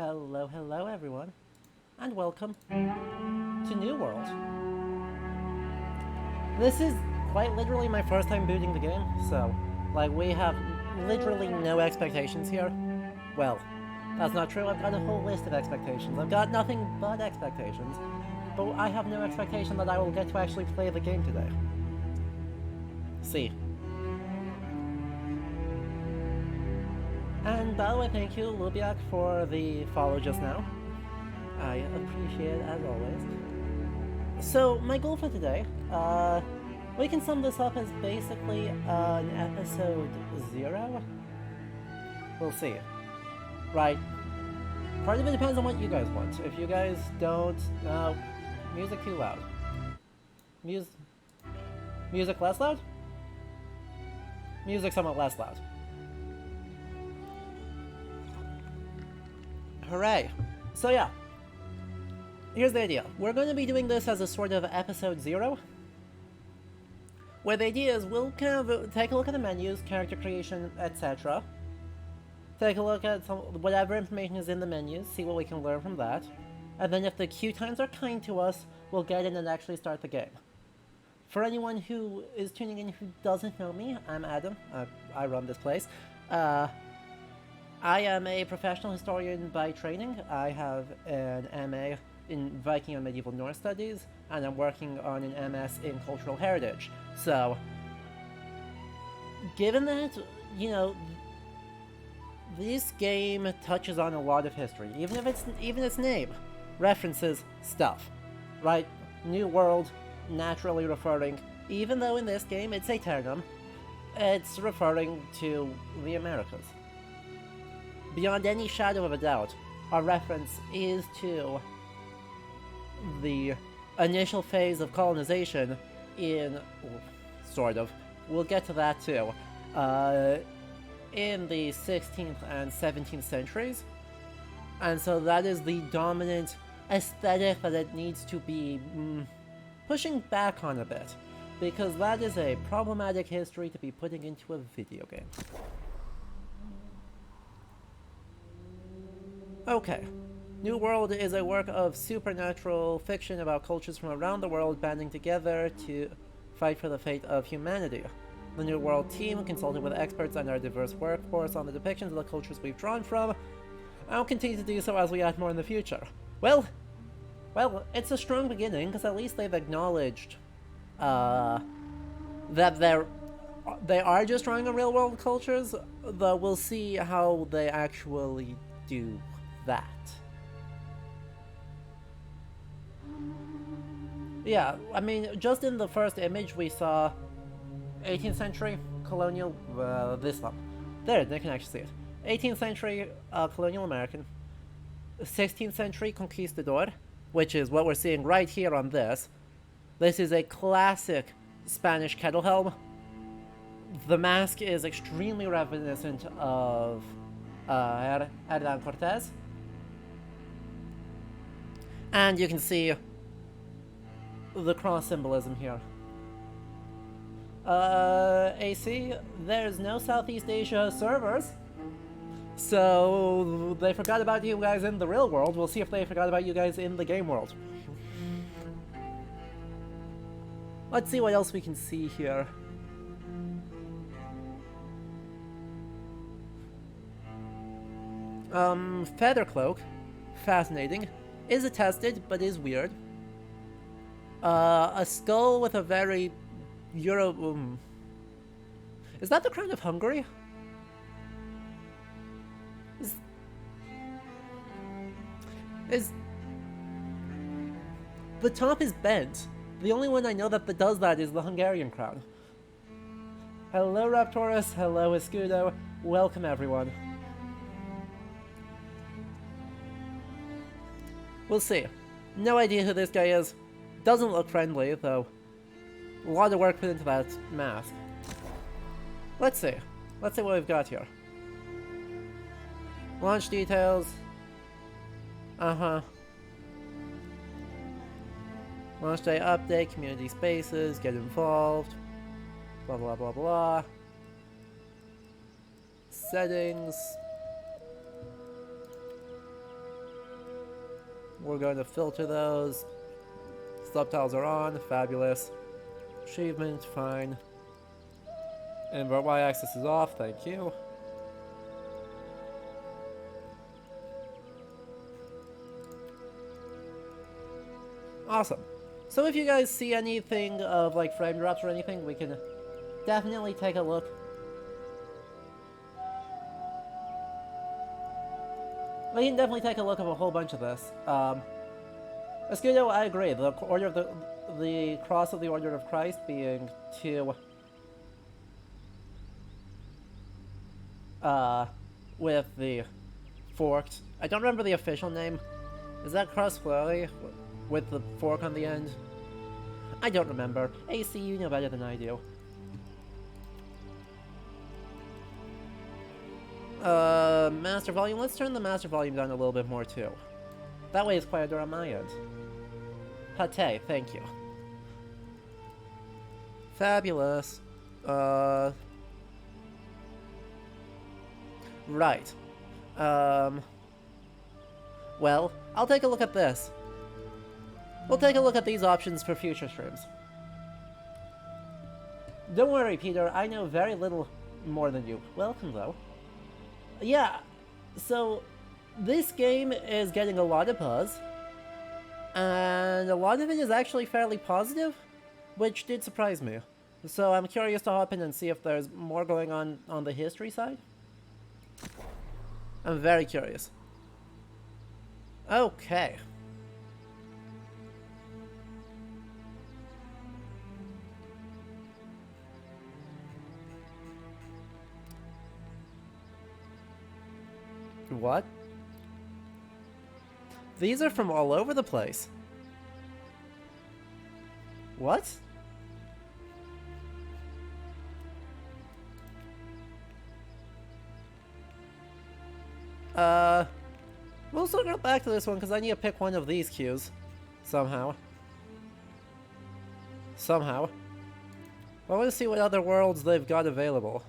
Hello, hello everyone, and welcome to New World. This is quite literally my first time booting the game, so, we have literally no expectations here. Well, that's not true, I've got a whole list of expectations. I've got nothing but expectations, but I have no expectation that I will get to actually play the game today. See. And by the way, thank you, Lubiak, for the follow just now. I appreciate it as always. So, my goal for today, we can sum this up as basically an episode 0. We'll see. Right. Part of it depends on what you guys want. If you guys don't, music too loud. Music less loud? Music somewhat less loud. Hooray! So yeah, here's the idea. We're going to be doing this as a sort of episode 0, where the idea is we'll kind of take a look at the menus, character creation, etc. Take a look at whatever information is in the menus, see what we can learn from that, and then if the queue times are kind to us, we'll get in and actually start the game. For anyone who is tuning in who doesn't know me, I'm Adam. I run this place. I am a professional historian by training. I have an MA in Viking and Medieval Norse Studies, and I'm working on an MS in Cultural Heritage. So, given that, this game touches on a lot of history, even its name references stuff, right? New World, naturally referring, even though in this game it's Aeternum, it's referring to the Americas. Beyond any shadow of a doubt, our reference is to the initial phase of colonization we'll get to that too, in the 16th and 17th centuries. And so that is the dominant aesthetic that it needs to be pushing back on a bit, because that is a problematic history to be putting into a video game. Okay, New World is a work of supernatural fiction about cultures from around the world banding together to fight for the fate of humanity. The New World team consulted with experts and our diverse workforce on the depictions of the cultures we've drawn from, and will continue to do so as we add more in the future. Well, it's a strong beginning, because at least they've acknowledged that they are just drawing on real-world cultures, though we'll see how they actually do that. Yeah, I mean, just in the first image we saw 18th century colonial, this one. There, they can actually see it. 18th century colonial American, 16th century conquistador, which is what we're seeing right here on this. This is a classic Spanish kettle helm. The mask is extremely reminiscent of Hernan Cortez. And you can see the cross symbolism here. AC, there's no Southeast Asia servers, so they forgot about you guys in the real world. We'll see if they forgot about you guys in the game world. Let's see what else we can see here. Feather cloak, fascinating. Is attested, but is weird. A skull with a very is that the crown of Hungary? Is the top is bent. The only one I know that does that is the Hungarian crown. Hello Raptorus, hello Escudo, welcome everyone. We'll see. No idea who this guy is. Doesn't look friendly, though. A lot of work put into that mask. Let's see. Let's see what we've got here. Launch details. Launch day update, community spaces, get involved. Blah blah blah blah. Settings. We're going to filter those. Subtitles are on, fabulous. Achievement, fine. Invert y-axis is off, thank you. Awesome. So if you guys see anything of like frame drops or anything, we can definitely take a look. We can definitely take a look at a whole bunch of this. Escudo, I agree. The order of the cross of the Order of Christ being to with the forked. I don't remember the official name. Is that cross flurry with the fork on the end? I don't remember. AC, you know better than I do. Master volume. Let's turn the master volume down a little bit more too. That way it's quieter on my end. Pate, thank you. Fabulous. Right. Well, I'll take a look at this. We'll take a look at these options for future streams. Don't worry, Peter, I know very little more than you. Welcome, though. Yeah, so this game is getting a lot of buzz, and a lot of it is actually fairly positive, which did surprise me. So I'm curious to hop in and see if there's more going on the history side. I'm very curious. Okay. What? These are from all over the place. What? We'll still go back to this one because I need to pick one of these cues. Somehow. I want to see what other worlds they've got available.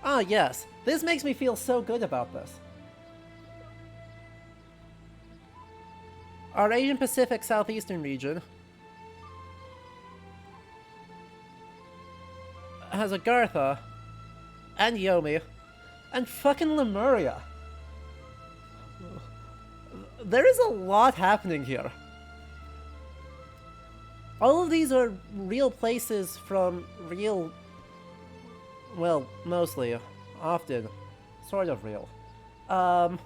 Ah, yes. This makes me feel so good about this. Our Asian Pacific Southeastern region has Agartha, and Yomi, and fucking Lemuria. There is a lot happening here. All of these are real places from real... well, mostly, often, sort of real. But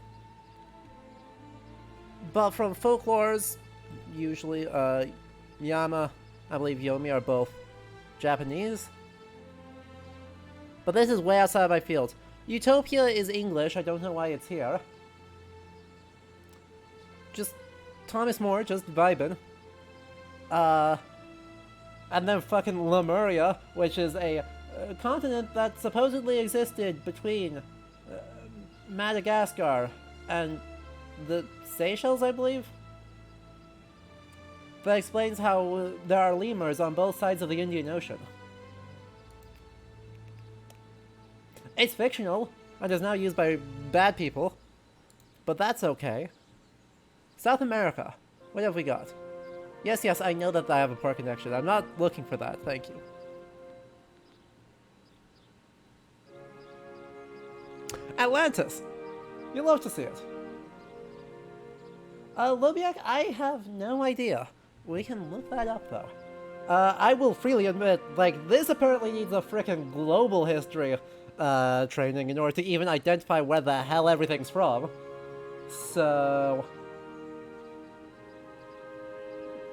from folklores, usually, Yama, I believe Yomi are both Japanese. But this is way outside my field. Utopia is English, I don't know why it's here. Just Thomas More, just vibing. And then fucking Lemuria, which is a continent that supposedly existed between Madagascar and the Seychelles, I believe? That explains how there are lemurs on both sides of the Indian Ocean. It's fictional, and is now used by bad people, but that's okay. South America, what have we got? Yes, I know that I have a poor connection. I'm not looking for that, thank you. Atlantis! You love to see it. Lobiak, I have no idea. We can look that up, though. I will freely admit, like, this apparently needs a frickin' global history training in order to even identify where the hell everything's from. So...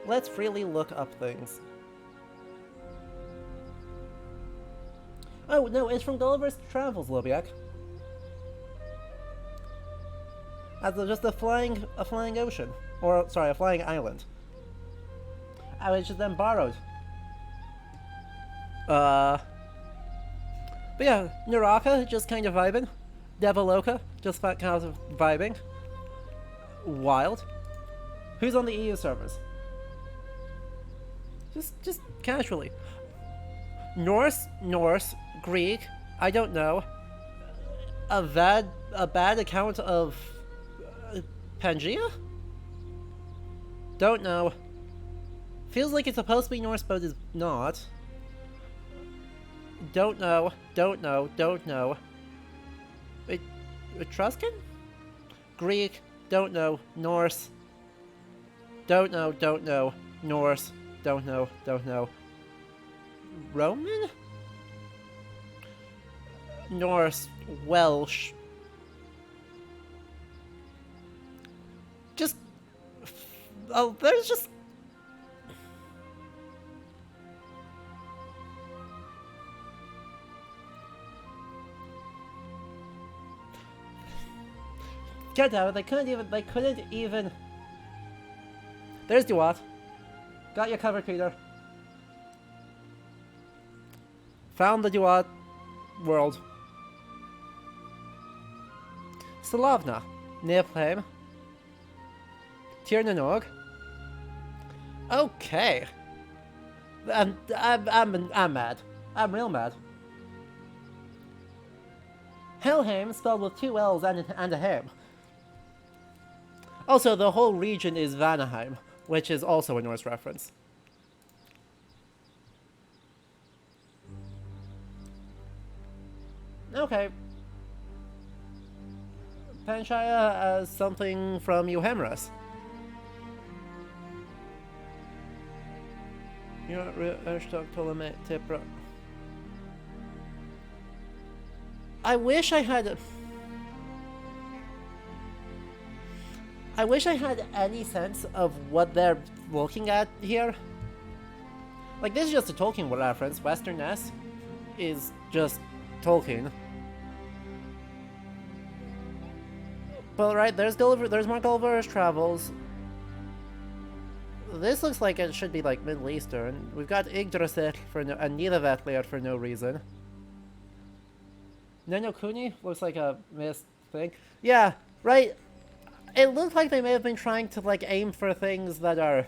let's freely look up things. Oh, no, it's from Gulliver's Travels, Lobiak. As just a flying ocean. Or, sorry, a flying island. Which is then borrowed. But yeah, Naraka, just kind of vibing. Devaloka, just kind of vibing. Wild. Who's on the EU servers? Just casually. Norse, Greek, I don't know. A bad account of Pangea? Don't know. Feels like it's supposed to be Norse, but is not. Don't know. Don't know. Don't know. Etruscan? Greek? Don't know. Norse? Don't know. Don't know. Norse? Don't know. Don't know. Roman? Norse? Welsh? Just... Oh, there's just... God damn it, they couldn't even... There's Duat. Got you covered, Peter. Found the Duat world. Slavna. Niflheim. Tirnanog. Okay. I'm mad. I'm real mad. Helheim, spelled with 2 L's and a hem. Also, the whole region is Vanaheim, which is also a Norse reference. Okay. Panchaya as something from Euhemerus. You're not Ptolemy Tipra. I wish I had any sense of what they're looking at here. Like, this is just a Tolkien reference. Westernness is just Tolkien. But right, there's more Gulliver's Travels. This looks like it should be like Middle Eastern. We've got Yggdrasil and Nidavellir for no reason. Nenokuni looks like a missed thing. Yeah, right. It looks like they may have been trying to like aim for things that are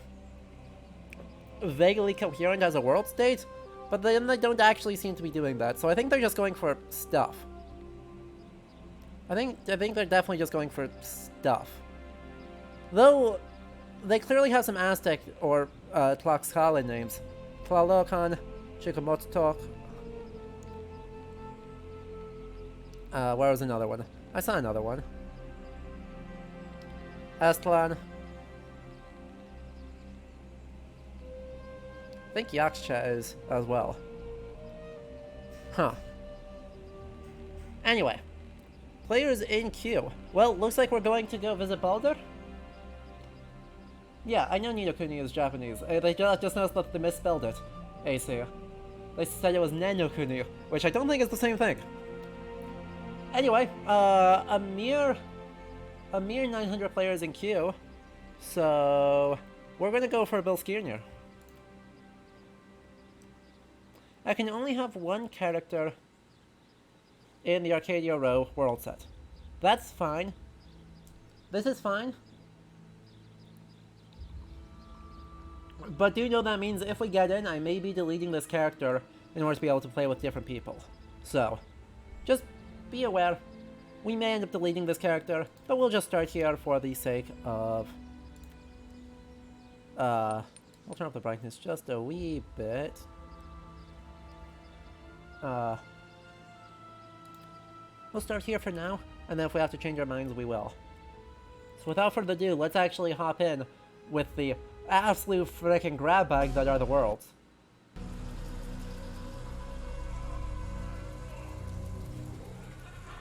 vaguely coherent as a world state, but then they don't actually seem to be doing that. So I think they're just going for stuff. I think they're definitely just going for stuff. Though they clearly have some Aztec or Tlaxcala names. Tlalocan, Chicomotoc. Where was another one? I saw another one. Aztlan. I think Yaxcha is as well. Huh. Anyway. Players in queue. Well, looks like we're going to go visit Baldur. Yeah, I know Ninokuni is Japanese. They just noticed that they misspelled it. AC. They said it was Nenokuni, which I don't think is the same thing. Anyway, a mere 900 players in queue, so we're gonna go for Bill Skirnir. I can only have one character in the Arcadia Row world set. That's fine. This is fine. But do know that means if we get in, I may be deleting this character in order to be able to play with different people. So, just be aware. We may end up deleting this character, but we'll just start here for the sake of... I'll turn up the brightness just a wee bit. We'll start here for now, and then if we have to change our minds, we will. So without further ado, let's actually hop in with the absolute frickin' grab bag that are the worlds.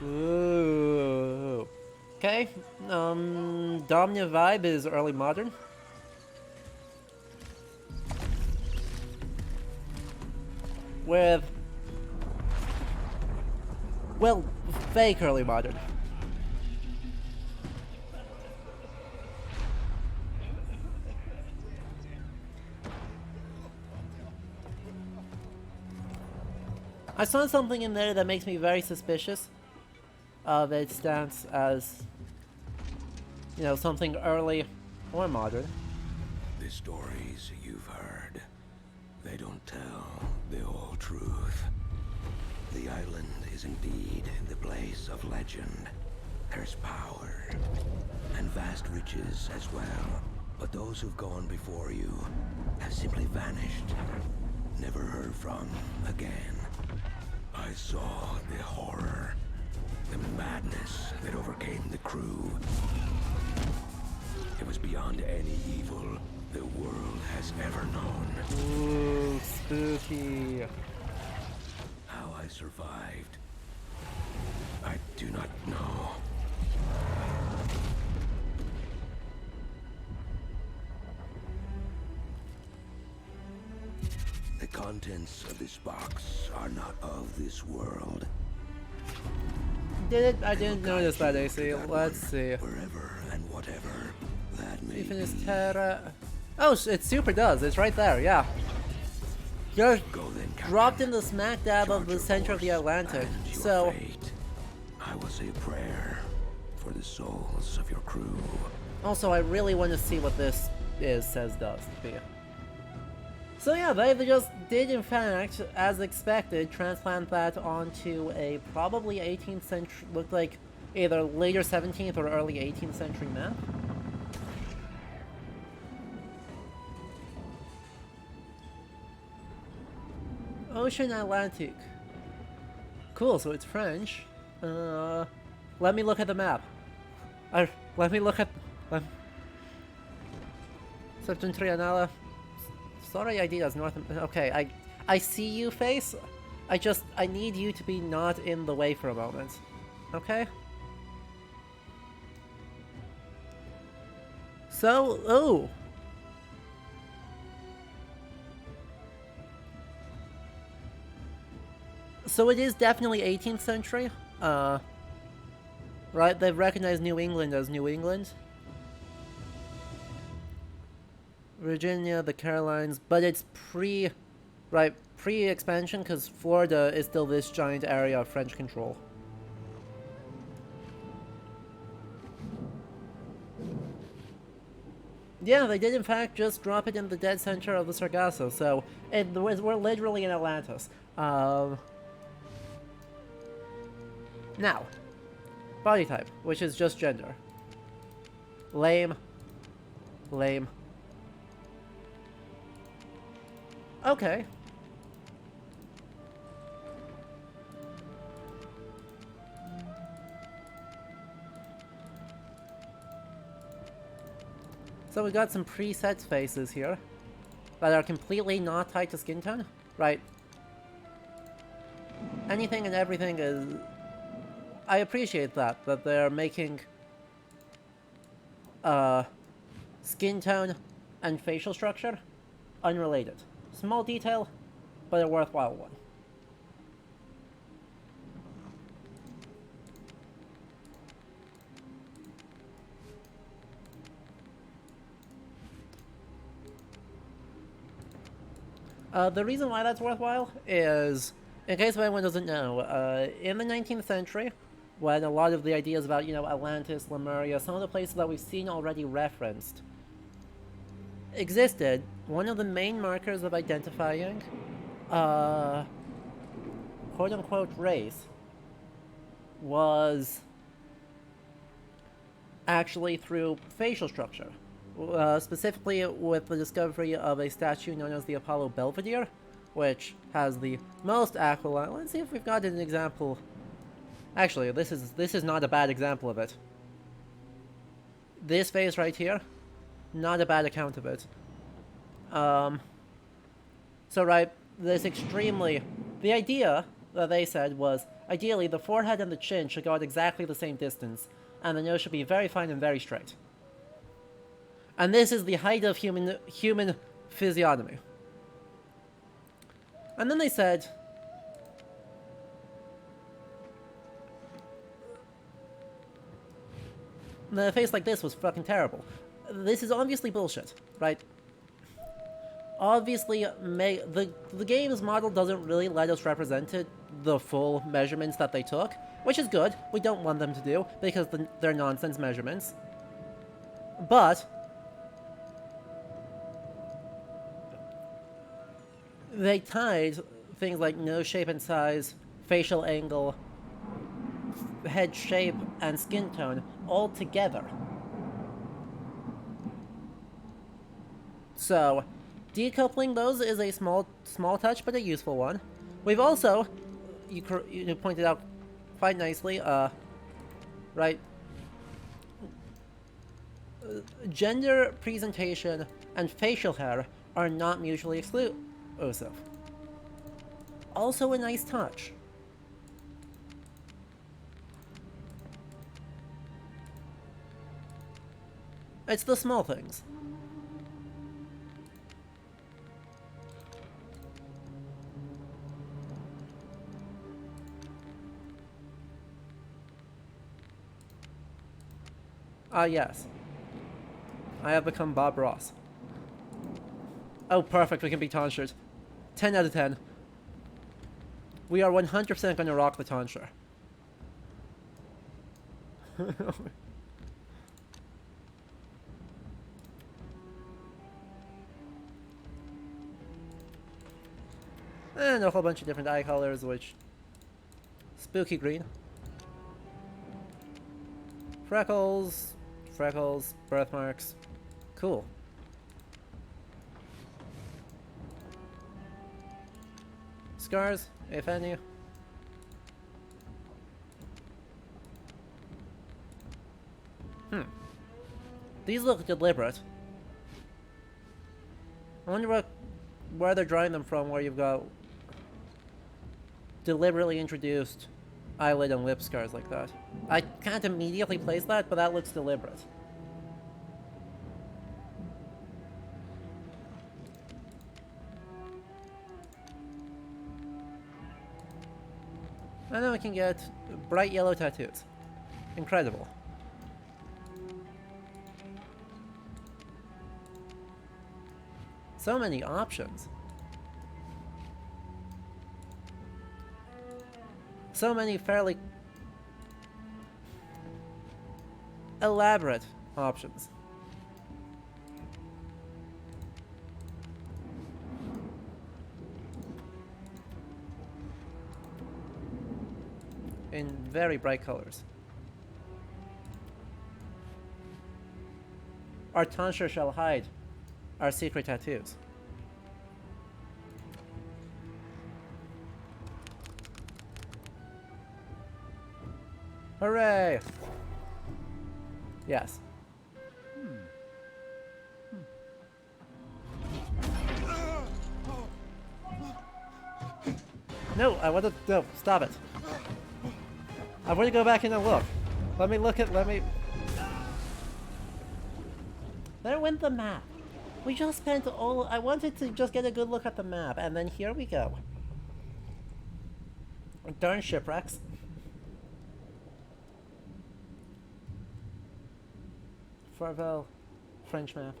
Ooh. Okay, Domnia vibe is early modern. With... well, fake early modern. I saw something in there that makes me very suspicious of its stance as, you know, something early or modern. The stories you've heard, they don't tell the whole truth. The island is indeed the place of legend. There's power and vast riches as well. But those who've gone before you have simply vanished, never heard from again. I saw the horror, the madness that overcame the crew. It was beyond any evil the world has ever known. Ooh, spooky. How I survived, I do not know. The contents of this box are not of this world. Did it? I didn't notice that, AC. Let's see. Wherever and whatever that may Infinite be. Terra. Oh, it super does. It's right there, yeah. Just Go then, Captain. dropped in the smack dab of Charge the your center of the course Atlantic. and your So, fate. I will say a prayer for the souls of your crew. also, I really want to see what this says does be. So yeah, they just did in fact, as expected, transplant that onto a probably 18th century, looked like either later 17th or early 18th century map. Ocean Atlantic. Cool, so it's French. Let me look at the map. Let me look at... Septentrionale. Sorry, ID as North... Okay, I see you, face. I need you to be not in the way for a moment. Okay? So, oh! So it is definitely 18th century. Right, they've recognized New England as New England. Virginia, the Carolines, but it's pre-expansion, because Florida is still this giant area of French control. Yeah, they did in fact just drop it in the dead center of the Sargasso, so we're literally in Atlantis. Now, body type, which is just gender. Lame. Lame. Okay. So we got some preset faces here that are completely not tied to skin tone, right? Anything and everything is... I appreciate that they're making skin tone and facial structure unrelated. Small detail, but a worthwhile one. The reason why that's worthwhile is, in case anyone doesn't know, in the 19th century, when a lot of the ideas about, you know, Atlantis, Lemuria, some of the places that we've seen already referenced existed, one of the main markers of identifying quote-unquote race was actually through facial structure. Specifically with the discovery of a statue known as the Apollo Belvedere, which has the most aquiline... Let's see if we've got an example. Actually, this is not a bad example of it. This face right here, not a bad account of it. So right, this extremely... The idea that they said was, ideally, the forehead and the chin should go at exactly the same distance, and the nose should be very fine and very straight. And this is the height of human physiognomy. And then they said... The face like this was fucking terrible. This is obviously bullshit, right? Obviously, the game's model doesn't really let us represent it, the full measurements that they took, which is good. We don't want them to do, because they're nonsense measurements. But they tied things like nose shape and size, facial angle, head shape, and skin tone all together. So, decoupling those is a small touch, but a useful one. We've also, you pointed out quite nicely, right, gender presentation and facial hair are not mutually exclusive. Also a nice touch. It's the small things. Ah, yes. I have become Bob Ross. Oh, perfect, we can be tonsured. 10 out of 10. We are 100% gonna rock the tonsure. And a whole bunch of different eye colors, which... Spooky green. Freckles, birthmarks. Cool. Scars, if any. These look deliberate. I wonder where they're drawing them from, where you've got deliberately introduced eyelid and lip scars like that. I can't immediately place that, but that looks deliberate. And then we can get bright yellow tattoos. Incredible. So many options. So many fairly elaborate options. In very bright colors. Our tonsure shall hide our secret tattoos. Hooray! Yes. No, I want to... No, stop it. I want to go back in and look. Let me... There went the map. We just spent all... I wanted to just get a good look at the map, and then here we go. Darn shipwrecks. Farvel, French map.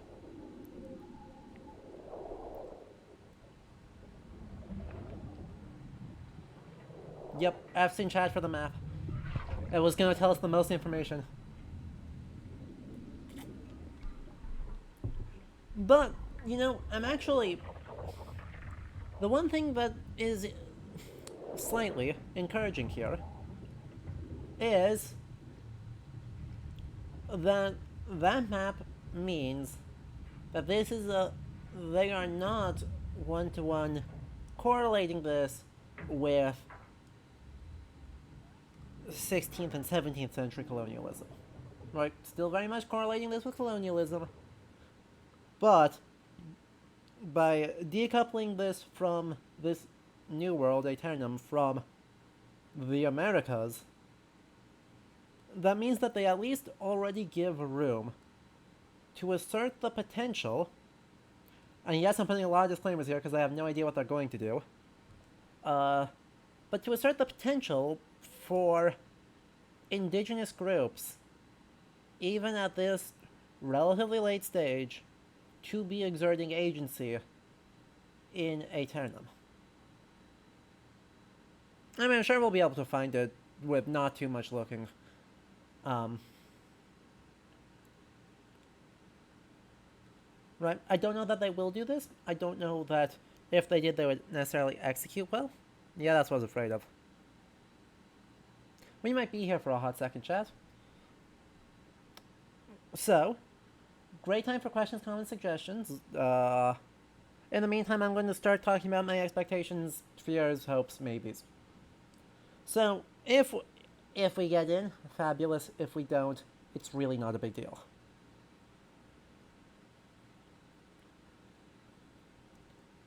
Yep, I've seen chat for the map. It was gonna tell us the most information. But, you know, I'm actually... The one thing that is slightly encouraging here is that that map means that this is they are not one-to-one correlating this with 16th and 17th century colonialism. Right? Still very much correlating this with colonialism. But by decoupling this from this New World, Aeternum, from the Americas, that means that they at least already give room to assert the potential, and yes, I'm putting a lot of disclaimers here because I have no idea what they're going to do, but to assert the potential for indigenous groups, even at this relatively late stage, to be exerting agency in Aeternum. I mean, I'm sure we'll be able to find it with not too much looking. Right, I don't know that they will do this. I don't know that if they did, they would necessarily execute well. Yeah, that's what I was afraid of. we might be here for a hot second, chat. So, great time for questions, comments, suggestions. In the meantime, I'm going to start talking about my expectations, fears, hopes, maybes. So, if we get in, fabulous. If we don't, it's really not a big deal.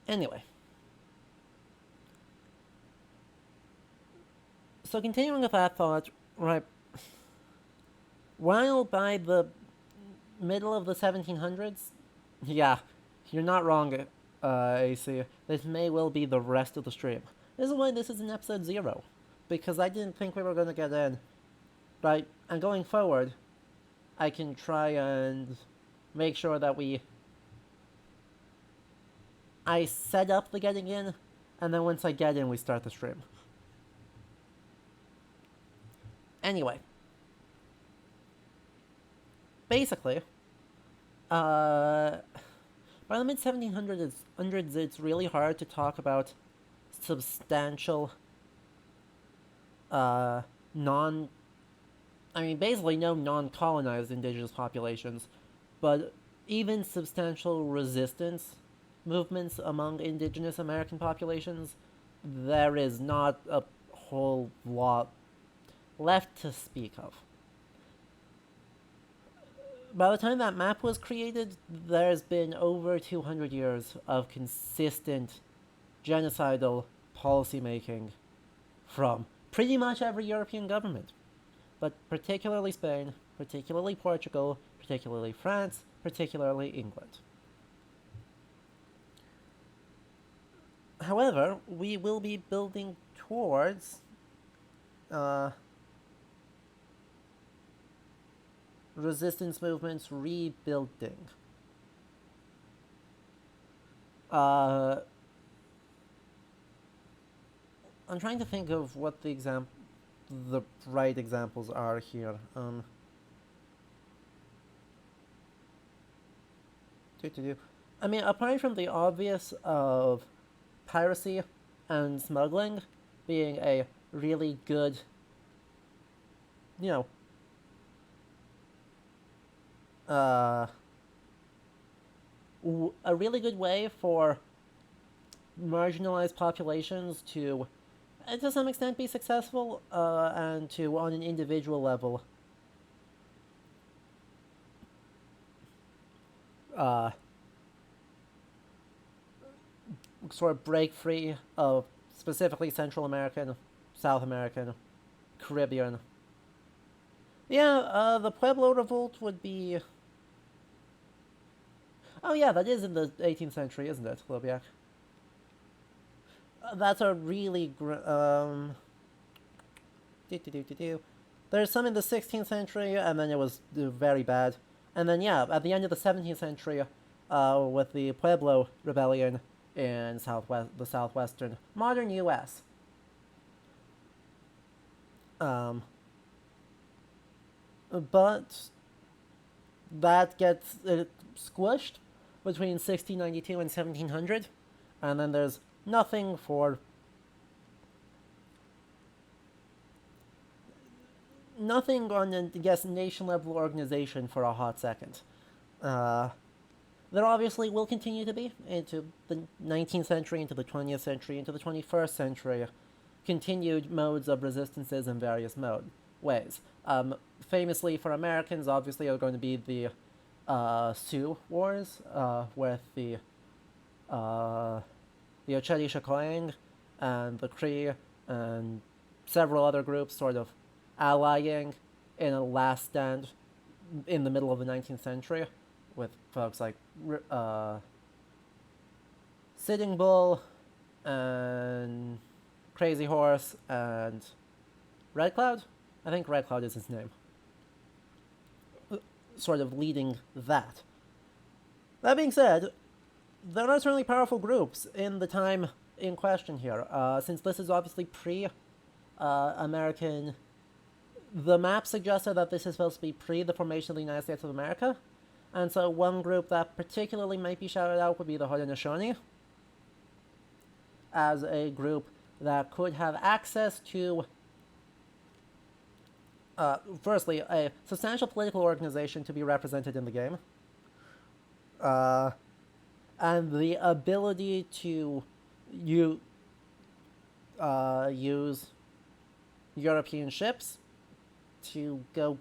Anyway. So continuing with that thought, right, while by the middle of the 1700s, yeah, you're not wrong, AC, this may well be the rest of the stream. This is why this is an episode 0, because I didn't think we were going to get in, right, and going forward, I can try and make sure that I set up the getting in, and then once I get in, we start the stream. Anyway. Basically, by the mid-1700s, it's really hard to talk about substantial, basically no non-colonized indigenous populations, but even substantial resistance movements among indigenous American populations, there is not a whole lot left to speak of. By the time that map was created, there's been over 200 years of consistent genocidal policymaking from pretty much every European government, but particularly Spain, particularly Portugal, particularly France, particularly England. However, we will be building towards resistance movements rebuilding. I'm trying to think of what the right examples are here. I mean, apart from the obvious of piracy and smuggling being a really good, a really good way for marginalized populations to some extent be successful, and to, on an individual level, sort of break free of specifically Central American, South American, Caribbean. Yeah, the Pueblo Revolt would be... Oh yeah, that is in the 18th century, isn't it, Lobiak? That's a really... There's some in the 16th century, and then it was very bad. And then, yeah, at the end of the 17th century, with the Pueblo Rebellion in the southwestern modern U.S. But that gets squished between 1692 and 1700, and then there's nothing on a, I guess, nation-level organization for a hot second. There obviously will continue to be, into the 19th century, into the 20th century, into the 21st century, continued modes of resistances in various ways. Famously for Americans, obviously, are going to be the Sioux Wars, with the Ocheti-Choctaw and the Cree and several other groups sort of allying in a last stand in the middle of the 19th century, with folks like Sitting Bull and Crazy Horse and Red Cloud? I think Red Cloud is his name. Sort of leading that. That being said, there are certainly powerful groups in the time in question here. Since this is obviously pre-American... the map suggested that this is supposed to be pre the formation of the United States of America. And so one group that particularly might be shouted out would be the Haudenosaunee, as a group that could have access to firstly, a substantial political organization to be represented in the game, uh, and the ability to use European ships to go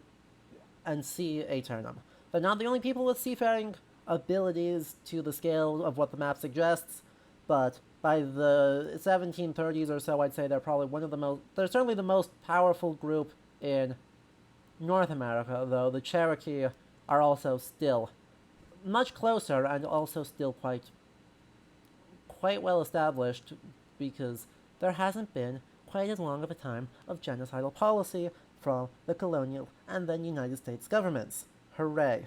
and see Aeternum. They're not the only people with seafaring abilities to the scale of what the map suggests, but by the 1730s or so, I'd say they're probably one of the most. They're certainly the most powerful group in North America, though the Cherokee are also still much closer and also still quite well established because there hasn't been quite as long of a time of genocidal policy from the colonial and then United States governments. Hooray.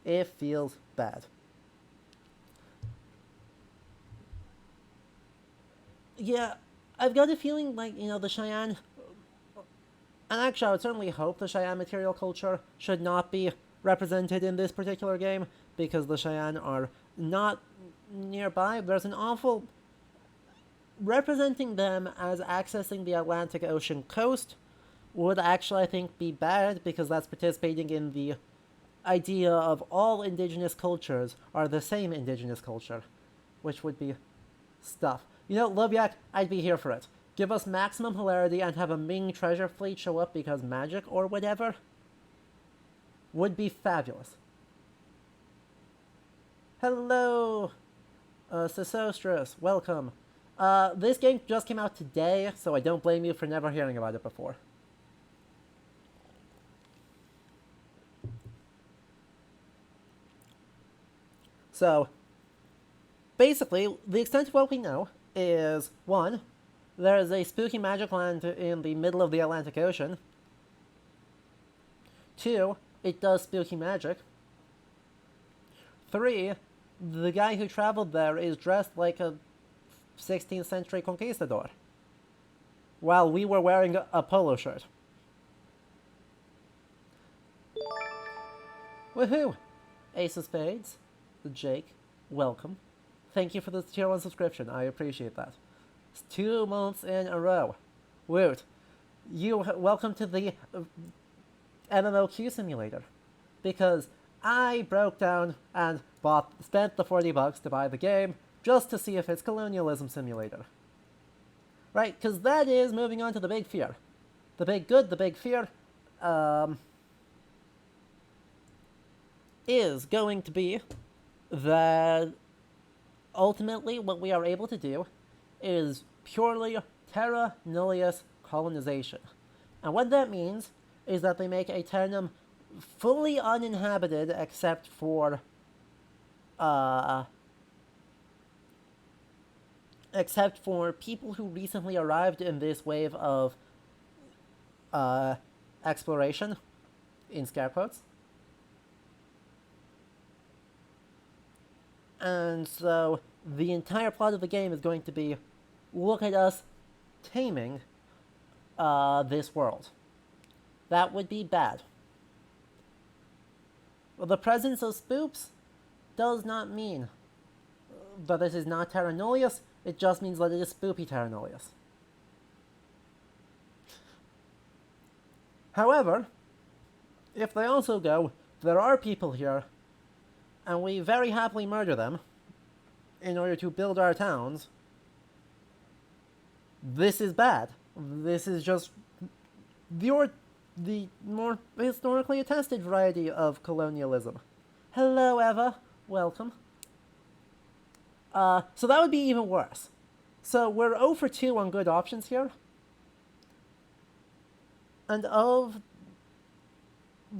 It feels bad. Yeah, I've got a feeling like, the Cheyenne, and actually I would certainly hope the Cheyenne material culture should not be represented in this particular game, because the Cheyenne are not nearby. There's an awful... Representing them as accessing the Atlantic Ocean coast would actually, I think, be bad, because that's participating in the idea of all indigenous cultures are the same indigenous culture, which would be stuff. Lobiak, I'd be here for it. Give us maximum hilarity and have a Ming treasure fleet show up because magic or whatever would be fabulous. Hello, Sesostrus, welcome. This game just came out today, so I don't blame you for never hearing about it before. So, basically, the extent of what we know is, 1, there is a spooky magic land in the middle of the Atlantic Ocean. 2, it does spooky magic. 3, the guy who traveled there is dressed like a 16th century conquistador, while we were wearing a polo shirt. Woohoo! Ace of Spades, Jake, welcome. Thank you for the tier 1 subscription, I appreciate that. It's 2 months in a row. Woot. Welcome to the MMOQ simulator. Because I broke down and spent the $40 to buy the game just to see if it's colonialism simulator. Right, because that is moving on to the big fear. The big good, the big fear, is going to be that ultimately what we are able to do is purely terra nullius colonization. And what that means is that they make Aeternum fully uninhabited except for people who recently arrived in this wave of exploration, in scare quotes. And so the entire plot of the game is going to be, look at us taming this world. That would be bad. Well, the presence of spoops does not mean that this is not terra nullius, it just means that it is spoopy terra nullius. However, if they also go, there are people here, and we very happily murder them in order to build our towns, this is bad. This is just the more historically attested variety of colonialism. Hello, Eva. Welcome. So that would be even worse. So we're 0 for 2 on good options here. And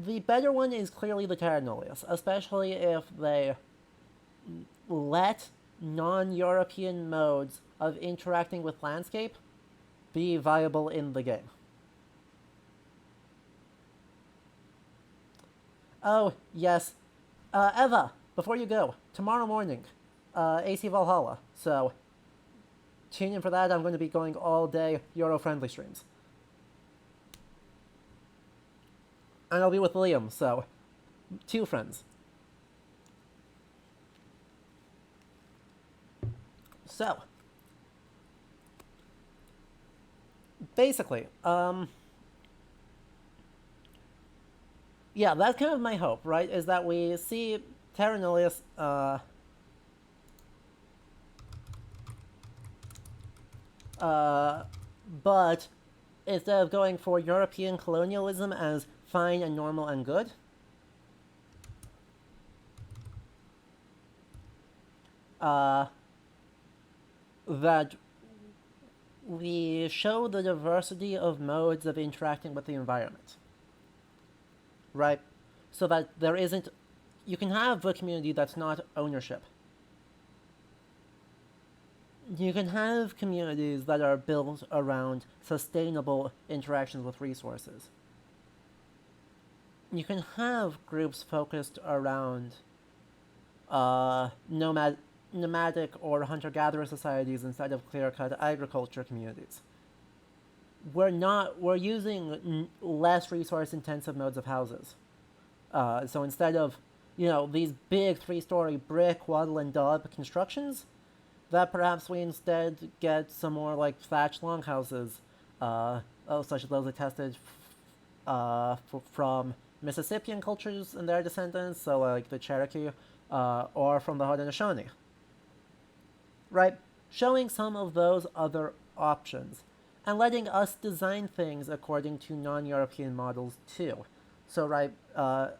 the better one is clearly the terra nullius, especially if they let non-European modes of interacting with landscape be viable in the game. Oh, yes. Eva, before you go, tomorrow morning, AC Valhalla, so tune in for that. I'm going to be going all day Euro-friendly streams. And I'll be with Liam, so 2 friends. So, basically, yeah, that's kind of my hope, right? Is that we see Terra Nullius, but instead of going for European colonialism as fine and normal and good, that we show the diversity of modes of interacting with the environment, right? So that there isn't, you can have a community that's not ownership. You can have communities that are built around sustainable interactions with resources. You can have groups focused around nomadic or hunter-gatherer societies instead of clear-cut agriculture communities. We're using less resource-intensive modes of houses. So instead of, these big 3-story brick, wattle, and daub constructions, that perhaps we instead get some more like thatch longhouses, such as those attested from Mississippian cultures and their descendants, so like the Cherokee, or from the Haudenosaunee. Right? Showing some of those other options, and letting us design things according to non-European models too. So, right, at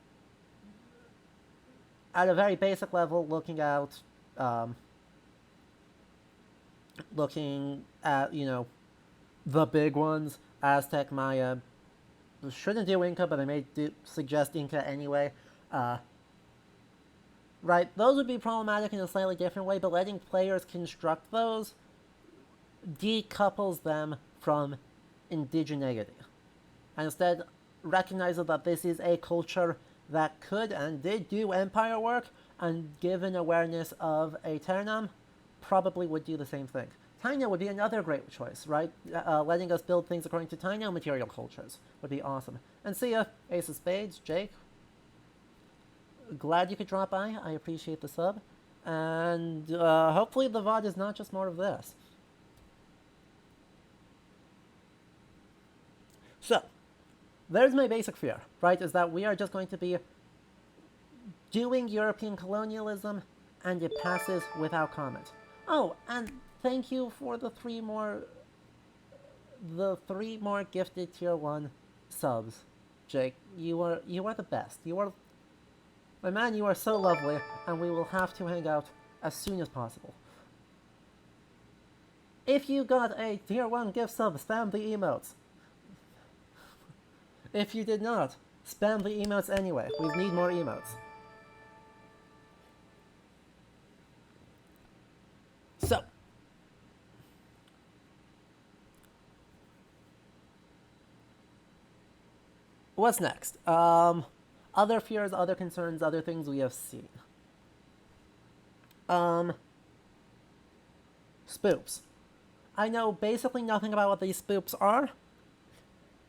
a very basic level, looking at, the big ones, Aztec, Maya. Shouldn't do Inca, but I may suggest Inca anyway. Right, those would be problematic in a slightly different way, but letting players construct those decouples them from indigeneity. And instead recognizes that this is a culture that could and did do empire work, and given awareness of a Terranam, probably would do the same thing. Taino would be another great choice, right? Letting us build things according to Taino material cultures would be awesome. And see ya, Ace of Spades, Jake. Glad you could drop by. I appreciate the sub. And hopefully the VOD is not just more of this. So, there's my basic fear, right? Is that we are just going to be doing European colonialism and it passes without comment. Oh, and thank you for the three more gifted tier 1 subs, Jake. You are the best. My man, you are so lovely, and we will have to hang out as soon as possible. If you got a tier 1 gift sub, spam the emotes. If you did not, spam the emotes anyway. We need more emotes. So, what's next? Other fears, other concerns, other things we have seen. Spoops. I know basically nothing about what these spoops are,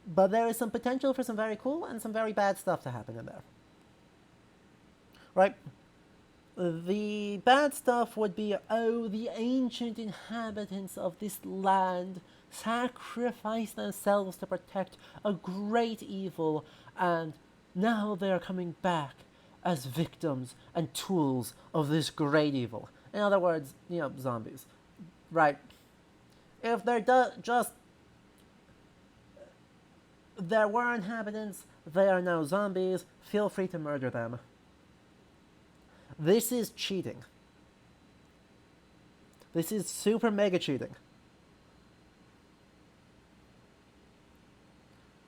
but there is some potential for some very cool and some very bad stuff to happen in there. Right? The bad stuff would be, the ancient inhabitants of this land sacrificed themselves to protect a great evil, and now they are coming back as victims and tools of this great evil. In other words, zombies. Right. If they're there were inhabitants, they are now zombies, feel free to murder them. This is cheating. This is super mega cheating.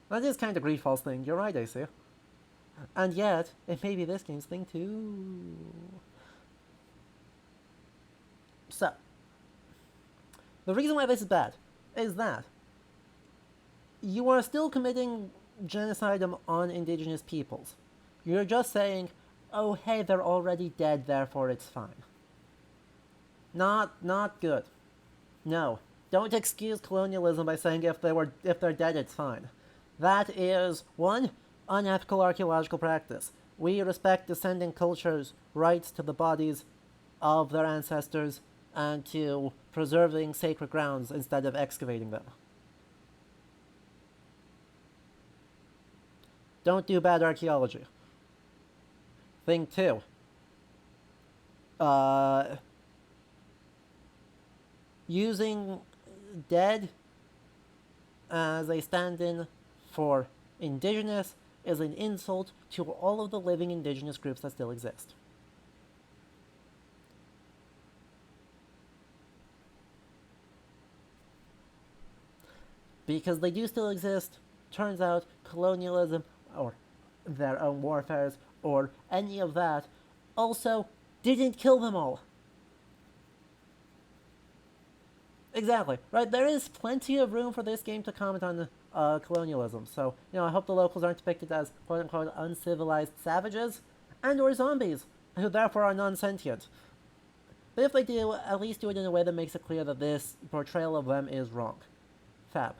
That is kind of Greedfall's thing, you're right, AC. And yet, it may be this game's thing too. So, the reason why this is bad is that you are still committing genocide on indigenous peoples. You're just saying, oh hey, they're already dead, therefore it's fine. Not good. No. Don't excuse colonialism by saying if they're dead, it's fine. That is, one, unethical archaeological practice. We respect descending cultures' rights to the bodies of their ancestors and to preserving sacred grounds instead of excavating them. don't do bad archaeology. Thing 2. Using dead as a stand-in for indigenous is an insult to all of the living indigenous groups that still exist. Because they do still exist, turns out colonialism, or their own warfares, or any of that, also didn't kill them all. Exactly, right? There is plenty of room for this game to comment on colonialism, so, I hope the locals aren't depicted as quote-unquote uncivilized savages, and or zombies, who therefore are non-sentient. But if they do, at least do it in a way that makes it clear that this portrayal of them is wrong. Fab.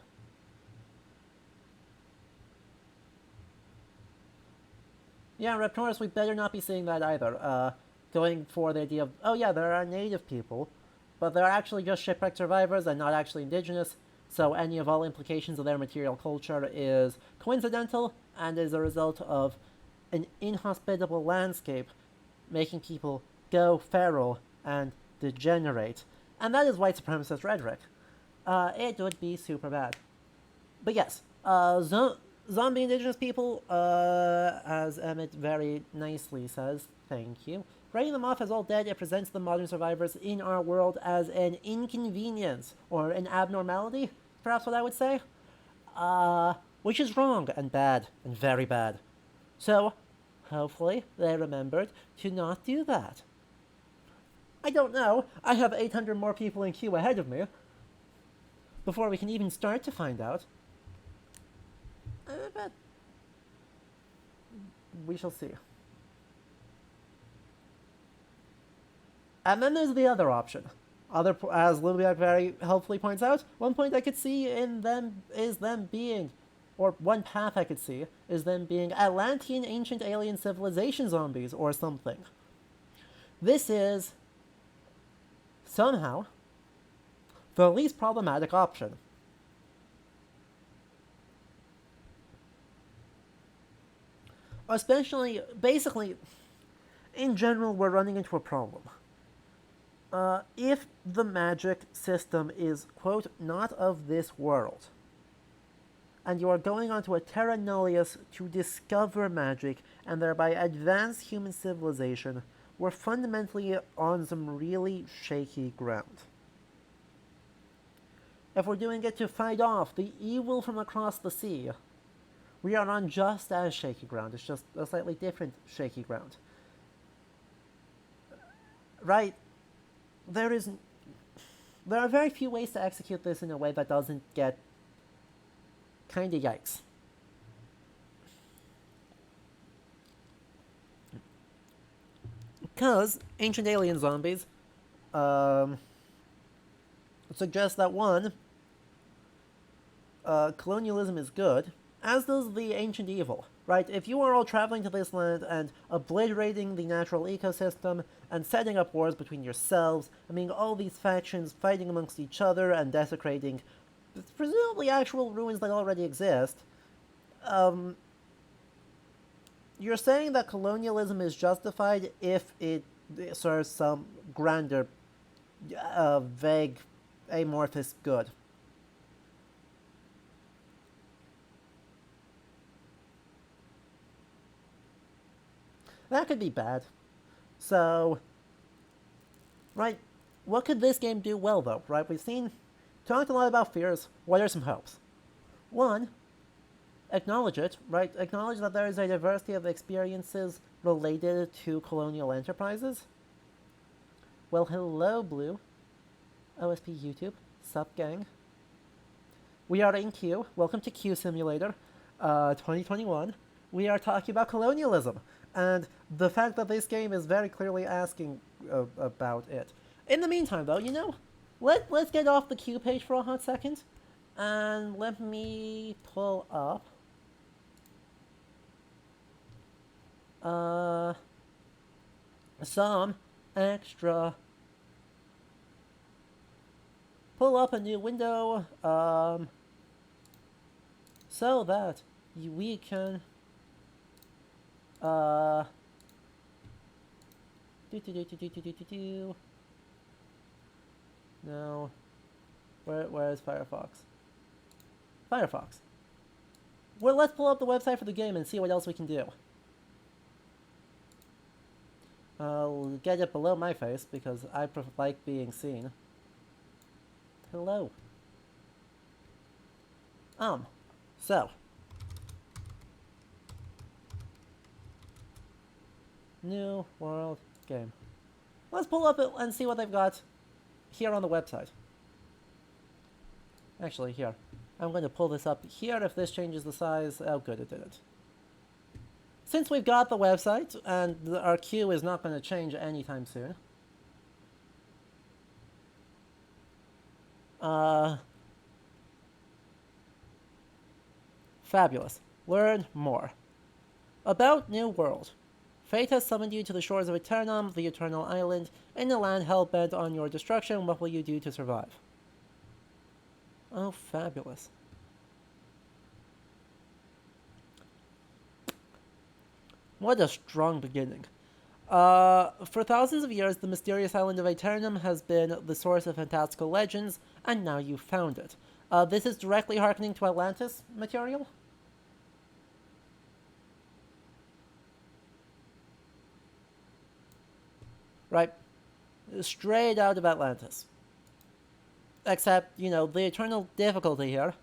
Yeah, Reptoris, we better not be seeing that either. Going for the idea of, oh yeah, there are native people, but they're actually just shipwrecked survivors and not actually indigenous, so any of all implications of their material culture is coincidental and is a result of an inhospitable landscape making people go feral and degenerate. And that is white supremacist rhetoric. It would be super bad. But yes, zombie indigenous people, as Emmett very nicely says, thank you. Writing them off as all dead, it presents the modern survivors in our world as an inconvenience, or an abnormality, perhaps what I would say. Which is wrong, and bad, and very bad. So, hopefully, they remembered to not do that. I don't know, I have 800 more people in queue ahead of me, before we can even start to find out. But we shall see. And then there's the other option. As Lubiak very helpfully points out, one point I could see in them is them being, or one path I could see, is them being Atlantean ancient alien civilization zombies or something. This is, somehow, the least problematic option. Especially, basically, in general, we're running into a problem. If the magic system is, quote, not of this world, and you are going onto a terra nullius to discover magic and thereby advance human civilization, we're fundamentally on some really shaky ground. If we're doing it to fight off the evil from across the sea, we are on just as shaky ground. It's just a slightly different shaky ground. Right? There are very few ways to execute this in a way that doesn't get kinda yikes. Because ancient alien zombies suggest that one, colonialism is good, as does the ancient evil, right? If you are all traveling to this land and obliterating the natural ecosystem and setting up wars between yourselves, all these factions fighting amongst each other and desecrating presumably actual ruins that already exist, you're saying that colonialism is justified if it serves some grander, vague, amorphous good. That could be bad. So, right, what could this game do well, though, right? Talked a lot about fears. What are some hopes? One, acknowledge it, right? Acknowledge that there is a diversity of experiences related to colonial enterprises. Well, hello, Blue. OSP YouTube. Sup, gang. We are in Q. Welcome to Q Simulator 2021. We are talking about colonialism. And the fact that this game is very clearly asking about it. In the meantime, though, let's get off the queue page for a hot second. And let me pull up some extra. Pull up a new window so that we can Uh... Do. No. Where is Firefox? Firefox. Well, let's pull up the website for the game and see what else we can do. I'll get it below my face because I like being seen. Hello. So. New World Game. Let's pull up it and see what they've got here on the website. Actually, here. I'm going to pull this up here if this changes the size. Oh, good, it didn't. Since we've got the website, and our queue is not going to change anytime soon. Fabulous. Learn more. About New World. Fate has summoned you to the shores of Eternum, the Eternal Island, in a land hell-bent on your destruction. What will you do to survive? Oh, fabulous. What a strong beginning. For thousands of years, the mysterious island of Eternum has been the source of fantastical legends, and now you've found it. This is directly hearkening to Atlantis material? Right. Straight out of Atlantis. Except, you know, the eternal difficulty here.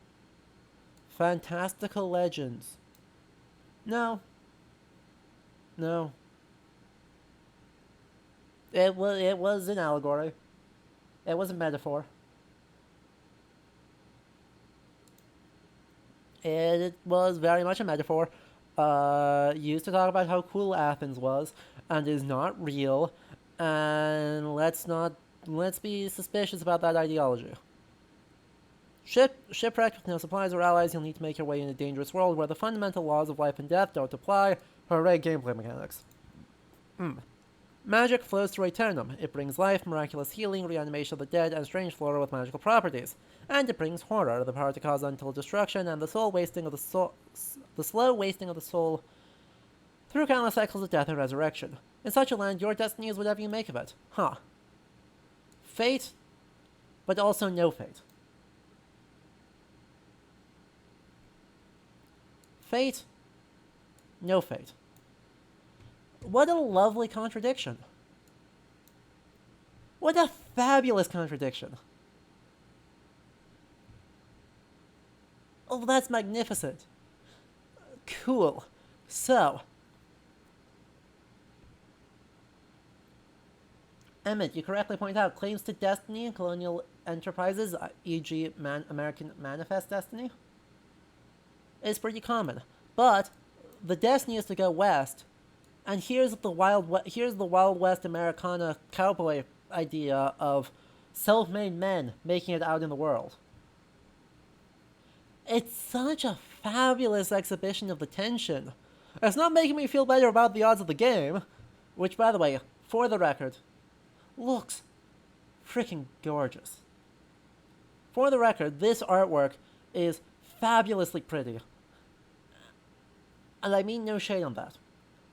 Fantastical legends. No. No. It was an allegory. It was a metaphor. It was very much a metaphor. Used to talk about how cool Athens was, and is not real. And let's be suspicious about that ideology. Shipwrecked with no supplies or allies, you'll need to make your way in a dangerous world where the fundamental laws of life and death don't apply. Hooray, gameplay mechanics. Magic flows through Eternum. It brings life, miraculous healing, reanimation of the dead, and strange flora with magical properties. And it brings horror, the power to cause untold destruction, and the slow wasting of the soul through countless cycles of death and resurrection. In such a land, your destiny is whatever you make of it. Huh. Fate, but also no fate. Fate, no fate. What a lovely contradiction. What a fabulous contradiction. Oh, that's magnificent. Cool. So, Emmett, you correctly point out claims to destiny in colonial enterprises, e.g. American Manifest Destiny, is pretty common. But the destiny is to go west, and here's the Wild West Americana cowboy idea of self-made men making it out in the world. It's such a fabulous exhibition of the tension. It's not making me feel better about the odds of the game, which, by the way, for the record, looks freaking gorgeous. For the record, this artwork is fabulously pretty. And I mean no shade on that.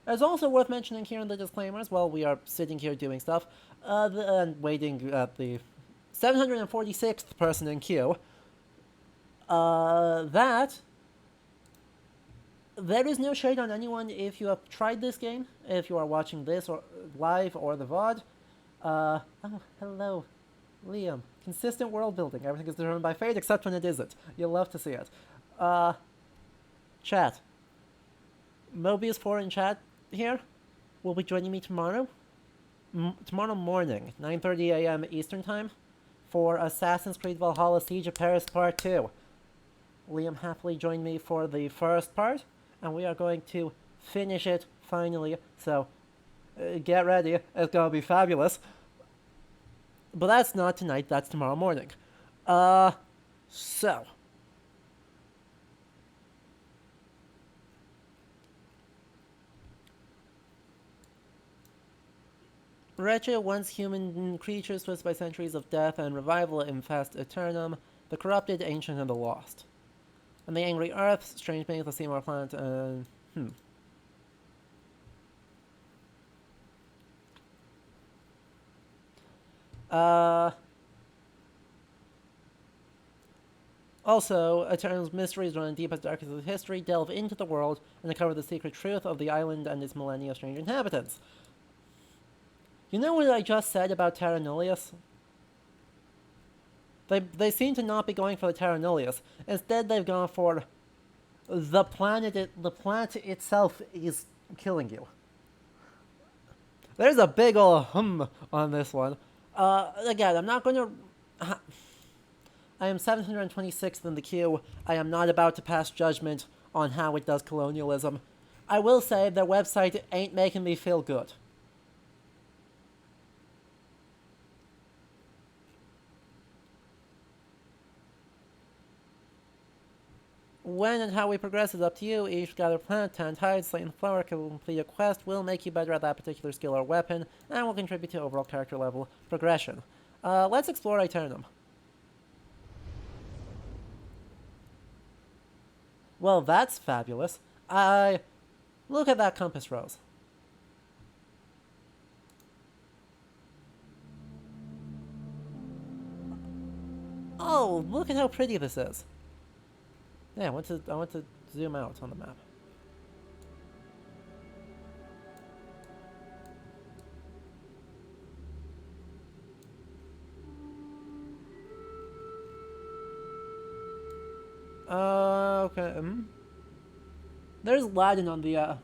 It's also worth mentioning here in the disclaimers, while we are sitting here doing stuff, and waiting at the 746th person in queue, that there is no shade on anyone if you have tried this game, if you are watching this or live or the VOD. Oh, hello, Liam. Consistent world building. Everything is determined by fate except when it isn't. You'll love to see it. Chat. Mobius4 in chat here will be joining me tomorrow. Tomorrow morning, 9:30 a.m. Eastern Time, for Assassin's Creed Valhalla Siege of Paris Part 2. Liam happily joined me for the first part, and we are going to finish it finally, so get ready, it's gonna be fabulous. But that's not tonight, that's tomorrow morning. So. Wretched once human creatures twisted by centuries of death and revival infest Eternum, the corrupted, ancient, and the lost. And the angry earth, strange beneath the Seymour planet, Also, Eternal's mysteries run deep as darkest of history, delve into the world, and uncover the secret truth of the island and its millennia strange inhabitants. You know what I just said about Terra Nullius? They seem to not be going for the Terra Nullius. Instead, they've gone for the planet. The planet itself is killing you. There's a big ol' on this one. Again, I'm not going to. I am 726th in the queue. I am not about to pass judgment on how it does colonialism. I will say their website ain't making me feel good. When and how we progress is up to you. Each gather plant, tend hide, slay and flower, complete a quest will make you better at that particular skill or weapon, and will contribute to overall character level progression. Let's explore Aeternum. Well, that's fabulous. Look at that compass rose. Oh, look at how pretty this is. Yeah, I want to zoom out on the map. Okay. There's Ladin on the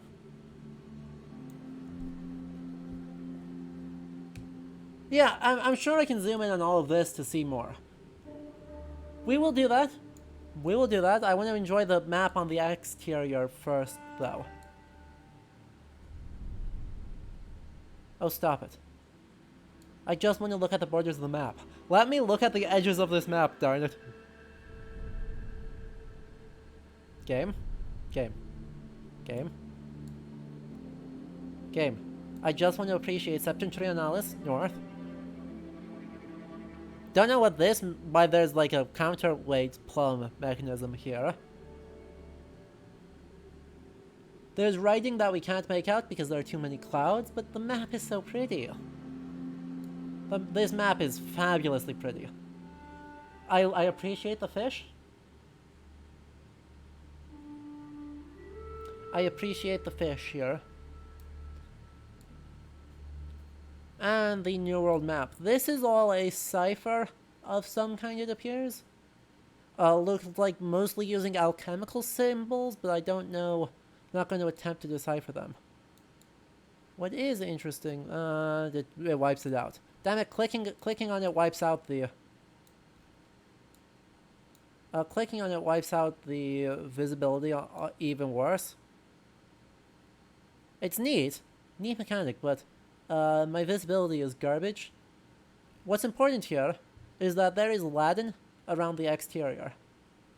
Yeah, I'm sure I can zoom in on all of this to see more. We will do that. We will do that. I want to enjoy the map on the exterior first, though. Oh, stop it. I just want to look at the borders of the map. Let me look at the edges of this map, darn it. Game. Game. Game. Game. I just want to appreciate Septentrionalis, north. Don't know what this, why there's like a counterweight plum mechanism here. There's writing that we can't make out because there are too many clouds, but the map is so pretty. This map is fabulously pretty. I appreciate the fish. I appreciate the fish here. And the New World map. This is all a cipher of some kind, it appears. Looks like mostly using alchemical symbols, but I don't know. I'm not going to attempt to decipher them. What is interesting, it wipes it out. Damn it, clicking on it wipes out the... clicking on it wipes out the visibility even worse. It's neat mechanic, but my visibility is garbage. What's important here is that there is Ladin around the exterior.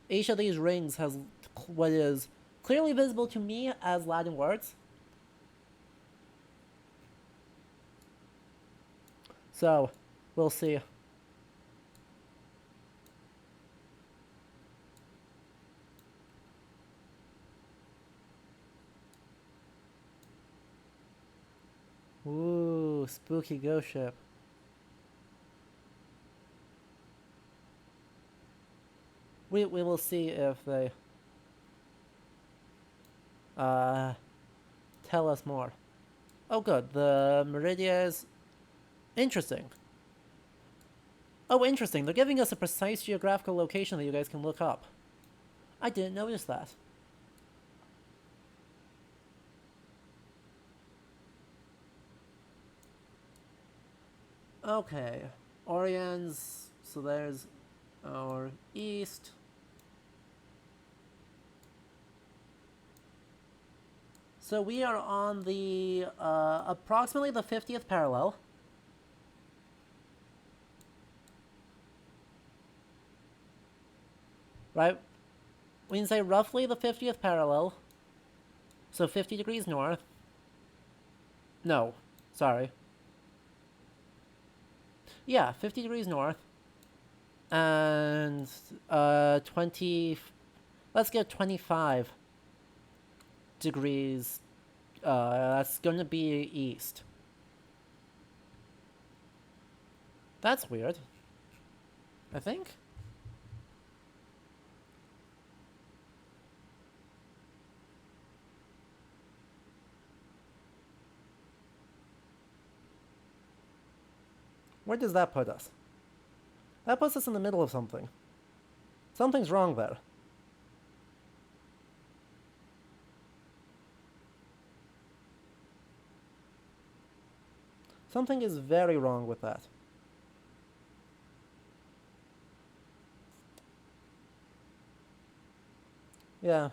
Each of these rings has what is clearly visible to me as Latin words. So, we'll see. Ooh, spooky ghost ship. We will see if they tell us more. Oh good, the Meridia is interesting. Oh, interesting, they're giving us a precise geographical location that you guys can look up. I didn't notice that. Okay, Oriens, so there's our east. So we are on the, approximately the 50th parallel. Right? We can say roughly the 50th parallel. So 50 degrees north. No, sorry. Yeah, 50 degrees north. And, 20... Let's get 25 degrees. That's gonna be east. That's weird. I think. Where does that put us? That puts us in the middle of something. Something's wrong there. Something is very wrong with that. Yeah.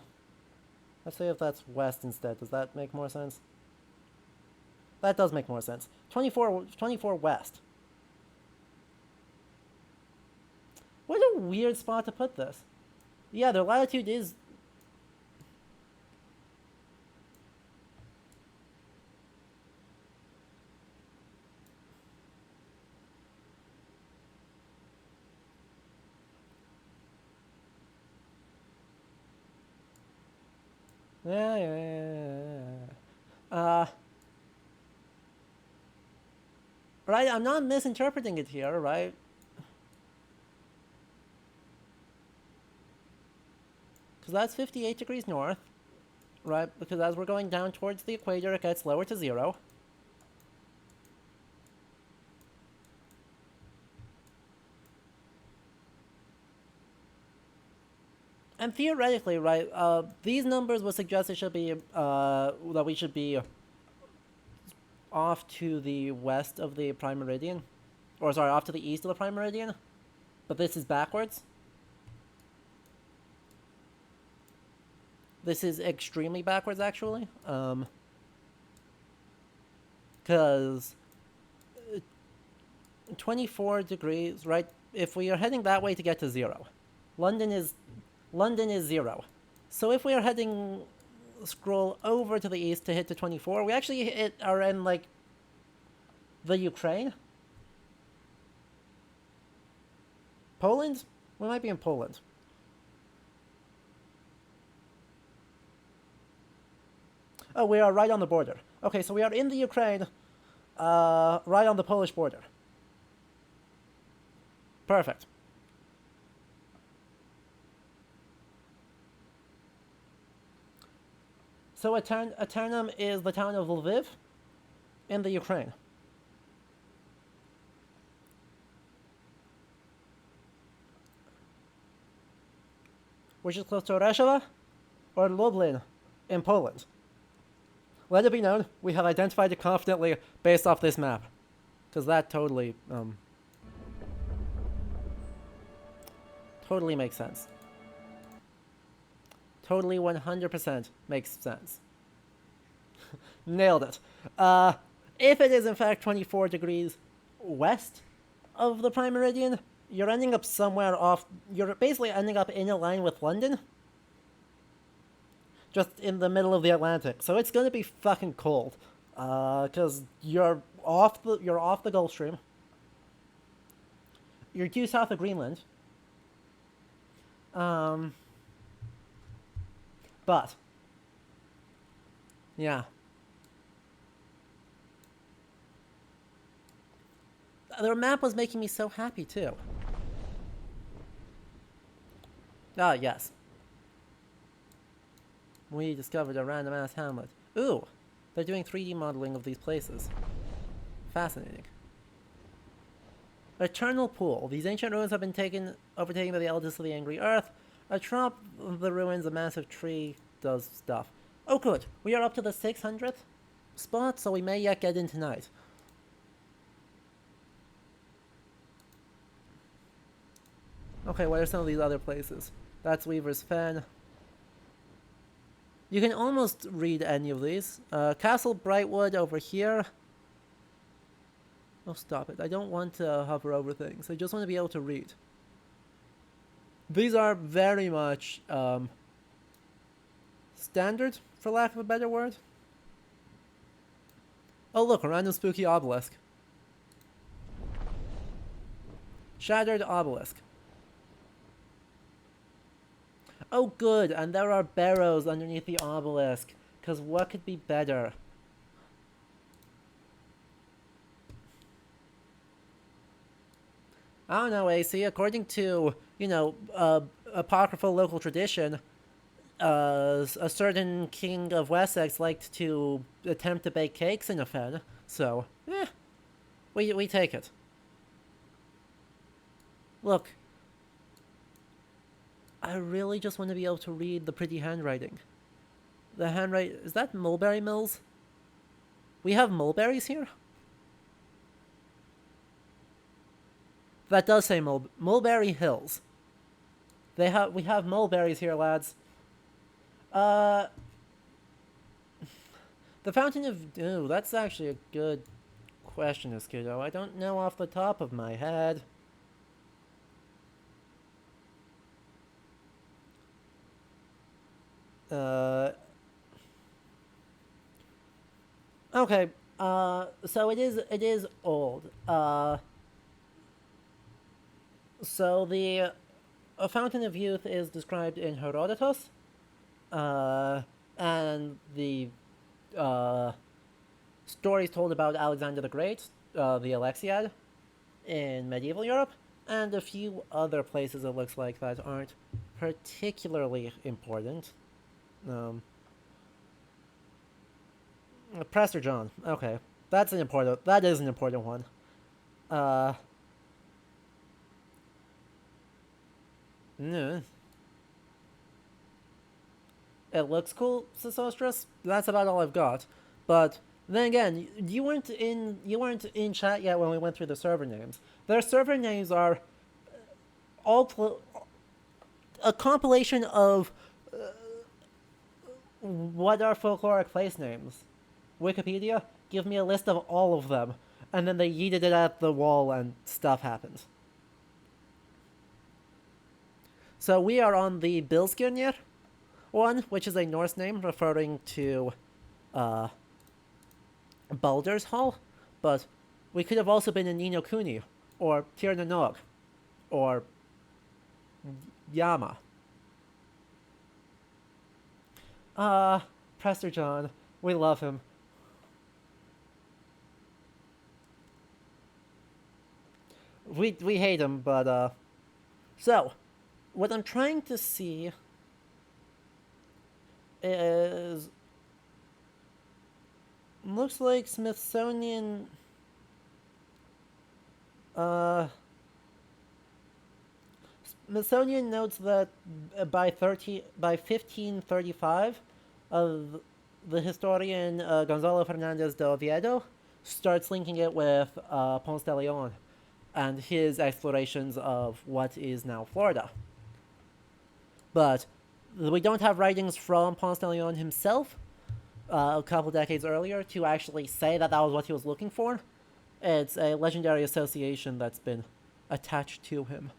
Let's say if that's west instead. Does that make more sense? That does make more sense. 24 west. What a weird spot to put this. Yeah, their latitude is... Yeah. Right, I'm not misinterpreting it here, right? Because that's 58 degrees north, right? Because as we're going down towards the equator, it gets lower to 0. And theoretically, right, these numbers would suggest it should be, that we should be off to the west of the prime meridian. Or, sorry, off to the east of the prime meridian. But this is backwards. This is extremely backwards, actually. Because 24 degrees, right? If we are heading that way to get to 0, London is 0. So if we are heading, scroll over to the east to hit to 24, we actually are in, like, the Ukraine? Poland? We might be in Poland. Oh, we are right on the border. Okay, so we are in the Ukraine, right on the Polish border. Perfect. So Eternum is the town of Lviv in the Ukraine. Which is close to Reshewa or Lublin in Poland. Let it be known, we have identified it confidently based off this map. Because that totally, totally makes sense. Totally 100% makes sense. Nailed it. If it is in fact 24 degrees west of the prime meridian, you're ending up somewhere off, you're basically ending up in a line with London. Just in the middle of the Atlantic. So it's gonna be fucking cold. Cause you're off the Gulf Stream. You're due south of Greenland. But yeah. Their map was making me so happy too. Ah, yes. We discovered a random ass hamlet. Ooh, they're doing 3D modeling of these places. Fascinating. Eternal Pool. These ancient ruins have been overtaken by the eldest of the angry earth. Atop the ruins, a massive tree does stuff. Oh good, we are up to the 600th spot, so we may yet get in tonight. Okay, what are some of these other places? That's Weaver's Fen. You can almost read any of these. Castle Brightwood over here. Oh, stop it. I don't want to hover over things. I just want to be able to read. These are very much standard, for lack of a better word. Oh look, a random spooky obelisk. Shattered obelisk. Oh good, and there are barrows underneath the obelisk. Because what could be better? I don't know, AC. According to, apocryphal local tradition, a certain king of Wessex liked to attempt to bake cakes in a fen. So, we take it. Look, I really just want to be able to read the pretty handwriting. The handwriting... Is that mulberry mills? We have mulberries here? That does say Mulberry Hills. We have mulberries here, lads. The Fountain of... Ooh, that's actually a good question, Escudo. I don't know off the top of my head. Okay, so it is old. So the Fountain of Youth is described in Herodotus, and the stories told about Alexander the Great, the Alexiad, in medieval Europe, and a few other places it looks like that aren't particularly important. Prester John. Okay, that is an important one. No. It looks cool, Sesostris. That's about all I've got. But then again, you weren't in chat yet when we went through the server names. Their server names are a compilation of what are folkloric place names. Wikipedia, give me a list of all of them, and then they yeeted it at the wall and stuff happened. So we are on the Bilskirnir one, which is a Norse name referring to Baldur's Hall, but we could have also been in Ni no Kuni, or Tir na Nog, or Yama. Prester John, we love him. We hate him, but so what I'm trying to see is looks like Smithsonian Smithsonian notes that by 1535 the historian Gonzalo Fernandez de Oviedo starts linking it with Ponce de Leon and his explorations of what is now Florida. But we don't have writings from Ponce de Leon himself a couple decades earlier to actually say that that was what he was looking for. It's a legendary association that's been attached to him.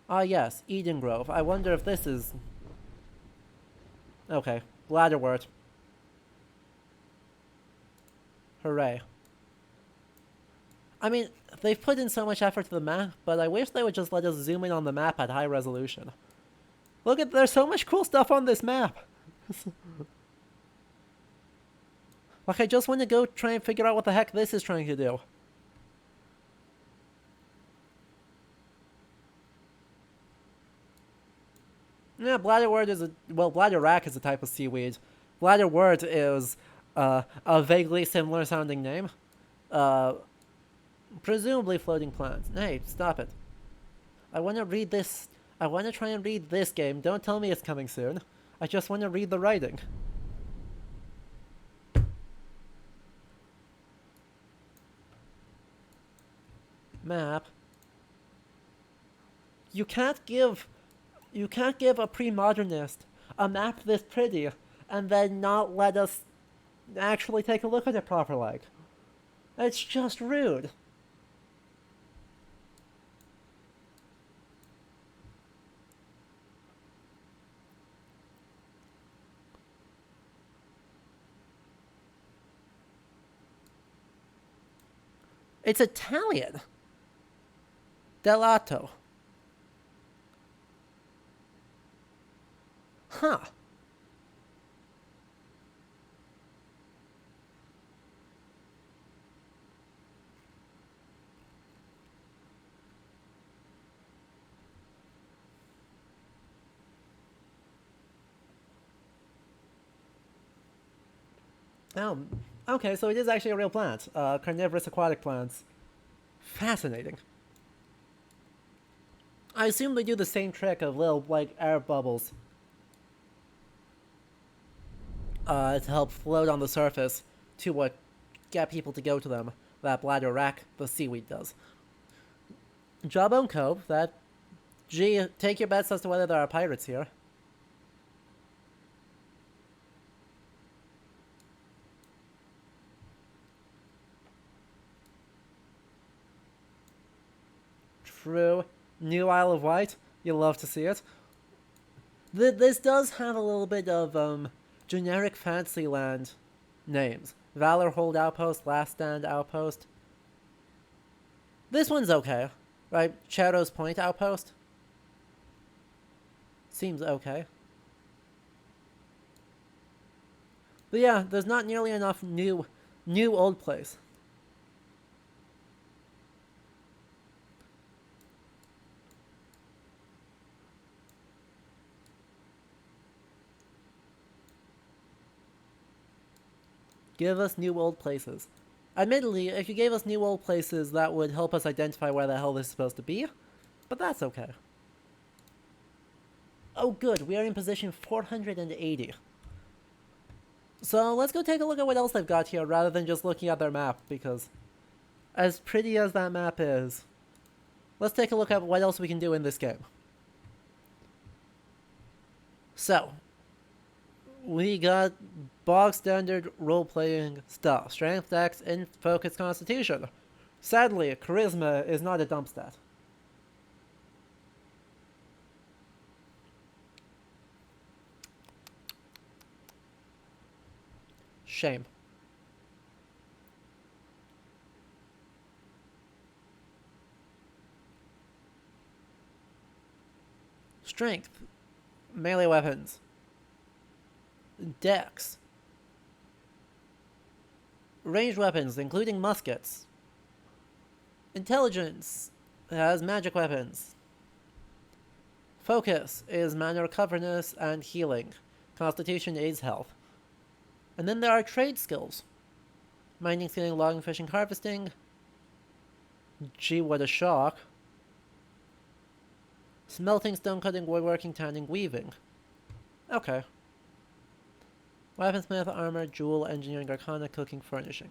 Ah, yes, Eden Grove. I wonder if this is... Okay, Bladderwort. Hooray. I mean, they've put in so much effort to the map, but I wish they would just let us zoom in on the map at high resolution. Look at, there's so much cool stuff on this map! Like, I just want to go try and figure out what the heck this is trying to do. Yeah, Bladderwort is Bladderwrack is a type of seaweed. Bladderwort is a vaguely similar sounding name. Presumably floating plants. Hey, stop it. I want to read this. I want to try and read this game. Don't tell me it's coming soon. I just want to read the writing. Map. You can't give a pre-modernist a map this pretty and then not let us actually take a look at it properly. It's just rude. It's Italian. Delato. Huh. Oh, okay, so it is actually a real plant. Carnivorous aquatic plants. Fascinating. I assume they do the same trick of little, like, air bubbles. To help float on the surface to get people to go to them. That bladder rack the seaweed does. Jawbone Cove, that... Gee, take your bets as to whether there are pirates here. True. New Isle of Wight. You love to see it. This does have a little bit of, generic Fantasyland names. Valor Hold Outpost, Last Stand Outpost. This one's okay, right? Shadow's Point Outpost. Seems okay. But yeah, there's not nearly enough new old place. Give us new old places. Admittedly, if you gave us new old places, that would help us identify where the hell this is supposed to be. But that's okay. Oh good, we are in position 480. So let's go take a look at what else they've got here, rather than just looking at their map, because as pretty as that map is, let's take a look at what else we can do in this game. So, we got bog standard role-playing stuff. Strength, Dex, and Focus, Constitution. Sadly, Charisma is not a dump stat. Shame. Strength. Melee weapons. Dex. Ranged weapons, including muskets. Intelligence has magic weapons. Focus is mana recoverness and healing. Constitution is health. And then there are trade skills. Mining, stealing, logging, fishing, harvesting. Gee, what a shock. Smelting, stone cutting, woodworking, tanning, weaving. Okay. Weaponsmith, armor, jewel, engineering, arcana, cooking, furnishing.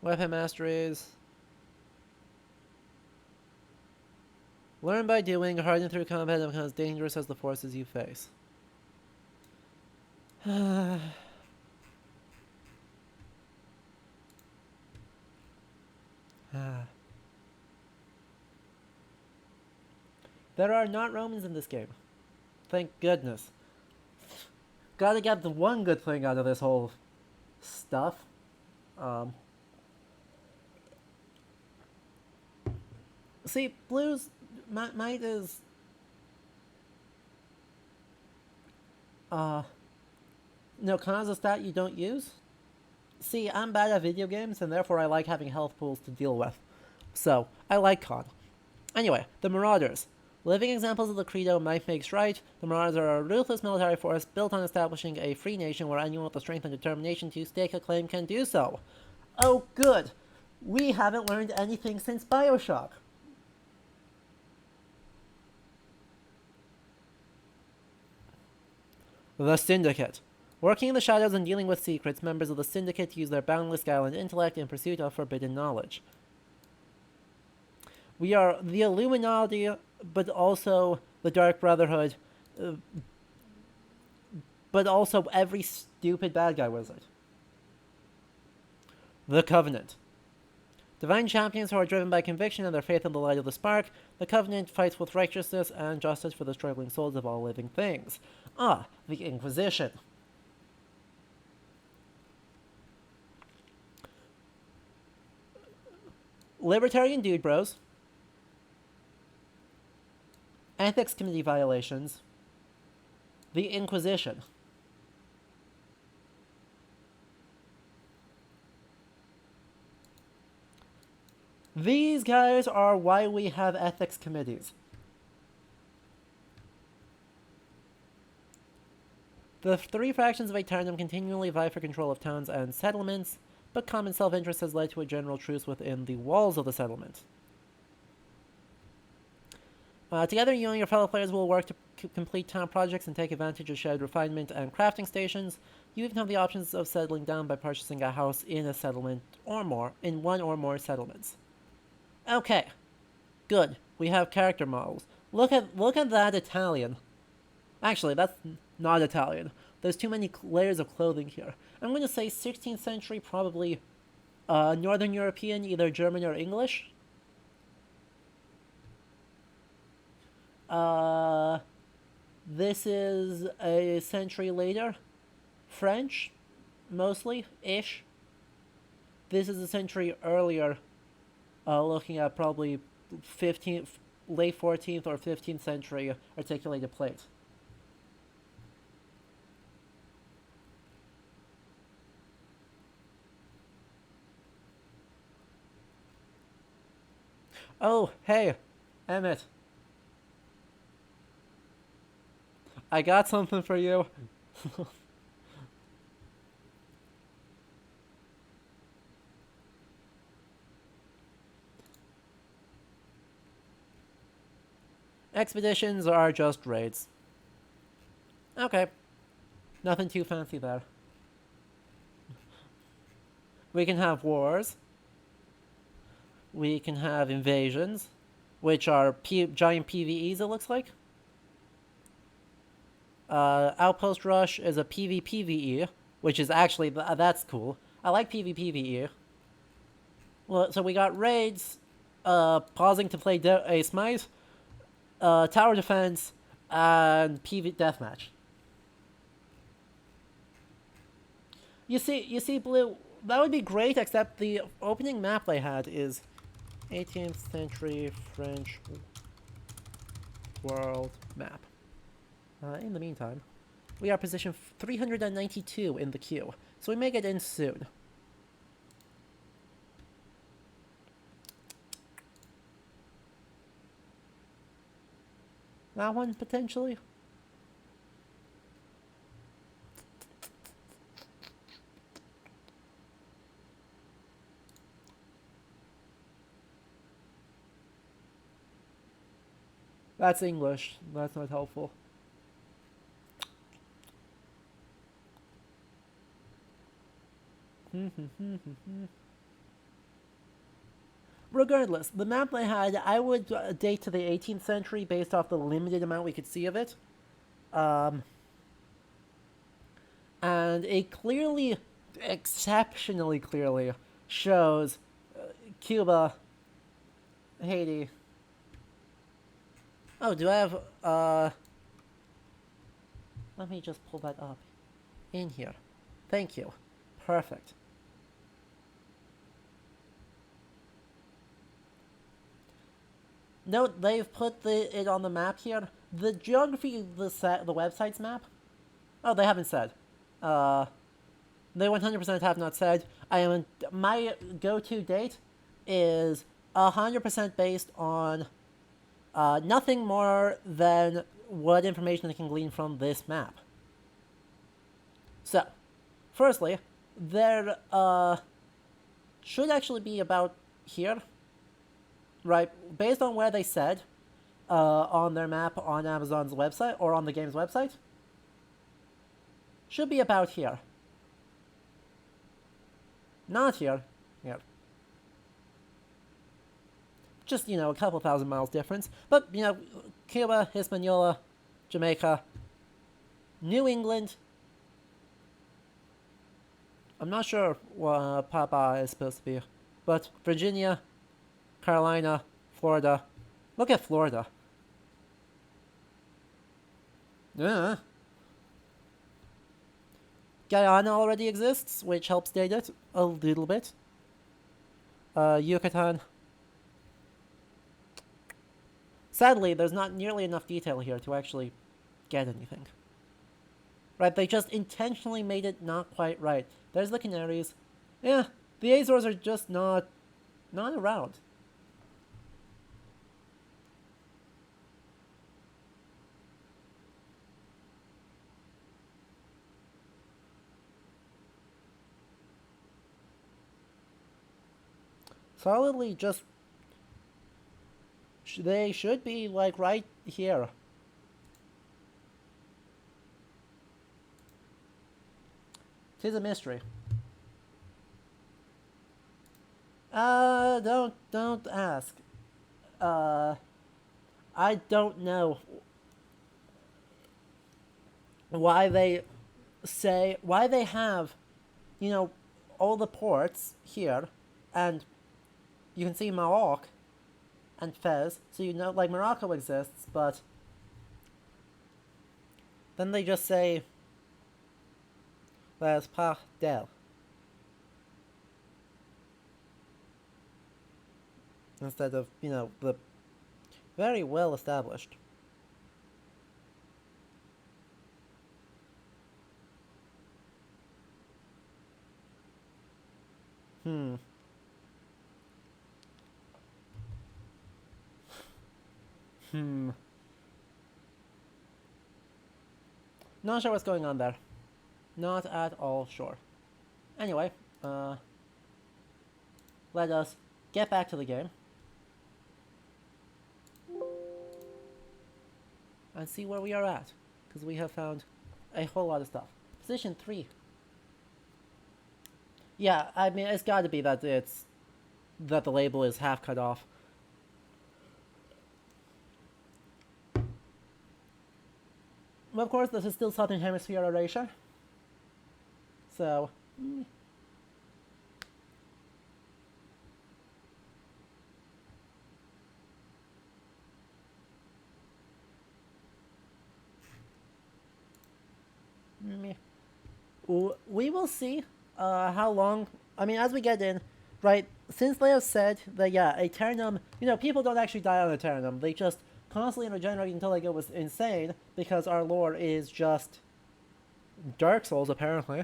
Weapon masteries. Learn by doing, harden through combat, and becomes dangerous as the forces you face. There are not Romans in this game. Thank goodness. Gotta get the one good thing out of this whole stuff. See, blues, might is... No, con's a stat you don't use? See, I'm bad at video games, and therefore I like having health pools to deal with. So, I like con. Anyway, the Marauders. Living examples of the credo, might makes right. The Marauders are a ruthless military force built on establishing a free nation where anyone with the strength and determination to stake a claim can do so. Oh, good. We haven't learned anything since Bioshock. The Syndicate. Working in the shadows and dealing with secrets, members of the Syndicate use their boundless skill and intellect in pursuit of forbidden knowledge. We are the Illuminati, but also the Dark Brotherhood, but also every stupid bad guy wizard. The Covenant. Divine champions who are driven by conviction and their faith in the light of the spark, the Covenant fights with righteousness and justice for the struggling souls of all living things. Ah, the Inquisition. Libertarian dude bros. Ethics committee violations. The Inquisition. These guys are why we have ethics committees. The three factions of Aeternum continually vie for control of towns and settlements, but common self-interest has led to a general truce within the walls of the settlement. Together, you and your fellow players will work to complete town projects and take advantage of shared refinement and crafting stations. You even have the options of settling down by purchasing a house in a settlement or more, in one or more settlements. Okay, good. We have character models. Look at that Italian. Actually, that's not Italian. There's too many layers of clothing here. I'm going to say 16th century, probably Northern European, either German or English. This is a century later. French, mostly, ish. This is a century earlier, looking at probably 15th, late 14th or 15th century articulated plate. Oh, hey, Emmett. I got something for you. Expeditions are just raids. Okay. Nothing too fancy there. We can have wars. We can have invasions, which are giant PvEs, it looks like. Outpost Rush is a PvPvE, which is actually, that's cool. I like PvPvE. Well, so we got raids, pausing to play a smite, tower defense, and PV deathmatch. You see, Blue, that would be great, except the opening map they had is 18th century French world map. In the meantime, we are position 392 in the queue, so we may get in soon. That one, potentially? That's English. That's not helpful. Regardless, the map I had, I would date to the 18th century based off the limited amount we could see of it. And it clearly, exceptionally clearly, shows Cuba, Haiti. Oh, do I have, let me just pull that up in here. Thank you. Perfect. Note, they've put it on the map here. The geography, the website's map. Oh, they haven't said. They 100% have not said. My go-to date is 100% based on nothing more than what information I can glean from this map. So, firstly, there should actually be about here. Right, based on where they said on their map on Amazon's website, or on the game's website, should be about here. Not here. Here. Just, a couple thousand miles difference. But, Cuba, Hispaniola, Jamaica, New England. I'm not sure what Papa is supposed to be, but Virginia, Carolina, Florida. Look at Florida. Yeah. Guyana already exists, which helps date it a little bit. Yucatan. Sadly, there's not nearly enough detail here to actually get anything. Right, they just intentionally made it not quite right. There's the Canaries. Yeah, the Azores are just not around. solidly just... They should be, like, right here. Tis a mystery. Don't ask. I don't know why they have, you know, all the ports here, and you can see Maroc and Fez, so you know, like, Morocco exists, but then they just say, there's pas del. Instead of, you know, the very well established. Not sure what's going on there. Not at all sure. Anyway, let us get back to the game. And see where we are at. Because we have found a whole lot of stuff. Position 3. Yeah, I mean, it's gotta be that that the label is half cut off. Well, of course, this is still Southern Hemisphere erasure. So... we will see how long... I mean, as we get in, right, since they have said that, yeah, Aeternum... You know, people don't actually die on Aeternum. They just constantly regenerate until they go insane, because our lore is just Dark Souls, apparently.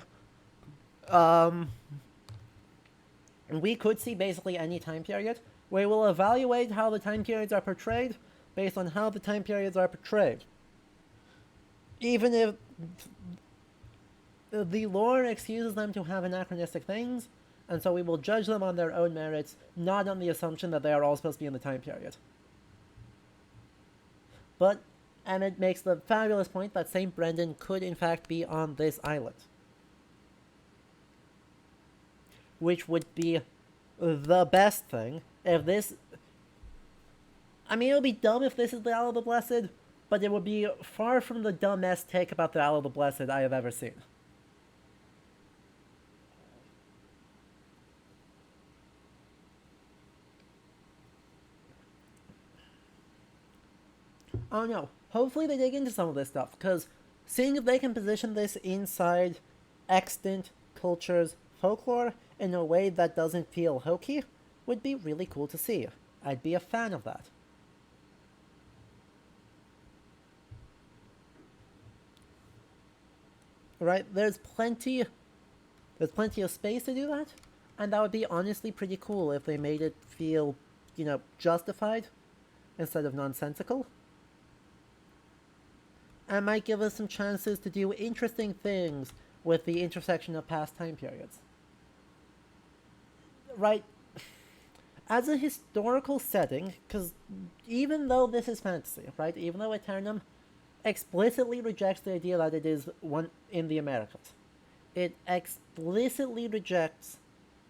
We could see basically any time period. We will evaluate how the time periods are portrayed based on how the time periods are portrayed. Even if the lore excuses them to have anachronistic things, and so we will judge them on their own merits, not on the assumption that they are all supposed to be in the time period. But, and it makes the fabulous point that St. Brendan could in fact be on this island. Which would be the best thing if this... I mean, it would be dumb if this is the Isle of the Blessed, but it would be far from the dumbest take about the Isle of the Blessed I have ever seen. I don't know. Hopefully they dig into some of this stuff, because seeing if they can position this inside extant cultures' folklore in a way that doesn't feel hokey would be really cool to see. I'd be a fan of that. Right? There's plenty of space to do that, and that would be honestly pretty cool if they made it feel, you know, justified instead of nonsensical. And might give us some chances to do interesting things with the intersection of past time periods. Right? As a historical setting, because even though this is fantasy, right? Even though Aeternum explicitly rejects the idea that it is one in the Americas. It explicitly rejects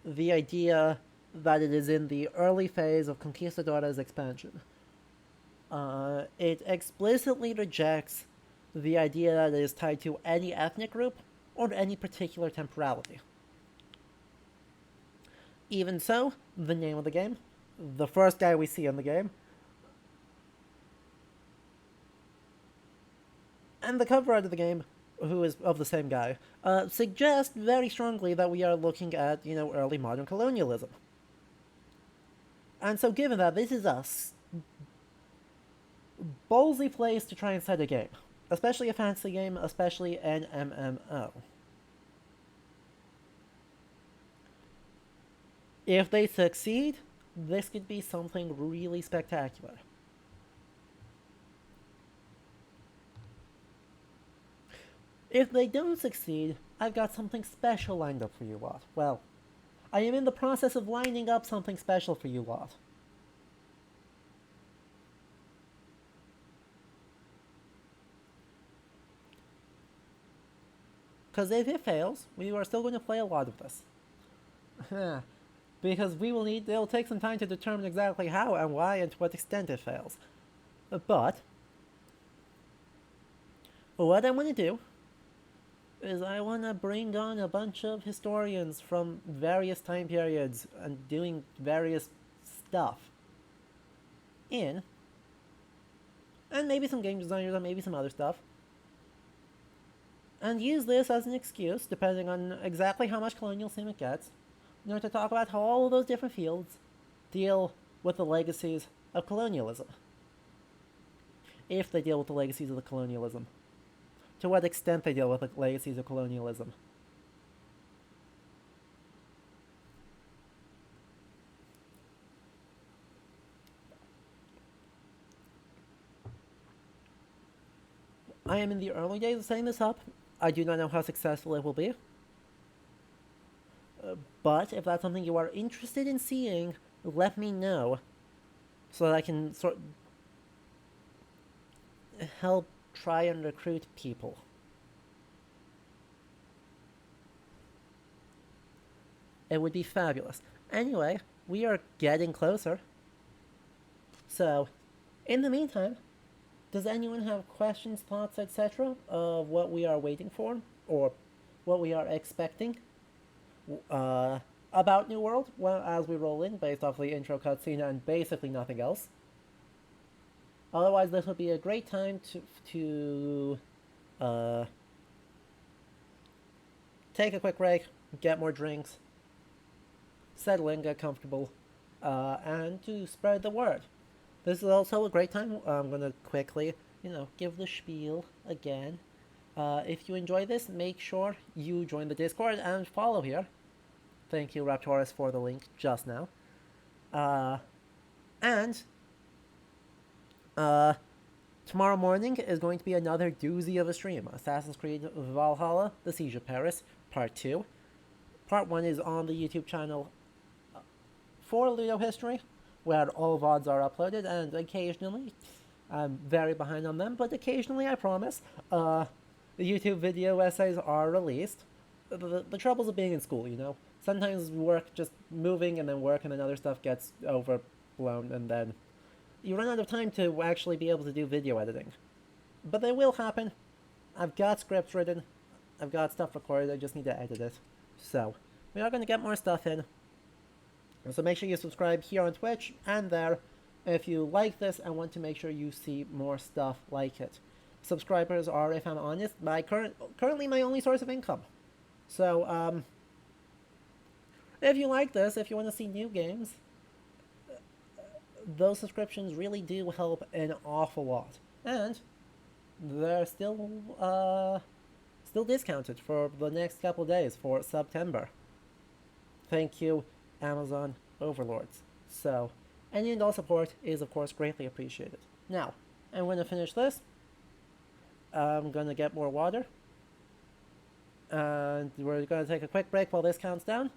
the idea that it is in the early phase of Conquistadores' expansion. It explicitly rejects the idea that it is tied to any ethnic group or any particular temporality. Even so, the name of the game, the first guy we see in the game, and the cover art of the game, who is of the same guy, suggest very strongly that we are looking at, you know, early modern colonialism. And so given that, this is a ballsy place to try and set a game. Especially a fantasy game, especially an MMO. If they succeed, this could be something really spectacular. If they don't succeed, I've got something special lined up for you lot. Well, I am in the process of lining up something special for you lot. Because if it fails, we are still going to play a lot of this. Because it'll take some time to determine exactly how and why and to what extent it fails. But, what I want to do is I want to bring on a bunch of historians from various time periods and doing various stuff in, and maybe some game designers and maybe some other stuff, and use this as an excuse, depending on exactly how much colonial sim it gets, in order to talk about how all of those different fields deal with the legacies of colonialism. If they deal with the legacies of the colonialism. To what extent they deal with the legacies of colonialism. I am in the early days of setting this up. I do not know how successful it will be. But if that's something you are interested in seeing, let me know so that I can help try and recruit people. It would be fabulous. Anyway, we are getting closer. So, in the meantime, does anyone have questions, thoughts, etc. of what we are waiting for or what we are expecting about New World? Well, as we roll in, based off the intro cutscene and basically nothing else. Otherwise, this would be a great time to take a quick break, get more drinks, settle in, get comfortable, and to spread the word. This is also a great time. I'm going to quickly, give the spiel again. If you enjoy this, make sure you join the Discord and follow here. Thank you, Raptoris, for the link just now. And tomorrow morning is going to be another doozy of a stream. Assassin's Creed Valhalla, The Siege of Paris, Part 2. Part 1 is on the YouTube channel for Ludo History, where all VODs are uploaded, and occasionally, I'm very behind on them, but occasionally, I promise, the YouTube video essays are released. The troubles of being in school, Sometimes work, just moving and then work and then other stuff gets overblown, and then you run out of time to actually be able to do video editing. But they will happen. I've got scripts written. I've got stuff recorded. I just need to edit it. So, we are going to get more stuff in. So make sure you subscribe here on Twitch and there if you like this and want to make sure you see more stuff like it. Subscribers are, if I'm honest, currently my only source of income. So, if you like this, if you want to see new games, those subscriptions really do help an awful lot. And they're still discounted for the next couple days for September. Thank you, Amazon overlords. So, any and all support is, of course, greatly appreciated. Now, I'm going to finish this. I'm going to get more water. And we're going to take a quick break while this counts down.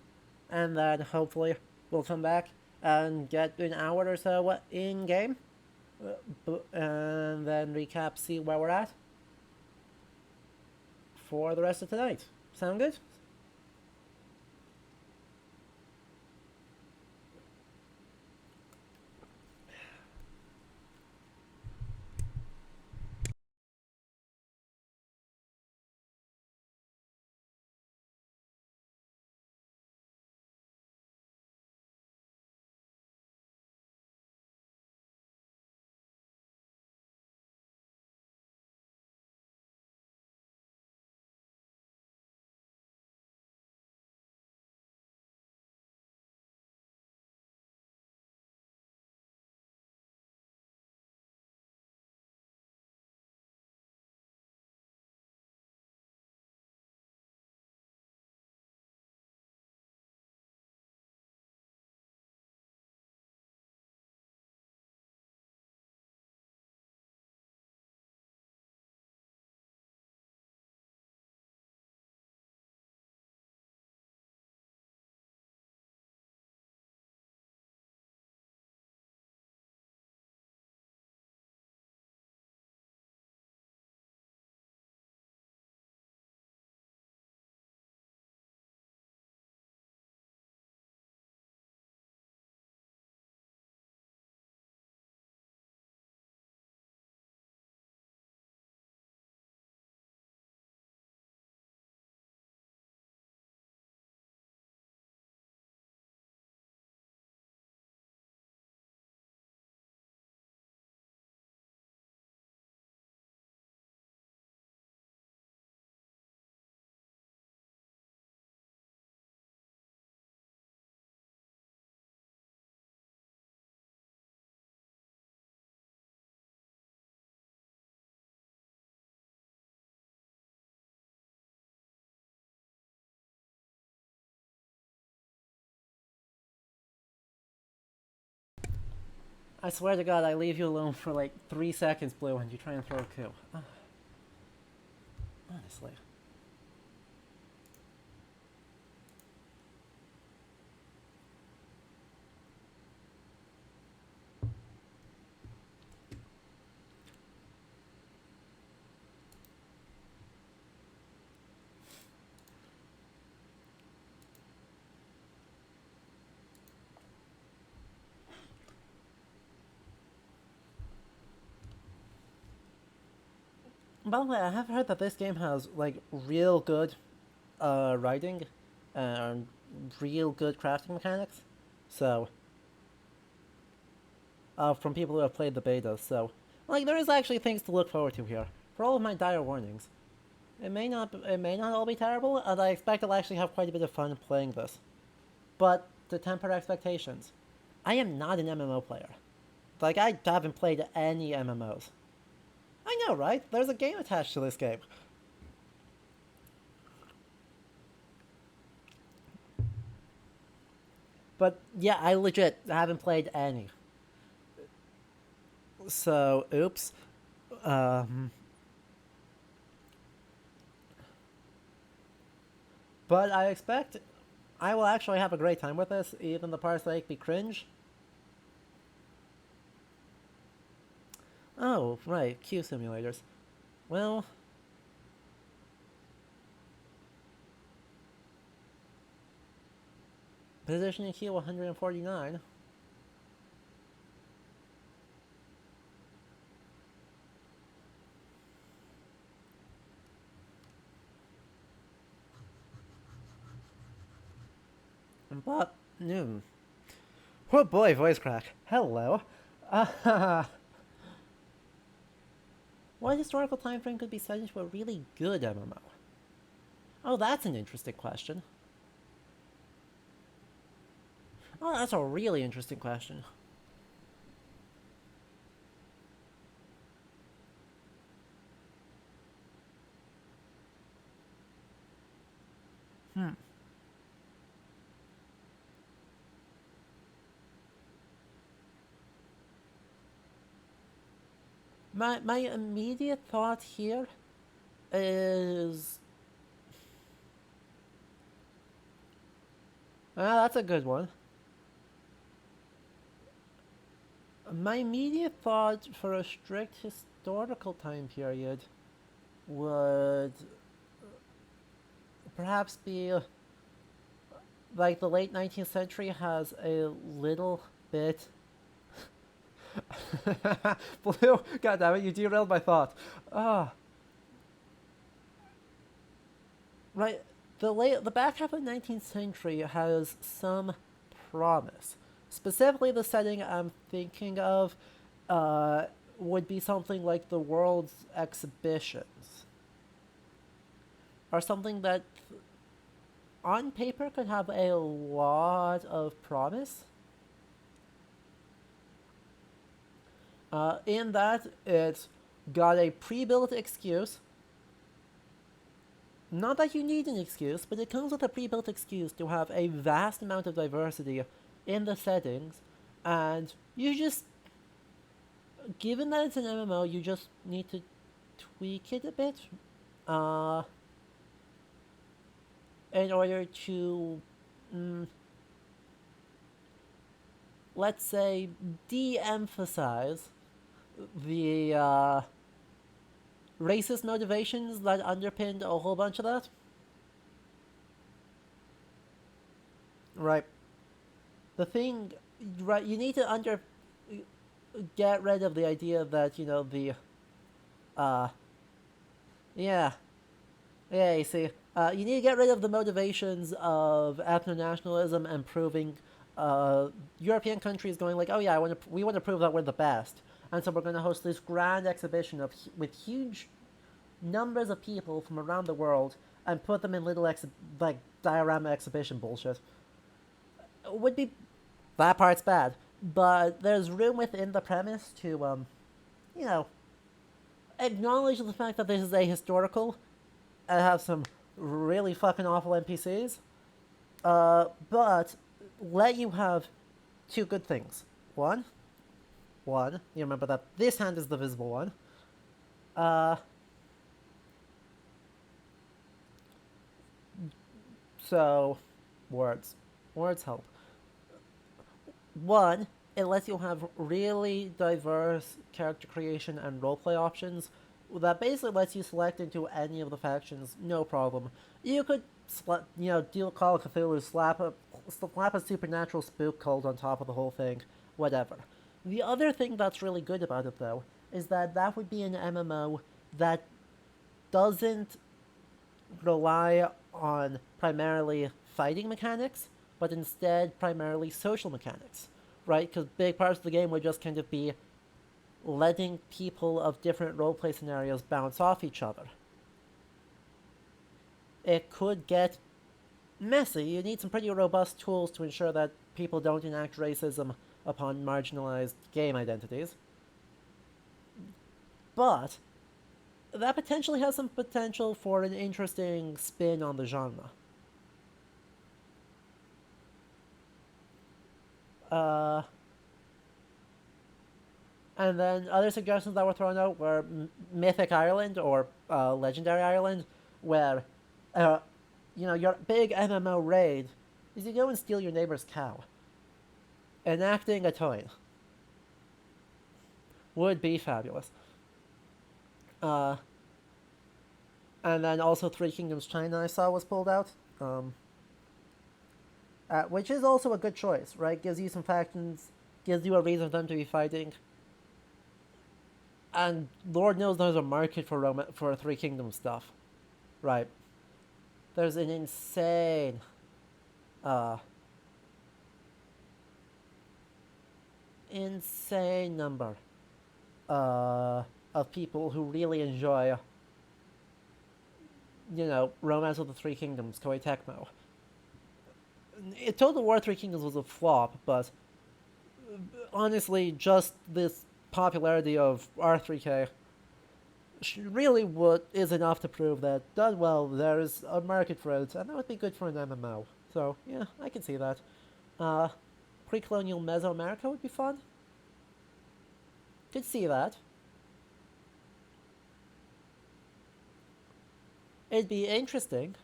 And then, hopefully, we'll come back and get an hour or so in-game. And then recap, see where we're at for the rest of tonight. Sound good? I swear to God, I leave you alone for like 3 seconds, Blue, and you try and throw a coup. Honestly. By the way, I have heard that this game has like real good writing and real good crafting mechanics. So, from people who have played the betas, so like there is actually things to look forward to here. For all of my dire warnings, it may not all be terrible, and I expect I'll actually have quite a bit of fun playing this. But to temper expectations, I am not an MMO player. Like I haven't played any MMOs. I know, right? There's a game attached to this game. But yeah, I legit haven't played any. So, oops. Um, but I expect I will actually have a great time with this, even the parts that be cringe. Oh, right, queue simulators. Well, positioning queue 149. But, oh boy, voice crack. Hello. What historical time frame could be set into a really good MMO? Oh, that's an interesting question. Oh, that's a really interesting question. Hmm. My immediate thought here is... Ah, that's a good one. My immediate thought for a strict historical time period would perhaps be like the late 19th century has a little bit. Blue, god damn it, you derailed my thought. Ah, right. The back half of the 19th century has some promise. Specifically, the setting I'm thinking of would be something like the World's Exhibitions, or something that on paper could have a lot of promise. In that it's got a pre-built excuse. Not that you need an excuse, but it comes with a pre-built excuse to have a vast amount of diversity in the settings, and you just, given that it's an MMO, you just need to tweak it a bit, in order to, let's say, de-emphasize the racist motivations that underpinned a whole bunch of that. Right. The thing, right, you need to get rid of the idea that, uh, yeah, you see, you need to get rid of the motivations of ethno-nationalism and proving, European countries going like, oh yeah, we want to prove that we're the best. And so we're going to host this grand exhibition with huge numbers of people from around the world and put them in little diorama exhibition bullshit. Would be, that part's bad, but there's room within the premise to you know acknowledge the fact that this is a historical and have some really fucking awful NPCs, but let you have two good things. One, one. You remember that this hand is the visible one. Uh, so, words. Words help. One, it lets you have really diverse character creation and roleplay options that basically lets you select into any of the factions, no problem. You could, do Call of Cthulhu, slap a supernatural spook cult on top of the whole thing, whatever. The other thing that's really good about it, though, is that that would be an MMO that doesn't rely on primarily fighting mechanics, but instead primarily social mechanics, right? Because big parts of the game would just kind of be letting people of different roleplay scenarios bounce off each other. It could get messy. You need some pretty robust tools to ensure that people don't enact racism upon marginalized game identities. But that potentially has some potential for an interesting spin on the genre. And then other suggestions that were thrown out were Mythic Ireland or Legendary Ireland, where, your big MMO raid is you go and steal your neighbor's cow. Enacting a toy would be fabulous. And then also Three Kingdoms China I saw was pulled out. Which is also a good choice, right? Gives you some factions, gives you a reason for them to be fighting. And Lord knows there's a market for Three Kingdoms stuff. Right. There's an insane number of people who really enjoy, Romance of the Three Kingdoms, Koei Tecmo. Total War Three Kingdoms was a flop, but honestly, just this popularity of R3K really is enough to prove that, done well, there's a market for it, and that would be good for an MMO. So, yeah, I can see that. Pre-colonial Mesoamerica would be fun. Could see that. It'd be interesting.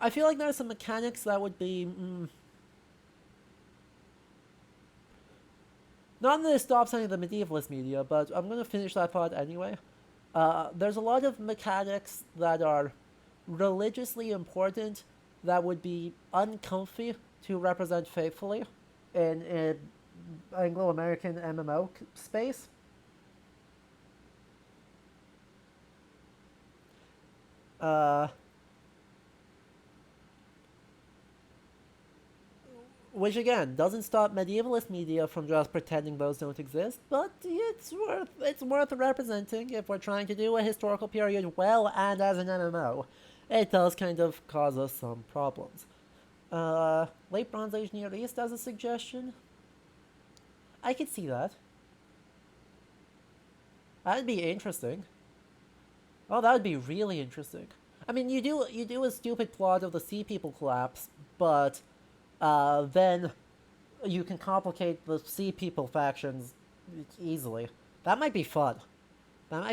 I feel like there's some mechanics that would be... Not that it stops any of the medievalist media, but I'm going to finish that thought anyway. There's a lot of mechanics that are religiously important that would be uncomfy to represent faithfully in an Anglo-American MMO space. Which again doesn't stop medievalist media from just pretending those don't exist, but it's worth representing if we're trying to do a historical period well and as an MMO. It does kind of cause us some problems. Late Bronze Age Near East as a suggestion. I could see that. That'd be interesting. Oh, that would be really interesting. I mean, you do a stupid plot of the Sea People collapse, but then you can complicate the Sea People factions easily. That might be fun. And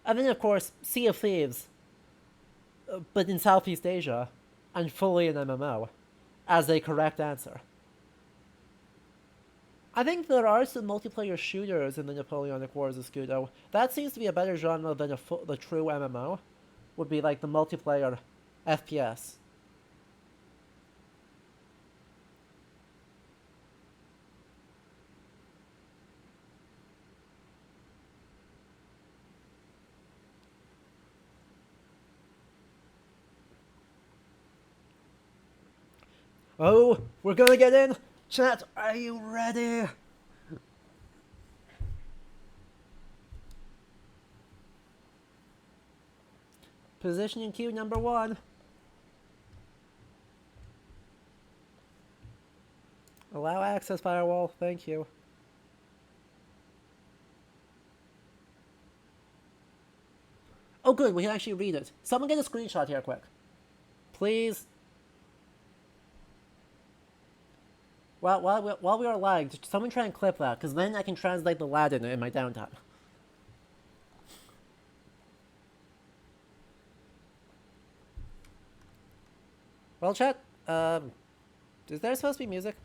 then, of course, Sea of Thieves, but in Southeast Asia, and fully an MMO, as a correct answer. I think there are some multiplayer shooters in the Napoleonic Wars of Scudo. That seems to be a better genre than the true MMO. Would be like the multiplayer FPS. Oh, we're gonna get in! Chat, are you ready? Positioning queue number 1. Allow access firewall, thank you. Oh good, we can actually read it. Someone get a screenshot here quick. Please. While we are lagged, someone try and clip that, because then I can translate the Latin in my downtime. Well, chat, is there supposed to be music?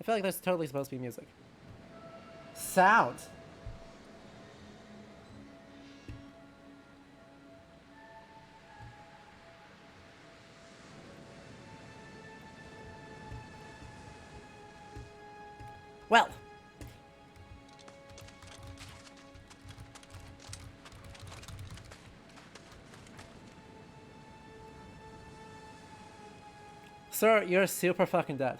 I feel like there's totally supposed to be music. Sound! Well. Sir, you're super fucking dead.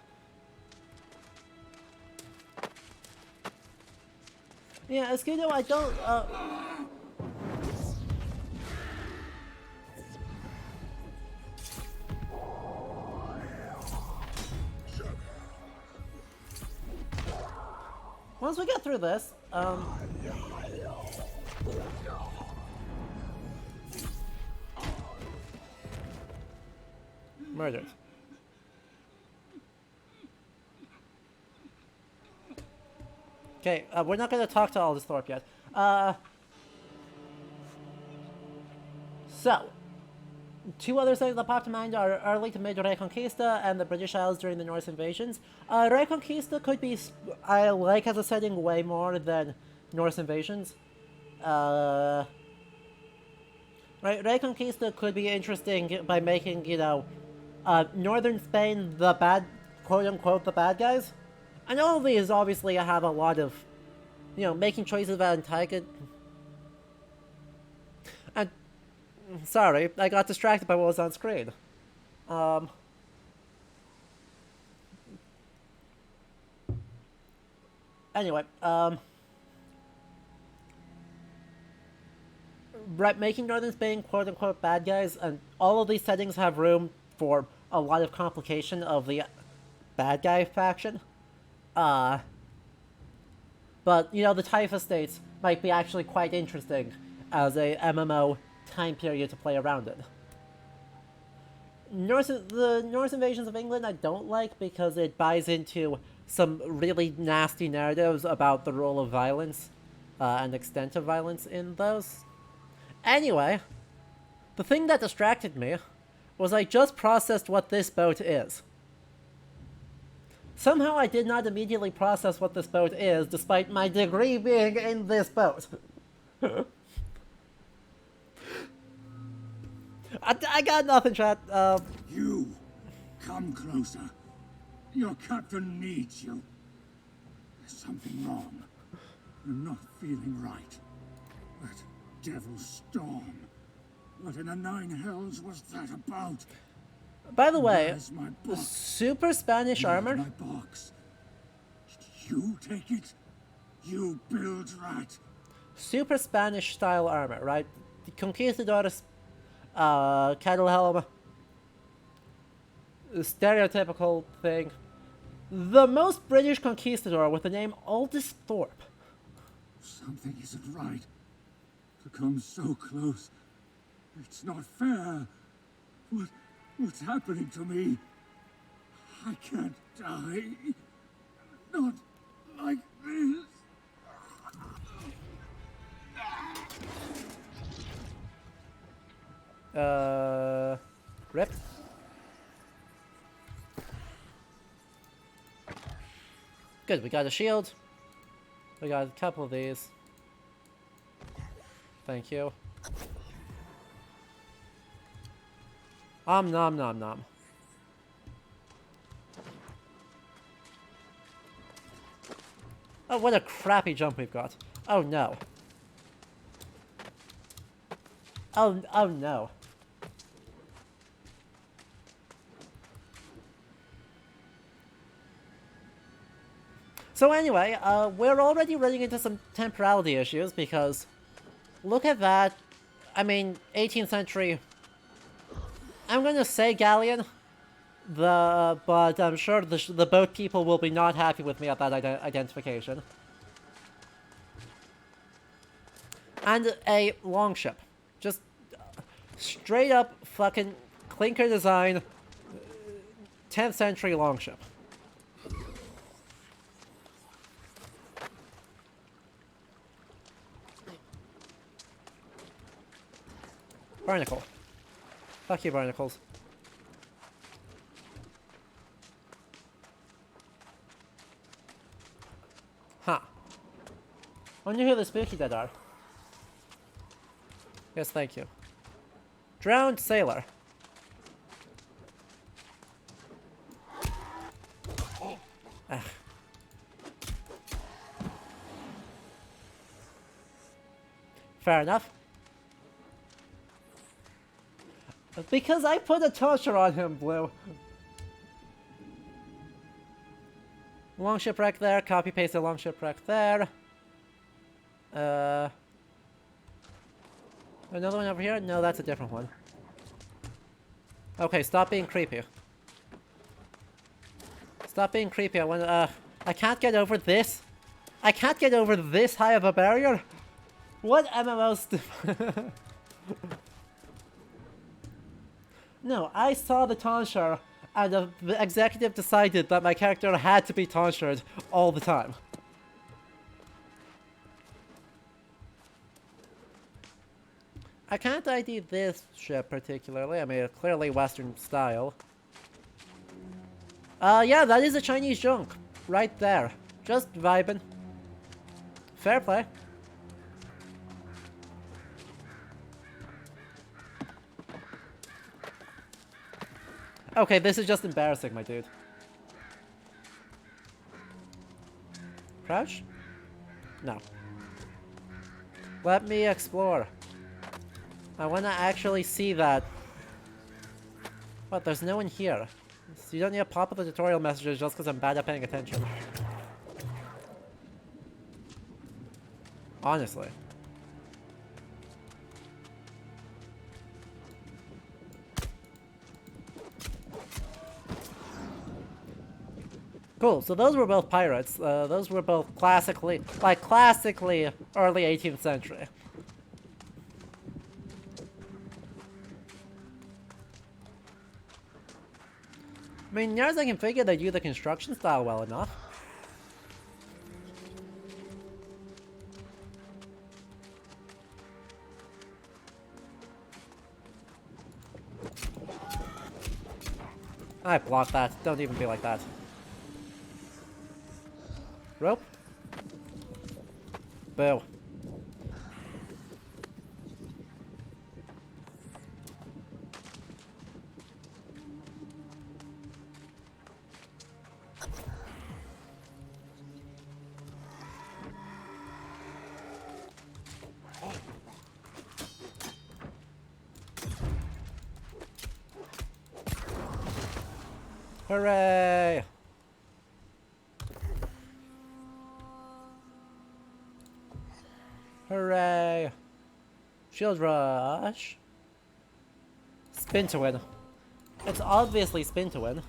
Yeah, Escudo, I don't, once we get through this, murdered. Okay, we're not gonna talk to Aldisthorpe yet. So, two other things that pop to mind are early to mid Reconquista and the British Isles during the Norse invasions. Reconquista could be, I like as a setting way more than Norse invasions. Right, Reconquista could be interesting by making, you know, northern Spain the bad, quote-unquote, the bad guys. And all of these obviously have a lot of, you know, making choices about Antigua. And, sorry, I got distracted by what was on screen. Anyway, right, making northern Spain quote-unquote bad guys, and all of these settings have room for a lot of complication of the bad guy faction. But, you know, the Taifa states might be actually quite interesting as a MMO time period to play around in. The Norse invasions of England I don't like because it buys into some really nasty narratives about the role of violence and extent of violence in those. Anyway, the thing that distracted me was I just processed what this boat is. Somehow I did not immediately process what this boat is, despite my degree being in this boat. I got nothing, chat. You, come closer. Your captain needs you. There's something wrong. I'm not feeling right. That devil's storm. What in the nine hells was that about? By the way, Where's my the box? super Spanish Where's armor. my box? Did you take it? You build rat. Super Spanish style armor, right? The Conquistadores, cattle helm, stereotypical thing. The most British conquistador with the name Aldisthorpe. Something isn't right. To come so close. It's not fair. What's happening to me? I can't die. Not like this. Rip. Good, we got a shield. We got a couple of these. Thank you. Nom nom nom. Oh, what a crappy jump we've got. Oh no. Oh no. So anyway, we're already running into some temporality issues because look at that. I mean, 18th century. I'm gonna say galleon, but I'm sure the boat people will be not happy with me at that identification. And a longship, just straight up fucking clinker design, 10th century longship. Barnacle. Fuck you, barnacles. Huh. Wonder who the spooky dead are. Yes, thank you. Drowned sailor. Ugh. Fair enough. Because I put a torture on him, Blue. Long shipwreck there, copy paste the long shipwreck there. Another one over here? No, that's a different one. Okay, stop being creepy. Stop being creepy. I can't get over this. I can't get over this high of a barrier. What MMOs do? No, I saw the tonsure, and the executive decided that my character had to be tonsured all the time. I can't ID this ship particularly. I mean, it's clearly Western style. Yeah, that is a Chinese junk. Right there. Just vibing. Fair play. Okay, this is just embarrassing, my dude. Crouch? No. Let me explore. I want to actually see that. What, there's no one here. So you don't need to pop up the tutorial messages just because I'm bad at paying attention. Honestly. Cool, so those were both pirates. Those were both classically early 18th century. I mean, near as I can figure, they do the construction style well enough. I blocked that. Don't even be like that. Rope? Boo. Hooray! Hooray! Shield rush. Spin to win. It's obviously spin to win.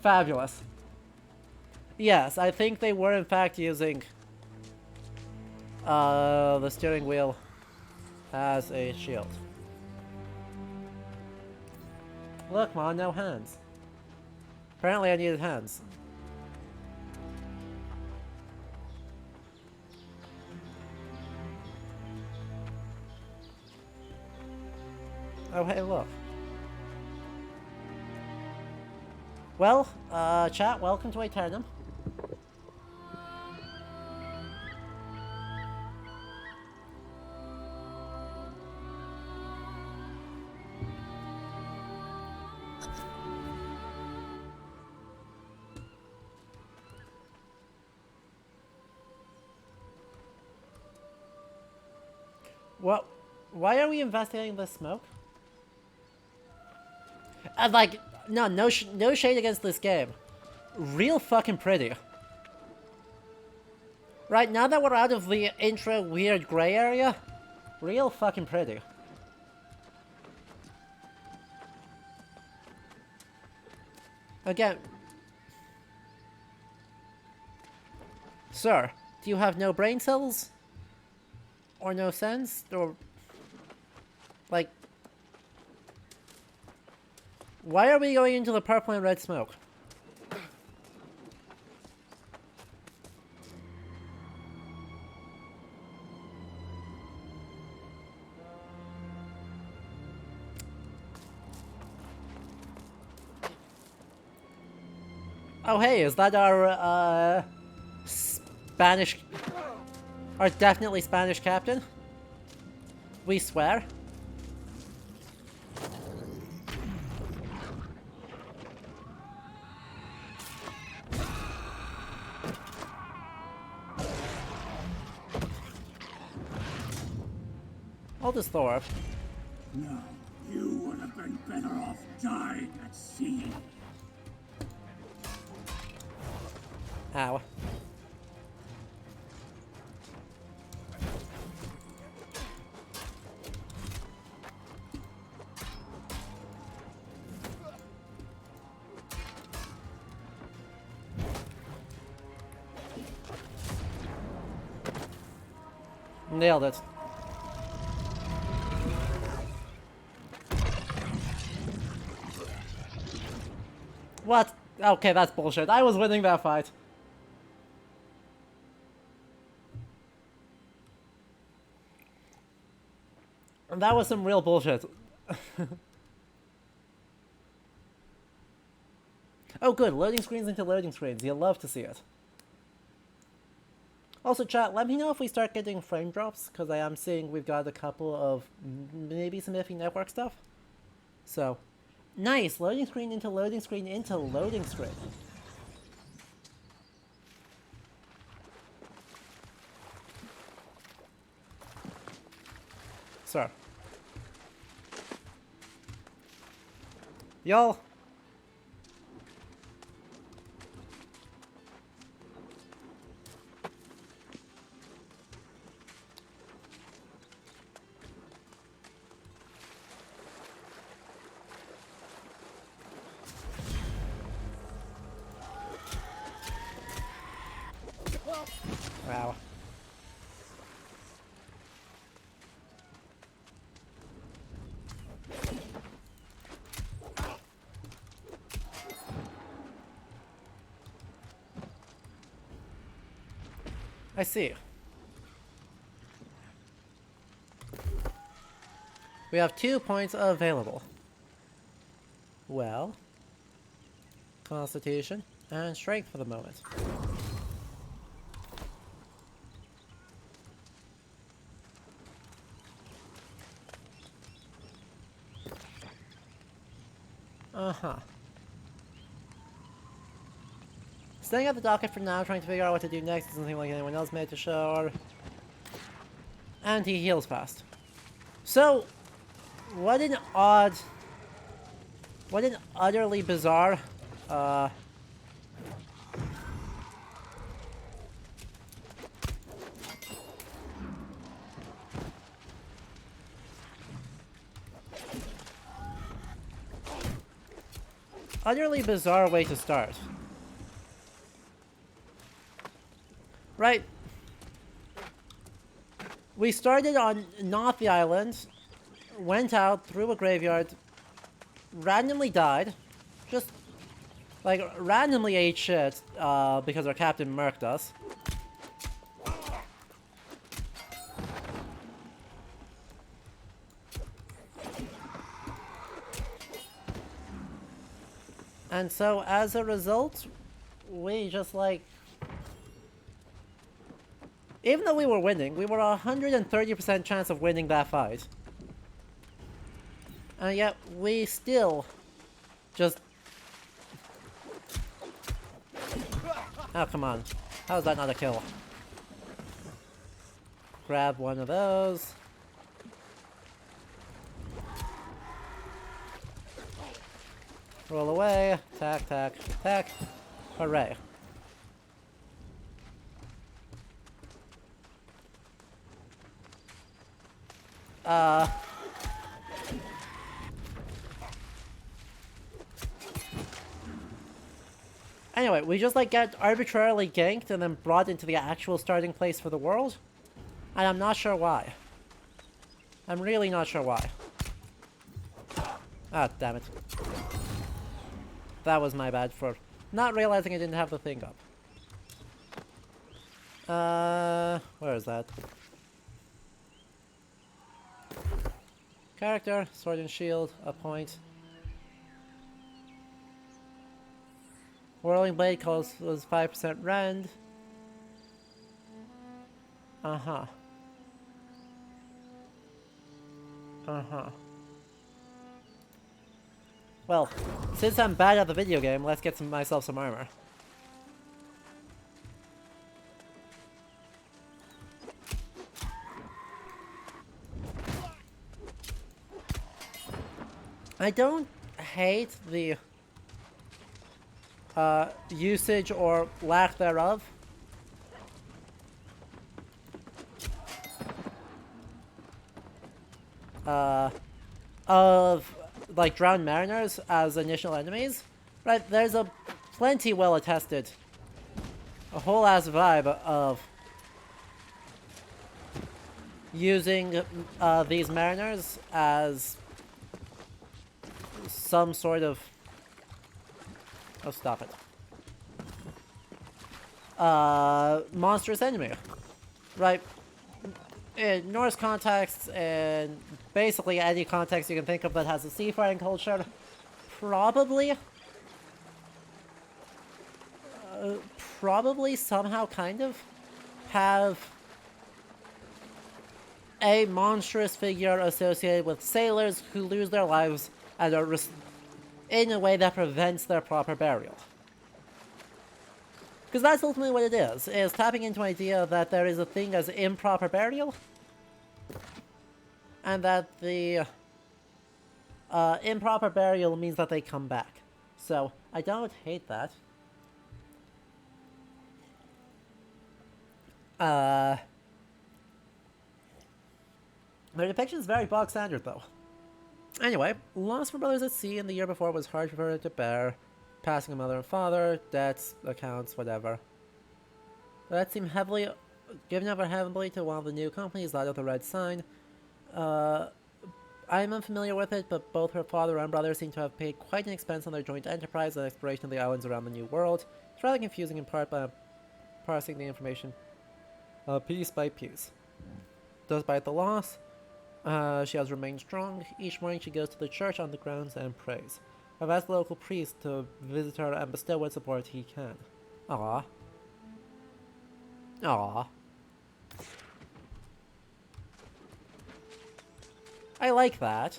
Fabulous. Yes, I think they were in fact using the steering wheel as a shield. Look, man, no hands. Apparently I needed hands. Oh, hey, look. Well, chat, welcome to Aeternum. What? Why are we investigating this smoke? Like, no shade against this game. Real fucking pretty. Right, now that we're out of the intro weird gray area, real fucking pretty. Again. Sir, do you have no brain cells? Or no sense? Or... like... why are we going into the purple and red smoke? Oh hey, is that our, Spanish... Our definitely Spanish captain? We swear. I'll just Thor. No, you would have been better off dying at sea. Ow. Nailed it. What? Okay, that's bullshit. I was winning that fight. And that was some real bullshit. Oh good, loading screens into loading screens. You'll love to see it. Also chat, let me know if we start getting frame drops, because I am seeing we've got a couple of maybe some iffy network stuff. So, nice! Loading screen into loading screen into loading screen. Sir. Y'all. Wow. I see. We have 2 points available. Well, Constitution and Strength for the moment. Uh-huh. Staying at the docket for now, trying to figure out what to do next. Doesn't seem like anyone else made the show. And he heals fast. So, what an utterly bizarre, utterly bizarre way to start. Right. We started on not the island, went out through a graveyard, randomly died, just like randomly ate shit because our captain murked us. And so as a result, we just like, even though we were winning, we were 130% chance of winning that fight. And yet, we still just... Oh, come on. How is that not a kill? Grab one of those. Roll away. Attack, attack, attack. Hooray. Anyway, we just like get arbitrarily ganked and then brought into the actual starting place for the world. And I'm not sure why. I'm really not sure why. Ah, damn it. That was my bad for not realizing I didn't have the thing up. Where is that? Character, sword and shield, a point. Whirling Blade cost was 5% rend. Uh-huh. Uh-huh. Well, since I'm bad at the video game, let's get myself some armor. I don't hate the usage or lack thereof of like drowned mariners as initial enemies. Right, there's a plenty well attested, a whole ass vibe of using these mariners as some sort of... Oh, stop it. Monstrous enemy. Right? In Norse contexts, and basically any context you can think of that has a seafaring culture, probably somehow kind of have a monstrous figure associated with sailors who lose their lives and are in a way that prevents their proper burial. Because that's ultimately what it is tapping into an idea that there is a thing as improper burial, and that the improper burial means that they come back. So, I don't hate that. The depiction is very bog standard, though. Anyway, loss for brothers at sea in the year before was hard for her to bear. Passing a mother and father, debts, accounts, whatever. That seemed heavily given over heavily to one of the new companies, that of the Red Sign. I'm unfamiliar with it, but both her father and brother seem to have paid quite an expense on their joint enterprise and exploration of the islands around the New World. It's rather confusing in part, but I'm parsing the information piece by piece. Despite the loss, she has remained strong. Each morning she goes to the church on the grounds and prays. I've asked the local priest to visit her and bestow what support he can. Aww. Aww. I like that.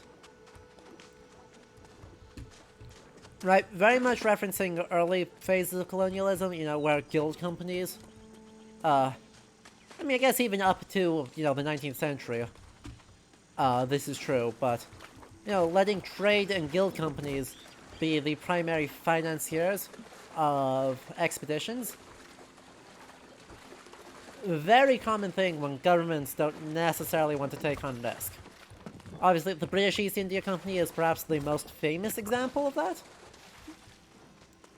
Right, very much referencing early phases of colonialism, you know, where guild companies, I mean, I guess even up to, you know, the 19th century, this is true, but, you know, letting trade and guild companies be the primary financiers of expeditions. Very common thing when governments don't necessarily want to take on risk. Obviously, the British East India Company is perhaps the most famous example of that,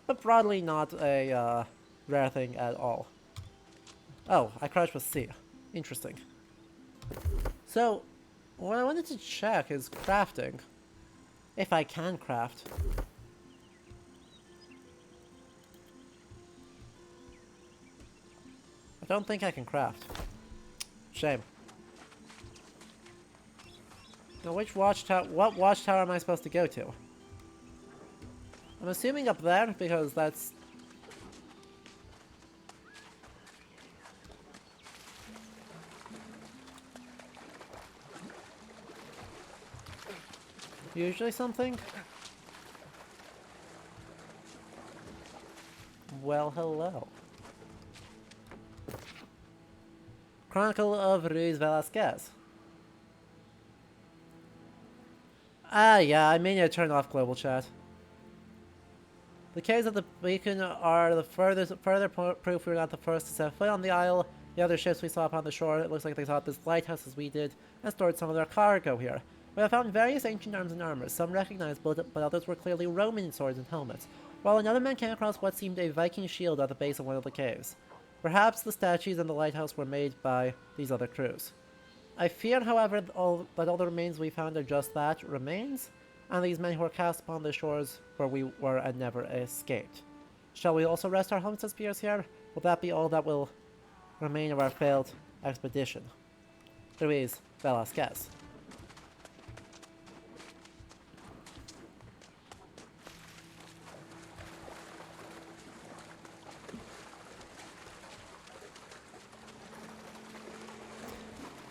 but broadly not a rare thing at all. Oh, I crouched with C. Interesting. So, what I wanted to check is crafting. If I can craft. I don't think I can craft. Shame. Now, which watchtower? What watchtower am I supposed to go to? I'm assuming up there, because that's... usually something? Well, hello. Chronicle of Ruiz Velasquez. Ah, yeah, I may need to turn off global chat. The caves of the beacon are the further proof we're not the first to set foot on the isle. The other ships we saw upon the shore, it looks like they saw this lighthouse as we did, and stored some of their cargo here. We have found various ancient arms and armor, some recognizable, but others were clearly Roman swords and helmets, while another man came across what seemed a Viking shield at the base of one of the caves. Perhaps the statues and the lighthouse were made by these other crews. I fear, however, that all the remains we found are just that, remains, and these men who were cast upon the shores where we were and never escaped. Shall we also rest our helmets and spears here? Will that be all that will remain of our failed expedition? Ruiz Velasquez.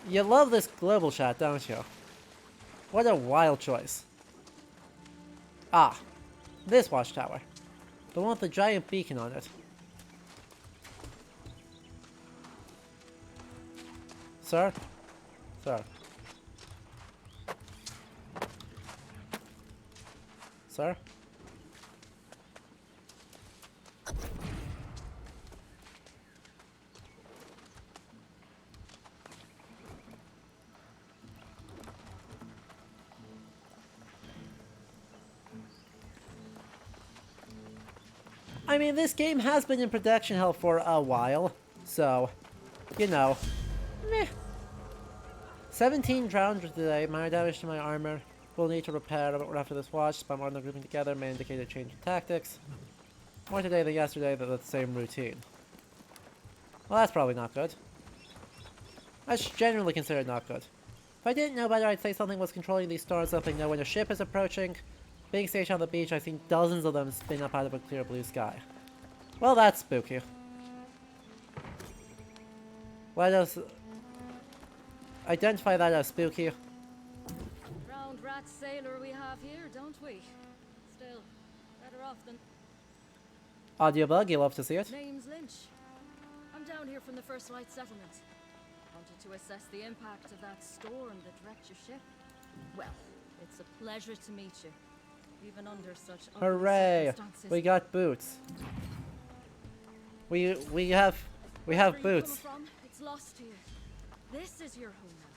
You love this global shot, don't you? What a wild choice. Ah, this watchtower. The one with the giant beacon on it. Sir? Sir. Sir? I mean, this game has been in production hell for a while, so, you know, meh. 17 drowned today, minor damage to my armor. We'll need to repair a bit after this watch. Spam on the grouping together may indicate a change in tactics. More today than yesterday, but the same routine. Well, that's probably not good. That's generally considered not good. If I didn't know better, I'd say something was controlling these stars, letting know when a ship is approaching. Being stationed on the beach, I've seen dozens of them spin up out of a clear blue sky. Well, that's spooky. Let us identify that as spooky. Round rat sailor we have here, don't we? Still, better off than... Audiobug, you love to see it. Name's Lynch. I'm down here from the First Light Settlement. Wanted to assess the impact of that storm that wrecked your ship. Well, it's a pleasure to meet you. Even under such ugly Hooray! circumstances. We got boots. We have Wherever you boots. come from, it's lost to you. This is your home now.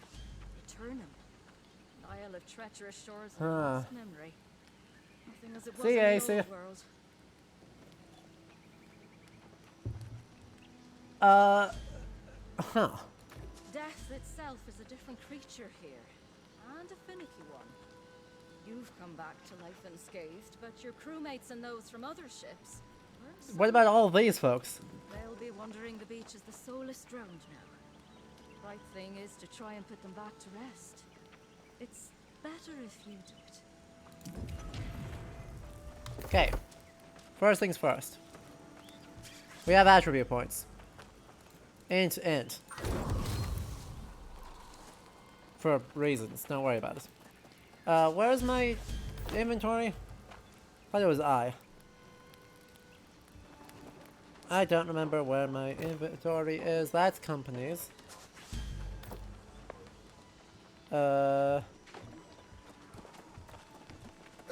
Return 'em. Isle of treacherous shores and lost memory. Nothing as it was See in ya, the AC. old world. Death itself is a different creature here, and a finicky one. You've come back to life unscathed, but your crewmates and those from other ships... What about all these folks? They'll be wandering the beach as the soulless drowned now. Right thing is to try and put them back to rest. It's better if you do it. Okay. First things first. We have attribute points. Int. For reasons, don't worry about it. Where's my inventory? Thought it was I. I don't remember where my inventory is. That's companies. That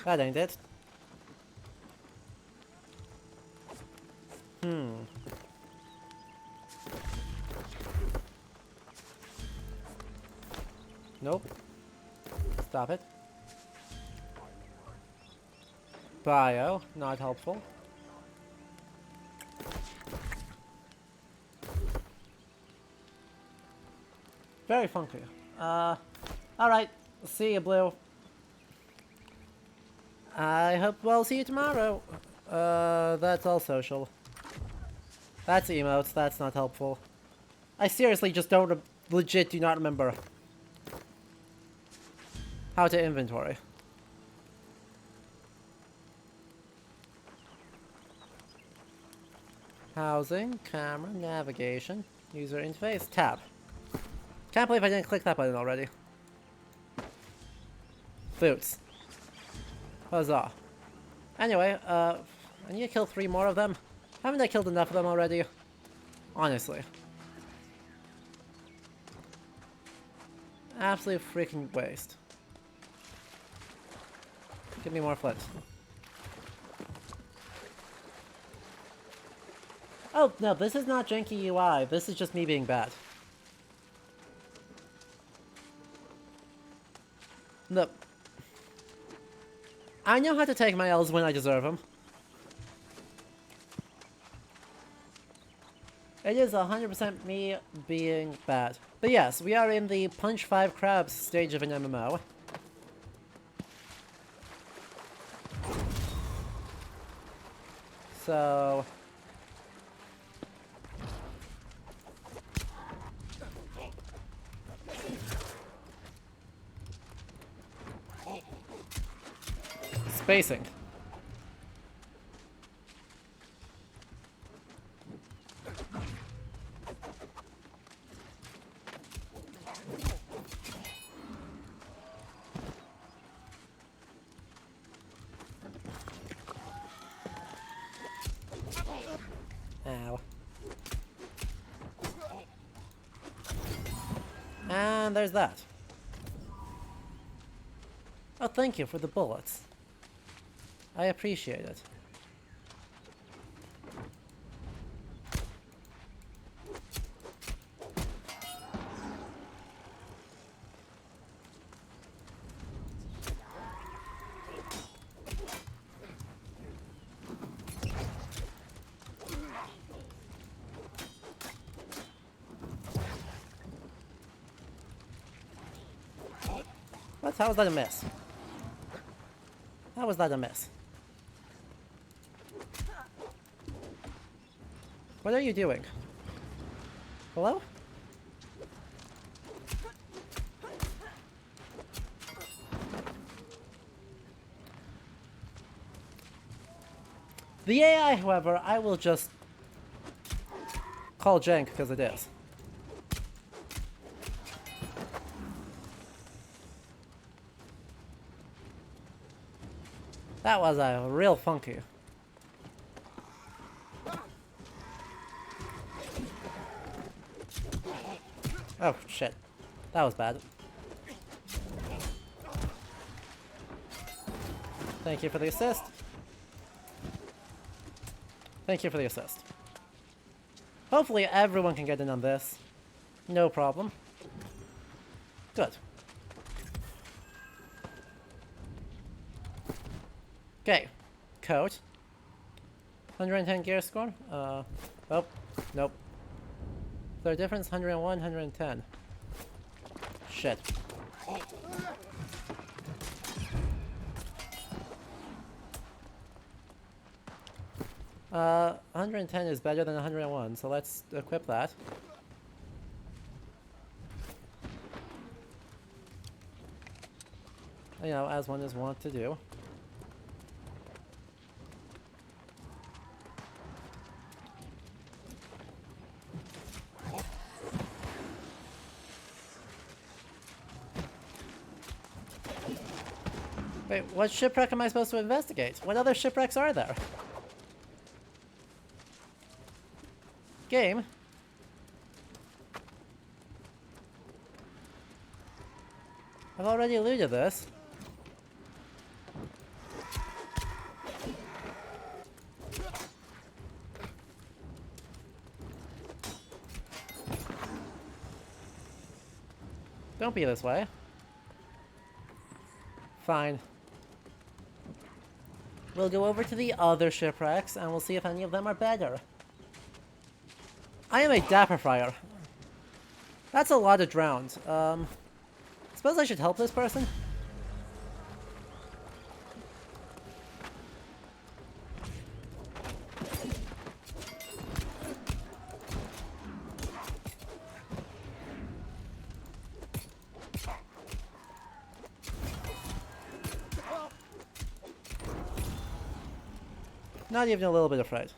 ain't it. Nope. Stop it. Bio, not helpful. Very funky. Alright. See you, Blue. I hope we'll see you tomorrow. That's all social. That's emotes, that's not helpful. I seriously just don't legit do not remember how to inventory. Housing, camera, navigation, user interface, tab. Can't believe I didn't click that button already. Boots. Huzzah. Anyway, I need to kill 3 more of them. Haven't I killed enough of them already? Honestly. Absolute freaking waste. Give me more flint. Oh, no, this is not janky UI. This is just me being bad. Look. I know how to take my L's when I deserve them. It is 100% me being bad. But yes, we are in the Punch 5 Crabs stage of an MMO. So... spacing. Ow. And there's that. Oh, thank you for the bullets. I appreciate it. What? How was that a miss? How was that a miss? What are you doing? Hello? The AI, however, I will just call jank because it is. That was a real funky. Oh, shit. That was bad. Thank you for the assist. Thank you for the assist. Hopefully everyone can get in on this. No problem. Good. Okay. Code. 110 gear score. Oh, nope. Their difference 101, 110. Shit. 110 is better than 101, so let's equip that. You know, as one is wont to do. Wait, what shipwreck am I supposed to investigate? What other shipwrecks are there? Game? I've already alluded this. Don't be this way. Fine. We'll go over to the other shipwrecks and we'll see if any of them are better. I am a dapper fryer. That's a lot of drowned. Suppose I should help this person? Not even a little bit afraid.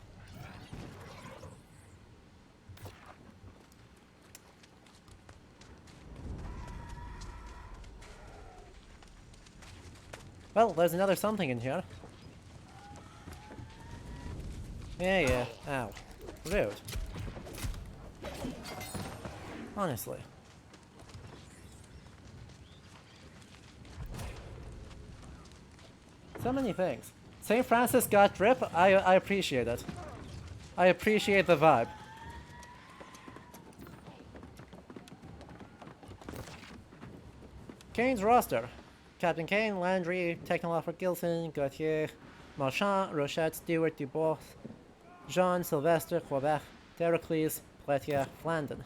Well, there's another something in here. Yeah. Ow. Rude. Honestly. So many things. St. Francis got drip. I appreciate it. I appreciate the vibe. Kane's roster. Captain Kane, Landry, Technolofer Gilson, Gauthier, Marchand, Rochette, Stewart, Dubois, Jean, Sylvester, Quebec, Derocles, Pletier, Flandon.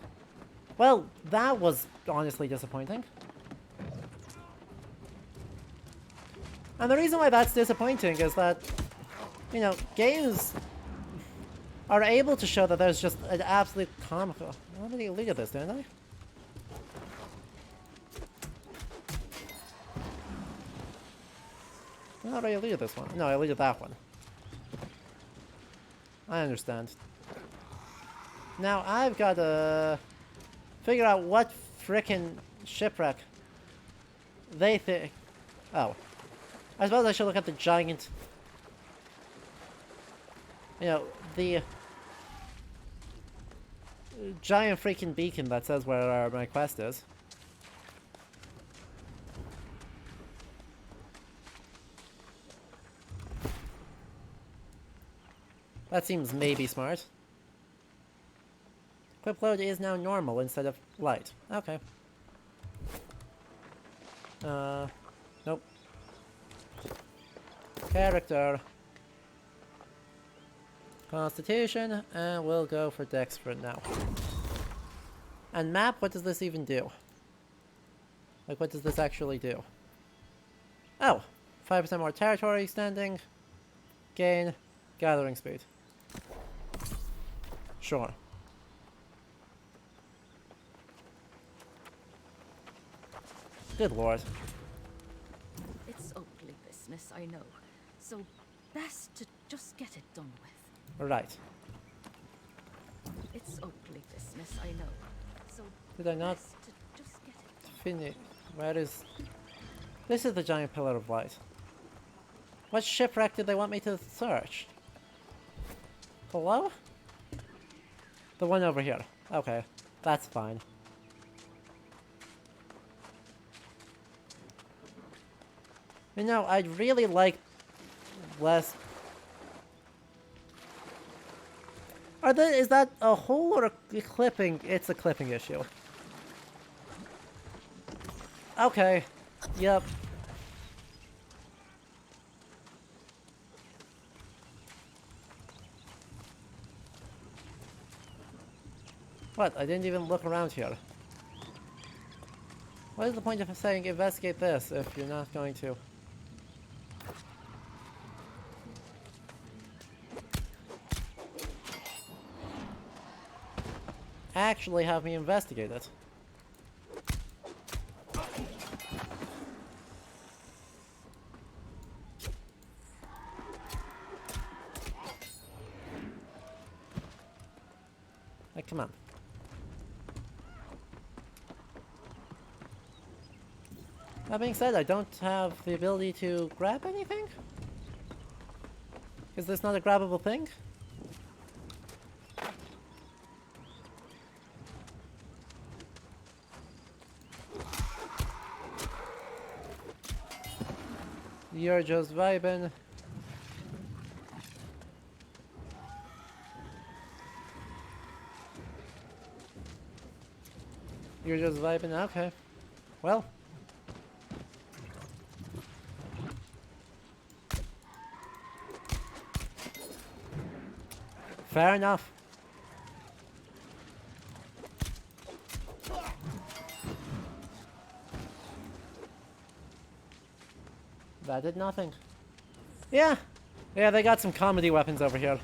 Well, that was honestly disappointing. And the reason why that's disappointing is that, you know, games are able to show that there's just an absolute comical... I already alluded this, didn't I? I already alluded this one. No, I alluded that one. I understand. Now I've got to figure out what frickin' shipwreck they think... Oh. I suppose I should look at the giant... You know, the giant freaking beacon that says where my quest is. That seems maybe smart. Quick load is now normal instead of light. Okay. Nope. Character. Constitution, and we'll go for Dex for now. And map, what does this even do? Like, what does this actually do? Oh! 5% more territory extending. Gain. Gathering speed. Sure. Good lord. It's ugly business, I know. So best to just get it done with. Right. It's ugly business, I know. So Did I not best to just get it done. finish? Where is... This is the giant pillar of light. What shipwreck did they want me to search? Hello? The one over here. Okay. That's fine. You know, I'd really like less... Is that a hole or a clipping? It's a clipping issue. Okay. Yep. What? I didn't even look around here. What is the point of saying investigate this if you're not going to? Actually have me investigate it. Like, come on. That being said, I don't have the ability to grab anything? Is this not a grabbable thing? You're just vibing. You're just vibing? Okay. Well. Fair enough. That did nothing. Yeah. Yeah, they got some comedy weapons over here.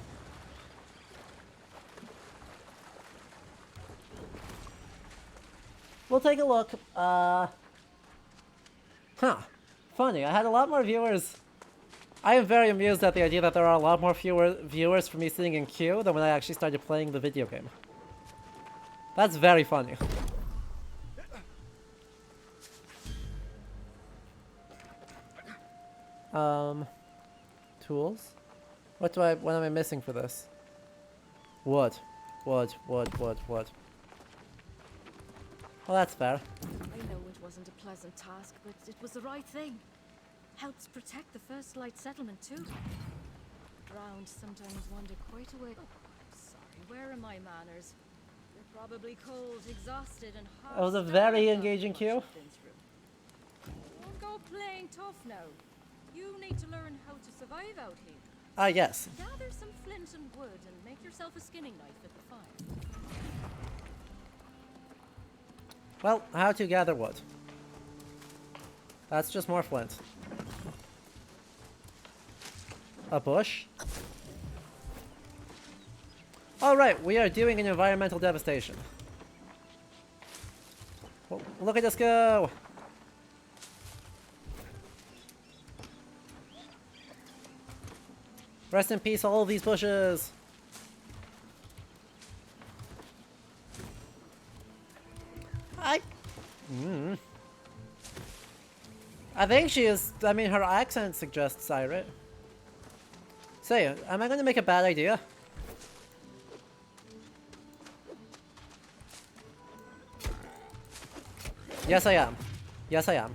We'll take a look. Huh. Funny, I had a lot more viewers. I am very amused at the idea that there are a lot more viewers for me sitting in queue than when I actually started playing the video game. That's very funny. Tools? What am I missing for this? Wood. Wood. Well, that's fair. I know it wasn't a pleasant task, but it was the right thing. Helps protect the first light settlement too. Drowned sometimes wander quite a way. Oh, sorry, where are my manners? You're probably cold, exhausted, and hot. It was a very engaging queue. Don't go playing tough now. You need to learn how to survive out here. Ah, yes. Gather some flint and wood and make yourself a skinning knife at the fire. Well, how to gather wood. That's just more flint. A bush? Alright, we are doing an environmental devastation. Well, look at us go! Rest in peace, all of these bushes! I think she is. I mean, her accent suggests Siret. Say, am I going to make a bad idea? Yes, I am. Yes, I am.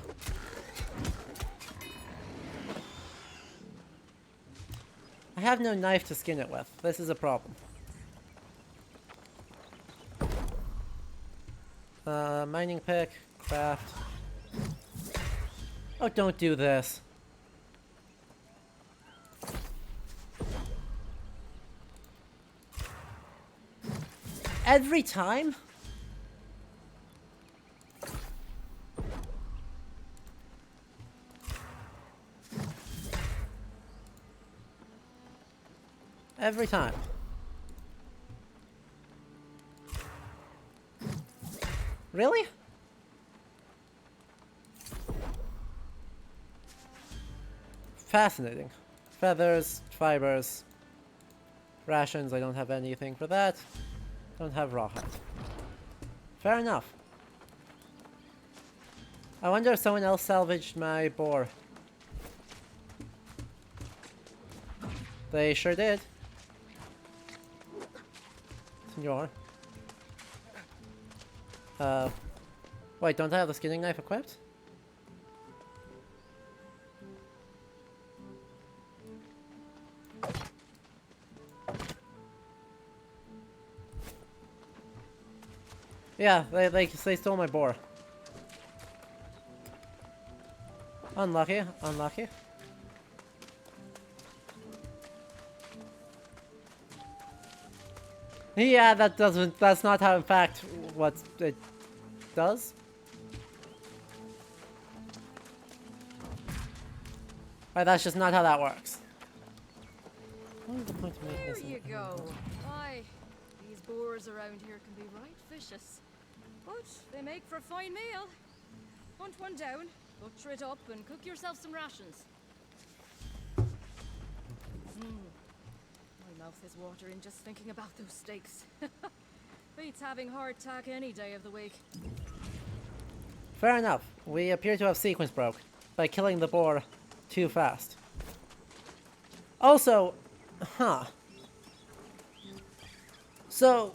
I have no knife to skin it with. This is a problem. Mining pick, craft. Oh, don't do this. Every time? Every time. Really? Fascinating. Feathers, fibers, rations, I don't have anything for that. Don't have rawhide. Fair enough. I wonder if someone else salvaged my boar. They sure did. Senor. Wait, don't I have the skinning knife equipped? Yeah, they stole my boar. Unlucky, unlucky. Yeah, that's not how in fact what it does. Right, that's just not how that works. What is the point of making There this? you go. Why, these boars around here can be right vicious. But they make for a fine meal. Hunt one down, butcher it up, and cook yourself some rations. My mouth is watering just thinking about those steaks. Beats having hardtack any day of the week. Fair enough. We appear to have sequence broke by killing the boar too fast. Also, huh. So,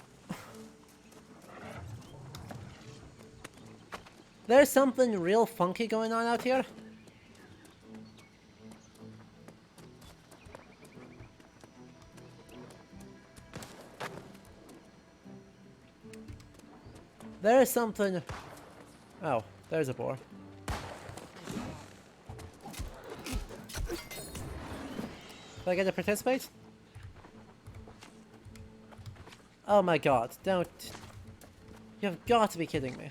there's something real funky going on out here. There is something... Oh, there's a boar. Do I get to participate? Oh my god, don't... You have got to be kidding me.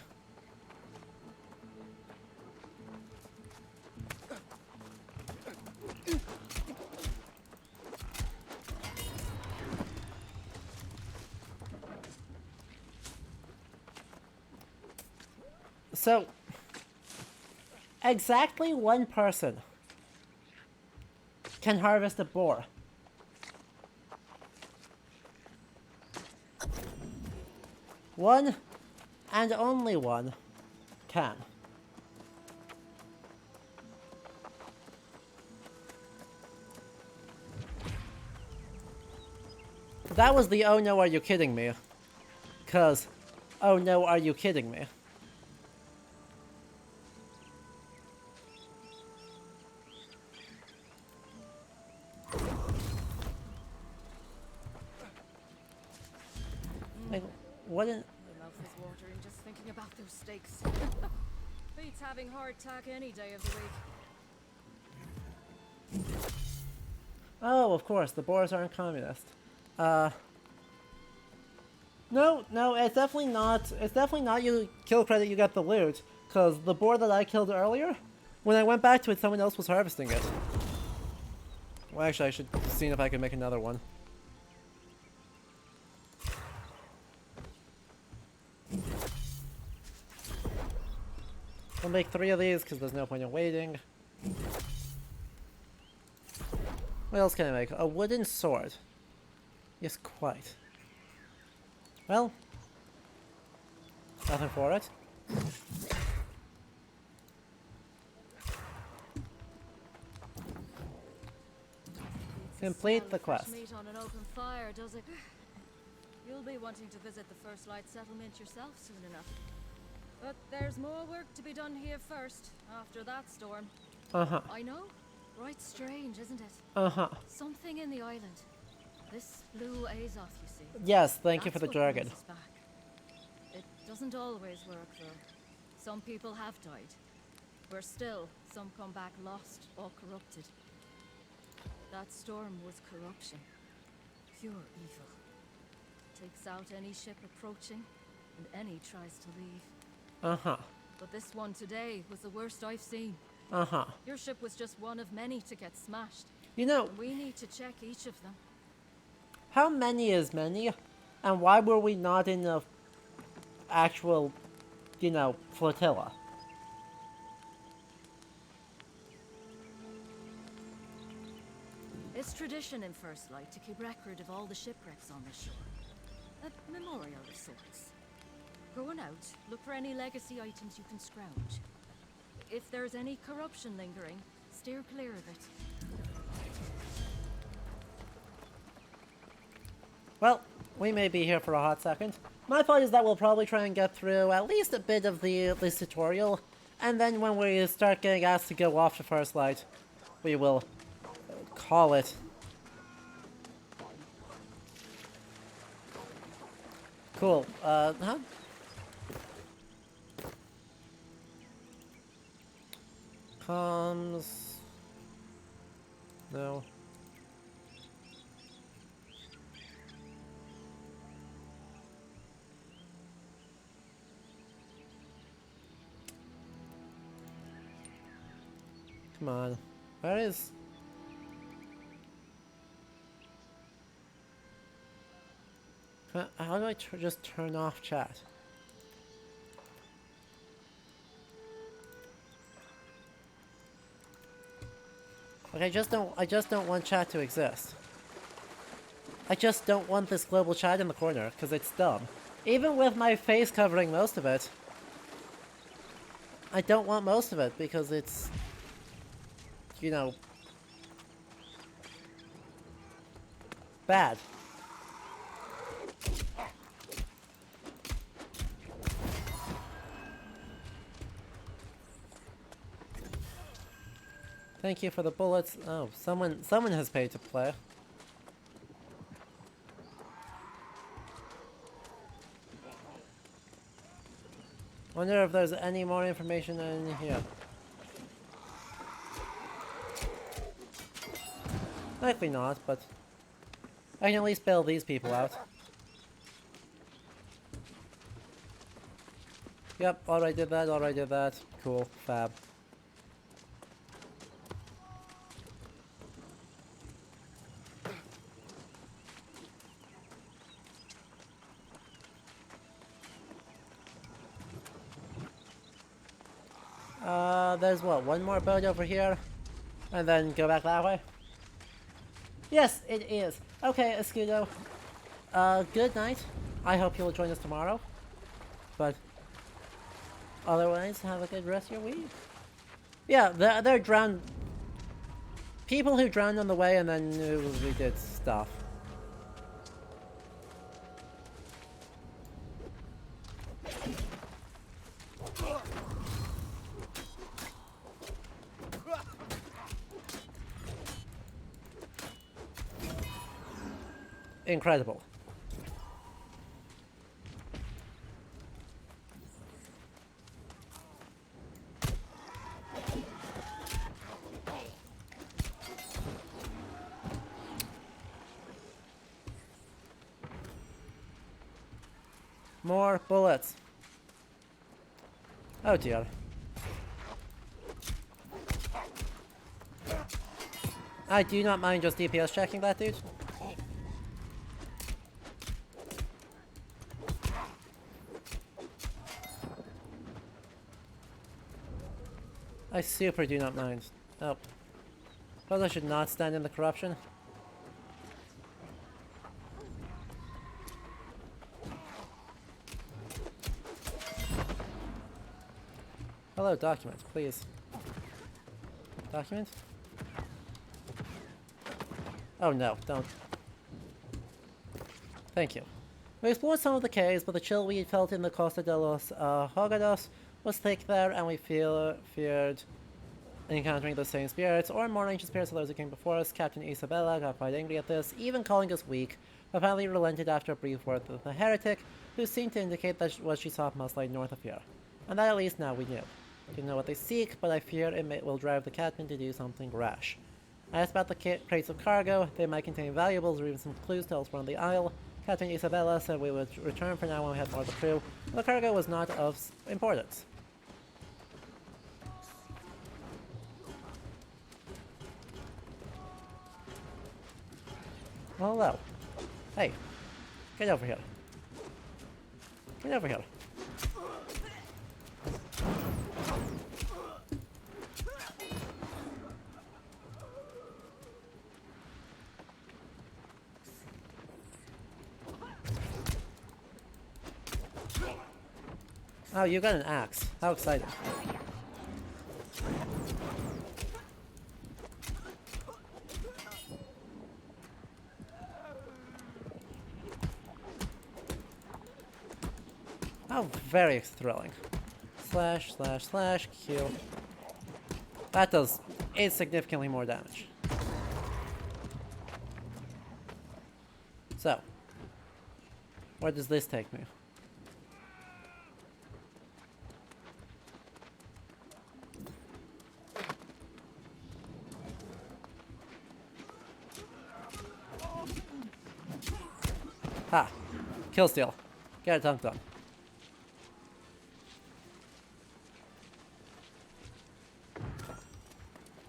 So, exactly one person can harvest a boar. One, and only one, can. That was the oh no are you kidding me? 'Cause, oh no are you kidding me? Like, what in... My mouth is watering just thinking about those steaks. Beats having hardtack any day of the week. Oh, of course, the boars aren't communist. No, it's definitely not you kill credit, you get the loot. Because the boar that I killed earlier, when I went back to it, someone else was harvesting it. Well, actually, I should see if I can make another one. We'll make 3 of these, because there's no point in waiting. What else can I make? A wooden sword. Yes, quite. Well, nothing for it. Complete the quest. Meat on an open fire, does it? You'll be wanting to visit the First Light settlement yourself soon enough. But there's more work to be done here first, after that storm. Uh-huh. I know. Right strange, isn't it? Uh-huh. Something in the island. This blue Azoth, you see. Yes, thank you for That's the what jargon. brings us back. It doesn't always work, though. Some people have died. Where still, some come back lost or corrupted. That storm was corruption. Pure evil. Takes out any ship approaching, and any tries to leave. Uh-huh. But this one today was the worst I've seen. Uh-huh. Your ship was just one of many to get smashed. You know, And we need to check each of them. how many is many? And why were we not in the actual, you know, flotilla? It's tradition in First Light to keep record of all the shipwrecks on the shore. A memorial of sorts. Going out, look for any legacy items you can scrounge. If there's any corruption lingering, steer clear of it. Well, we may be here for a hot second. My thought is that we'll probably try and get through at least a bit of this tutorial, and then when we start getting asked to go off to First Light, we will call it. Cool. Huh? Comms. No. Come on. Where is... How do I just turn off chat? Like, I just don't want chat to exist. I just don't want this global chat in the corner, because it's dumb. Even with my face covering most of it, I don't want most of it, because it's, you know, bad. Thank you for the bullets. Oh, someone has paid to play. Wonder if there's any more information in here. Likely not, but I can at least bail these people out. Yep, alright did that, Cool, fab. There's what, one more boat over here? And then go back that way? Yes, it is. Okay, Escudo. Good night. I hope you'll join us tomorrow. But otherwise, have a good rest of your week. Yeah, they're drowned. People who drowned on the way and then we did stuff. Incredible. More bullets. Oh dear. I do not mind just DPS checking that, dude. I super do not mind. Oh. Suppose I should not stand in the corruption. Hello, document, please. Document? Oh no, don't. Thank you. We explored some of the caves, but the chill we felt in the Costa de los Hogados was thick there, and we feared encountering the same spirits or more ancient spirits of those who came before us. Captain Isabella got quite angry at this, even calling us weak, but finally relented after a brief word with the heretic, who seemed to indicate that what she saw must lie north of here. And that at least now we knew. Didn't know what they seek, but I fear it will drive the captain to do something rash. I asked about the crates of cargo. They might contain valuables or even some clues to elsewhere on the isle. Captain Isabella said we would return for now when we had more of the crew. The cargo was not of importance. Hello. Hey. Get over here. Get over here. Oh, you got an axe. How exciting. Oh, very thrilling. Slash, slash, slash, Q. That does insignificantly more damage. So, where does this take me? Ha! Kill steal. Get it dunked on.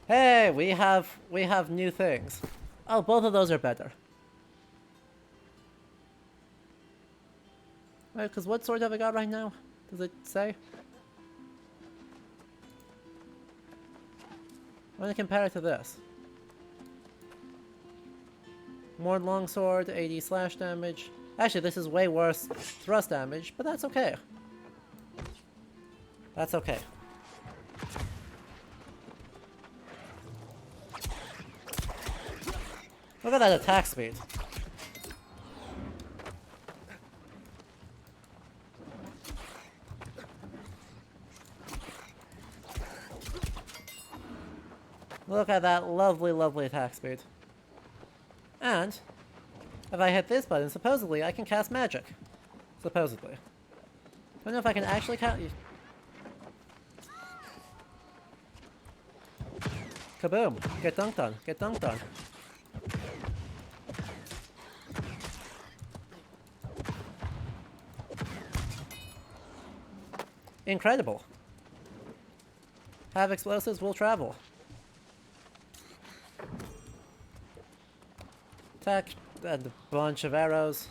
Hey, we have new things. Oh, both of those are better. Right, because what sword have I got right now? Does it say? I'm gonna compare it to this. More longsword, 80 slash damage. Actually, this is way worse thrust damage, but that's okay. That's okay. Look at that attack speed. Look at that lovely, lovely attack speed. And, if I hit this button, supposedly I can cast magic. Supposedly. I don't know if I can actually cast... Kaboom! Get dunked on. Get dunked on. Incredible. Have explosives, will travel. Attack and a bunch of arrows.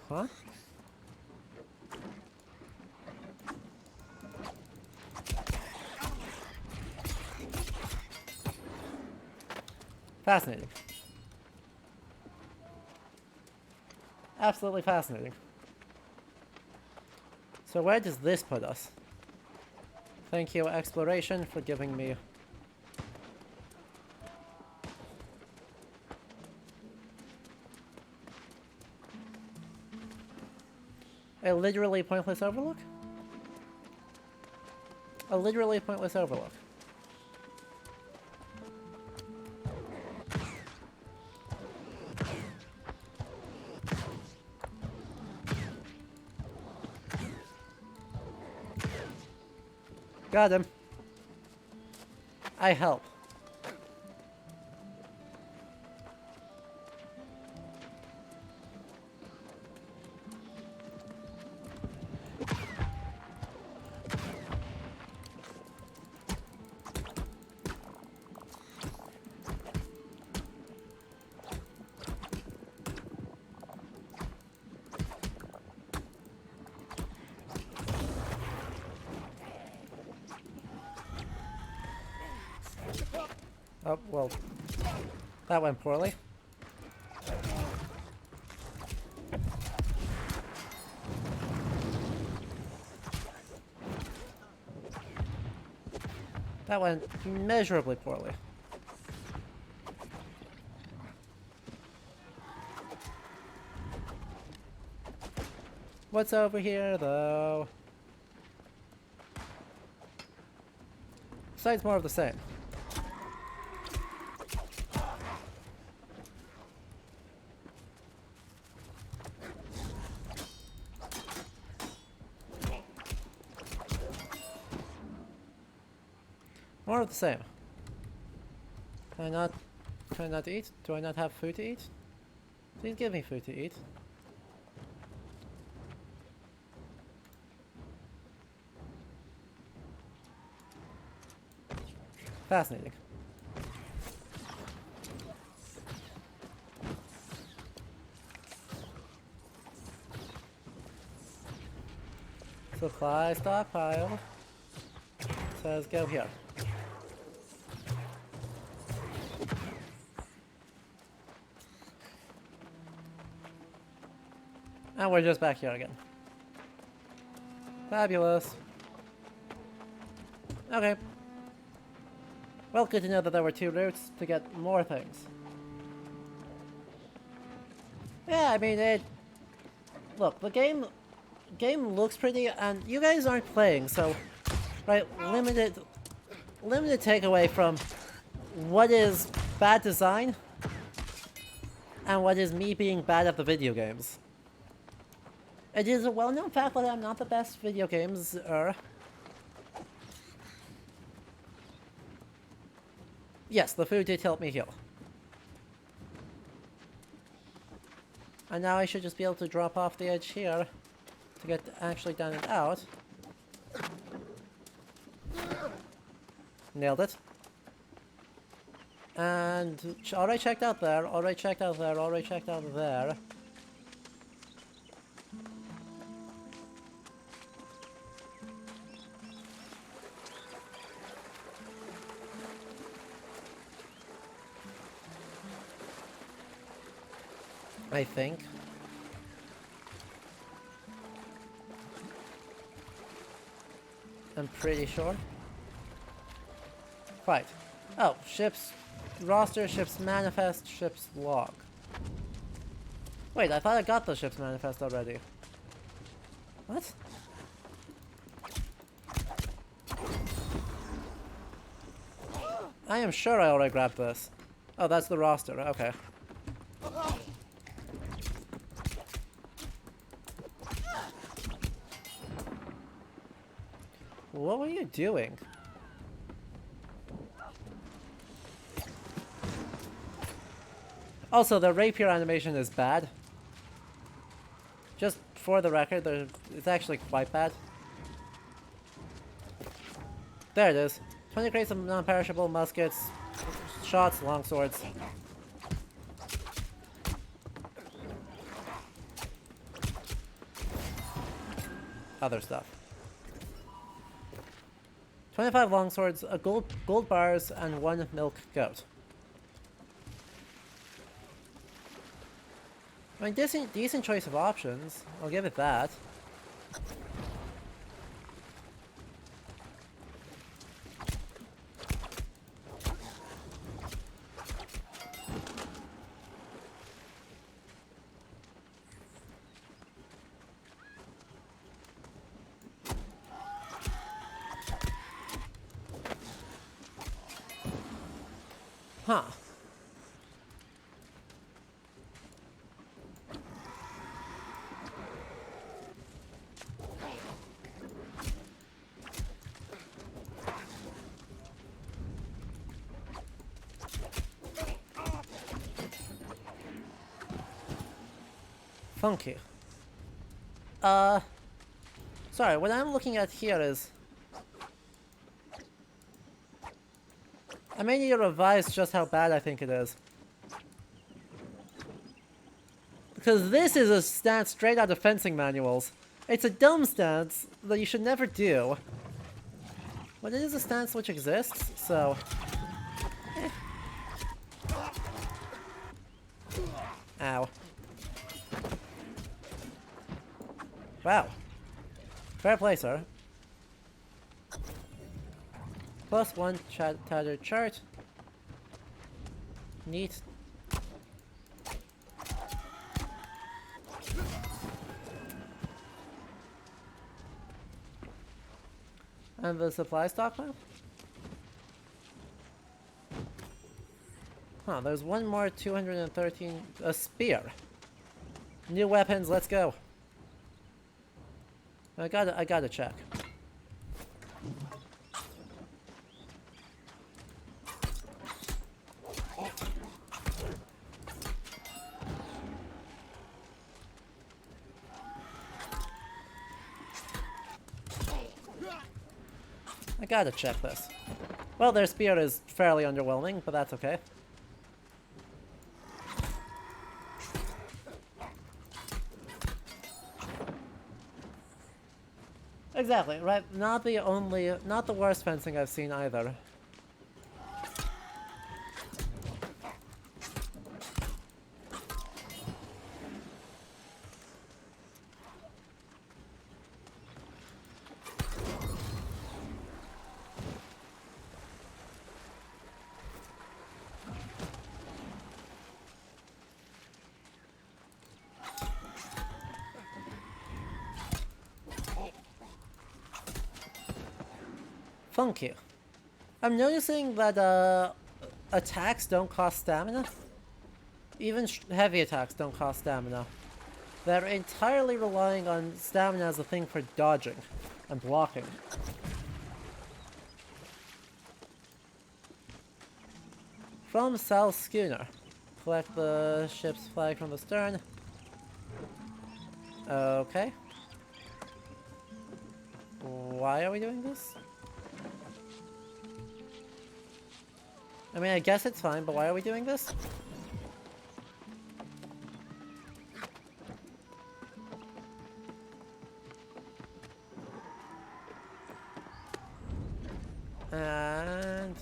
Huh? Fascinating. Absolutely fascinating. So where does this put us? Thank you, Exploration, for giving me... a literally pointless overlook? A literally pointless overlook. Got him. I help. Oh, well. That went poorly. That went immeasurably poorly. What's over here, though? Besides more of the same. More of the same. Can I not eat? Do I not have food to eat? Please give me food to eat. Fascinating. Supply stockpile. Says go here. And we're just back here again. Fabulous. Okay. Well, good to know that there were 2 routes to get more things. Yeah, I mean, look, the game looks pretty, and you guys aren't playing, so, right, limited takeaway from what is bad design and what is me being bad at the video games. It is a well-known fact that I'm not the best video games-er. Yes, the food did help me heal. And now I should just be able to drop off the edge here to get actually down and out. Nailed it. And already checked out there, already checked out there, already checked out there. I think. I'm pretty sure. Right. Oh, ship's roster, ship's manifest, ship's log. Wait, I thought I got the ship's manifest already. What? I am sure I already grabbed this. Oh, that's the roster, okay. What were you doing? Also, the rapier animation is bad. Just for the record, it's actually quite bad. There it is. 20 crates of non-perishable muskets, shots, longswords. Other stuff. 25 longswords, a gold bars, and 1 milk goat. I mean, decent choice of options. I'll give it that. Huh. Funky. Sorry, what I'm looking at here is... I may need to revise just how bad I think it is. Because this is a stance straight out of fencing manuals. It's a dumb stance that you should never do. But it is a stance which exists, so... Ow. Wow. Fair play, sir. +1 tattered chart. Neat. And the supply stockpile? Huh, there's one more 213... A spear. New weapons, let's go. I gotta check. I gotta check this. Well, their spear is fairly underwhelming, but that's okay. Exactly, right? Not the worst fencing I've seen either. Funky. I'm noticing that attacks don't cost stamina. Even heavy attacks don't cost stamina. They're entirely relying on stamina as a thing for dodging and blocking. From Sal's schooner. Collect the ship's flag from the stern. Okay. Why are we doing this? I mean, I guess it's fine, but why are we doing this? And...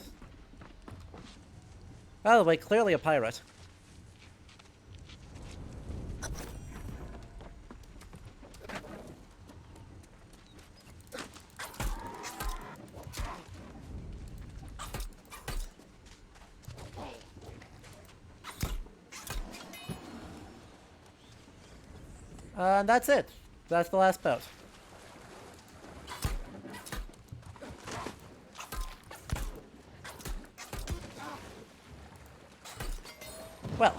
by the way, clearly a pirate. And that's it. That's the last boat. Well,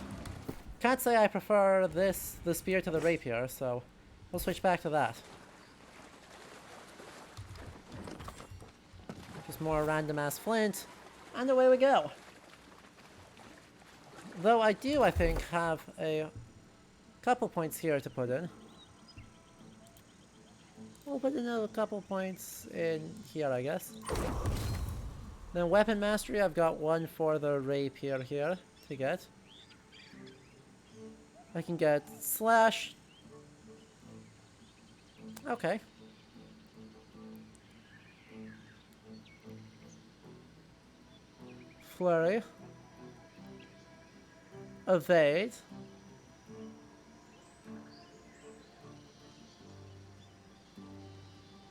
can't say I prefer the spear to the rapier, so we'll switch back to that. Just more random ass flint, and away we go. Though I do, I think, have a couple points here to put in. We'll put in a couple points in here, I guess. Then weapon mastery, I've got one for the rapier here to get. I can get slash. Okay. Flurry. Evade.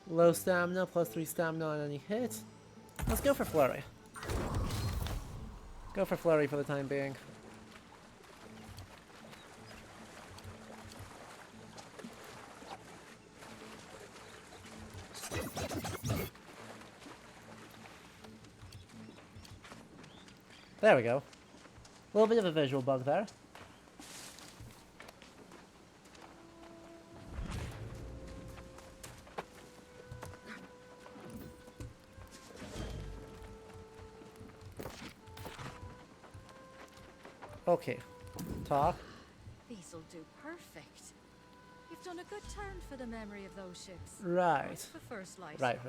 Low stamina, +3 stamina on any hit. Let's go for Flurry. Go for Flurry for the time being. There we go. A little bit of a visual bug there. Okay. Talk. These'll do perfect. You've done a good turn for the memory of those ships. Right. It's the first light. Right.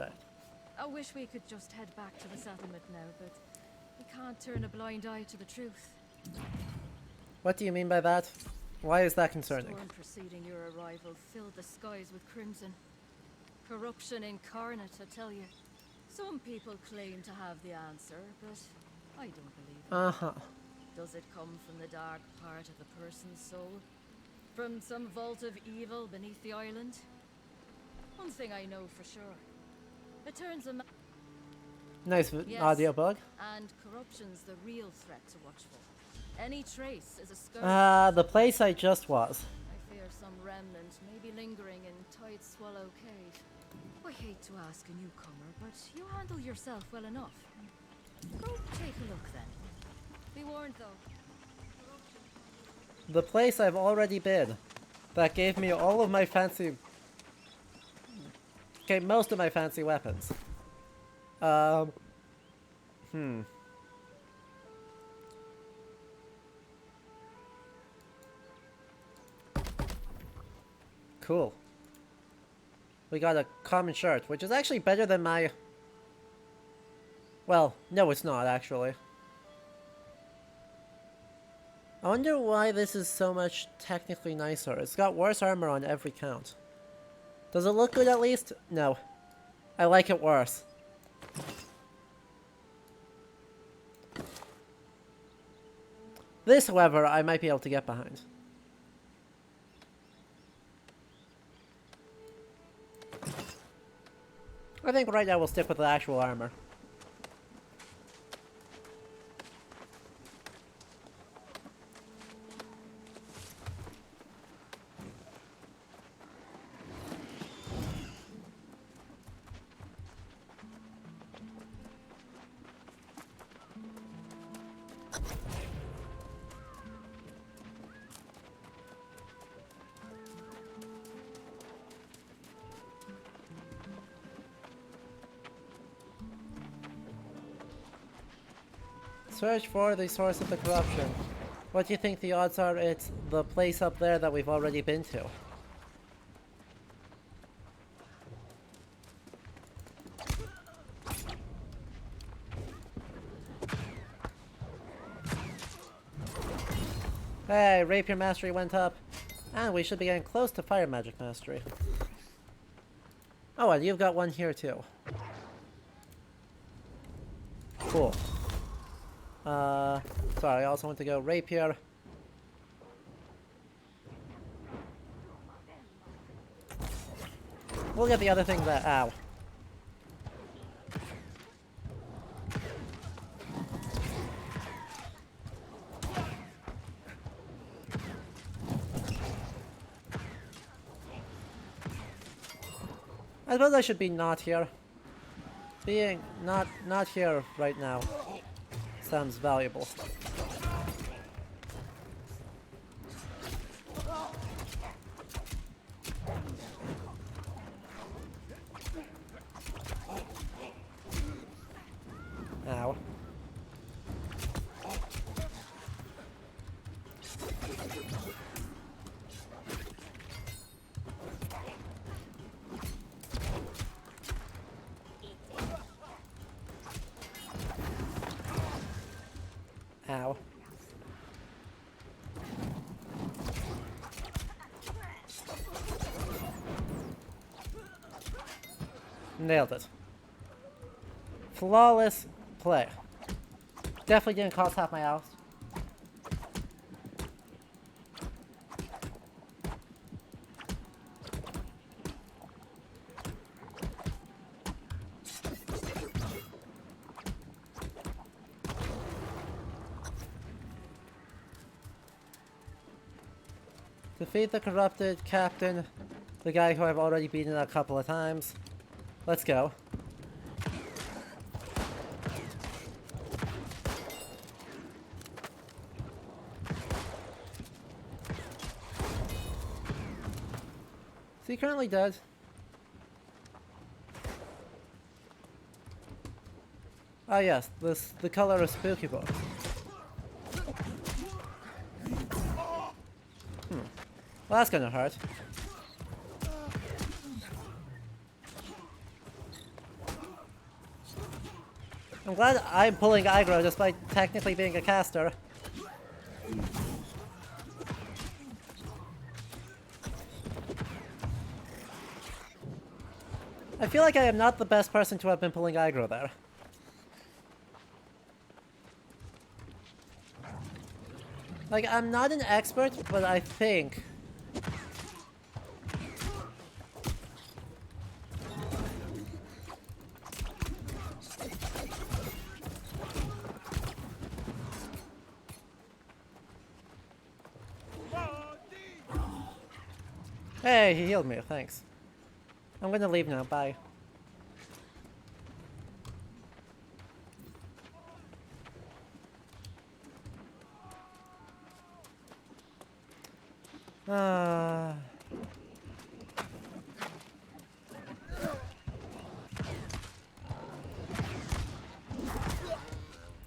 I wish we could just head back to the settlement now, but we can't turn a blind eye to the truth. What do you mean by that? Why is that concerning? Storm preceding your arrival filled the skies with crimson. Corruption incarnate, I tell you. Some people claim to have the answer, but I don't believe it. Uh-huh. Does it come from the dark part of a person's soul? From some vault of evil beneath the island? One thing I know for sure. It turns a man. Nice Yes, audiobook. and corruption's the real threat to watch for. Any trace is a scourge. The place I just was. I fear some remnant may be lingering in Tight Swallow Cave. I hate to ask a newcomer, but you handle yourself well enough. Go take a look then. Be warned though. The place I've already been. That gave me all of my fancy... Okay, most of my fancy weapons. Cool. We got a common shirt, which is actually better than my... Well, no it's not, actually. I wonder why this is so much technically nicer. It's got worse armor on every count. Does it look good at least? No. I like it worse. This, however, I might be able to get behind. I think right now we'll stick with the actual armor. Search for the source of the corruption. What do you think the odds are it's the place up there that we've already been to? Hey, Rapier Mastery went up. And we should be getting close to Fire Magic Mastery. Oh, and you've got one here too. Cool. Sorry, I also want to go Rapier. We'll get the other thing that... Ow. I suppose I should be not here. Being not here right now sounds valuable. Ow. Ow. Nailed it. Flawless play. Definitely didn't cost half my house. Defeat the corrupted captain, the guy who I've already beaten a couple of times. Let's go. Is he currently dead? Oh yes, the color of Spooky Book. Well, that's gonna hurt. I'm glad I'm pulling aggro despite technically being a caster. I feel like I am not the best person to have been pulling aggro there. Like, I'm not an expert, but I think... Hey, he healed me, thanks. I'm gonna leave now, bye.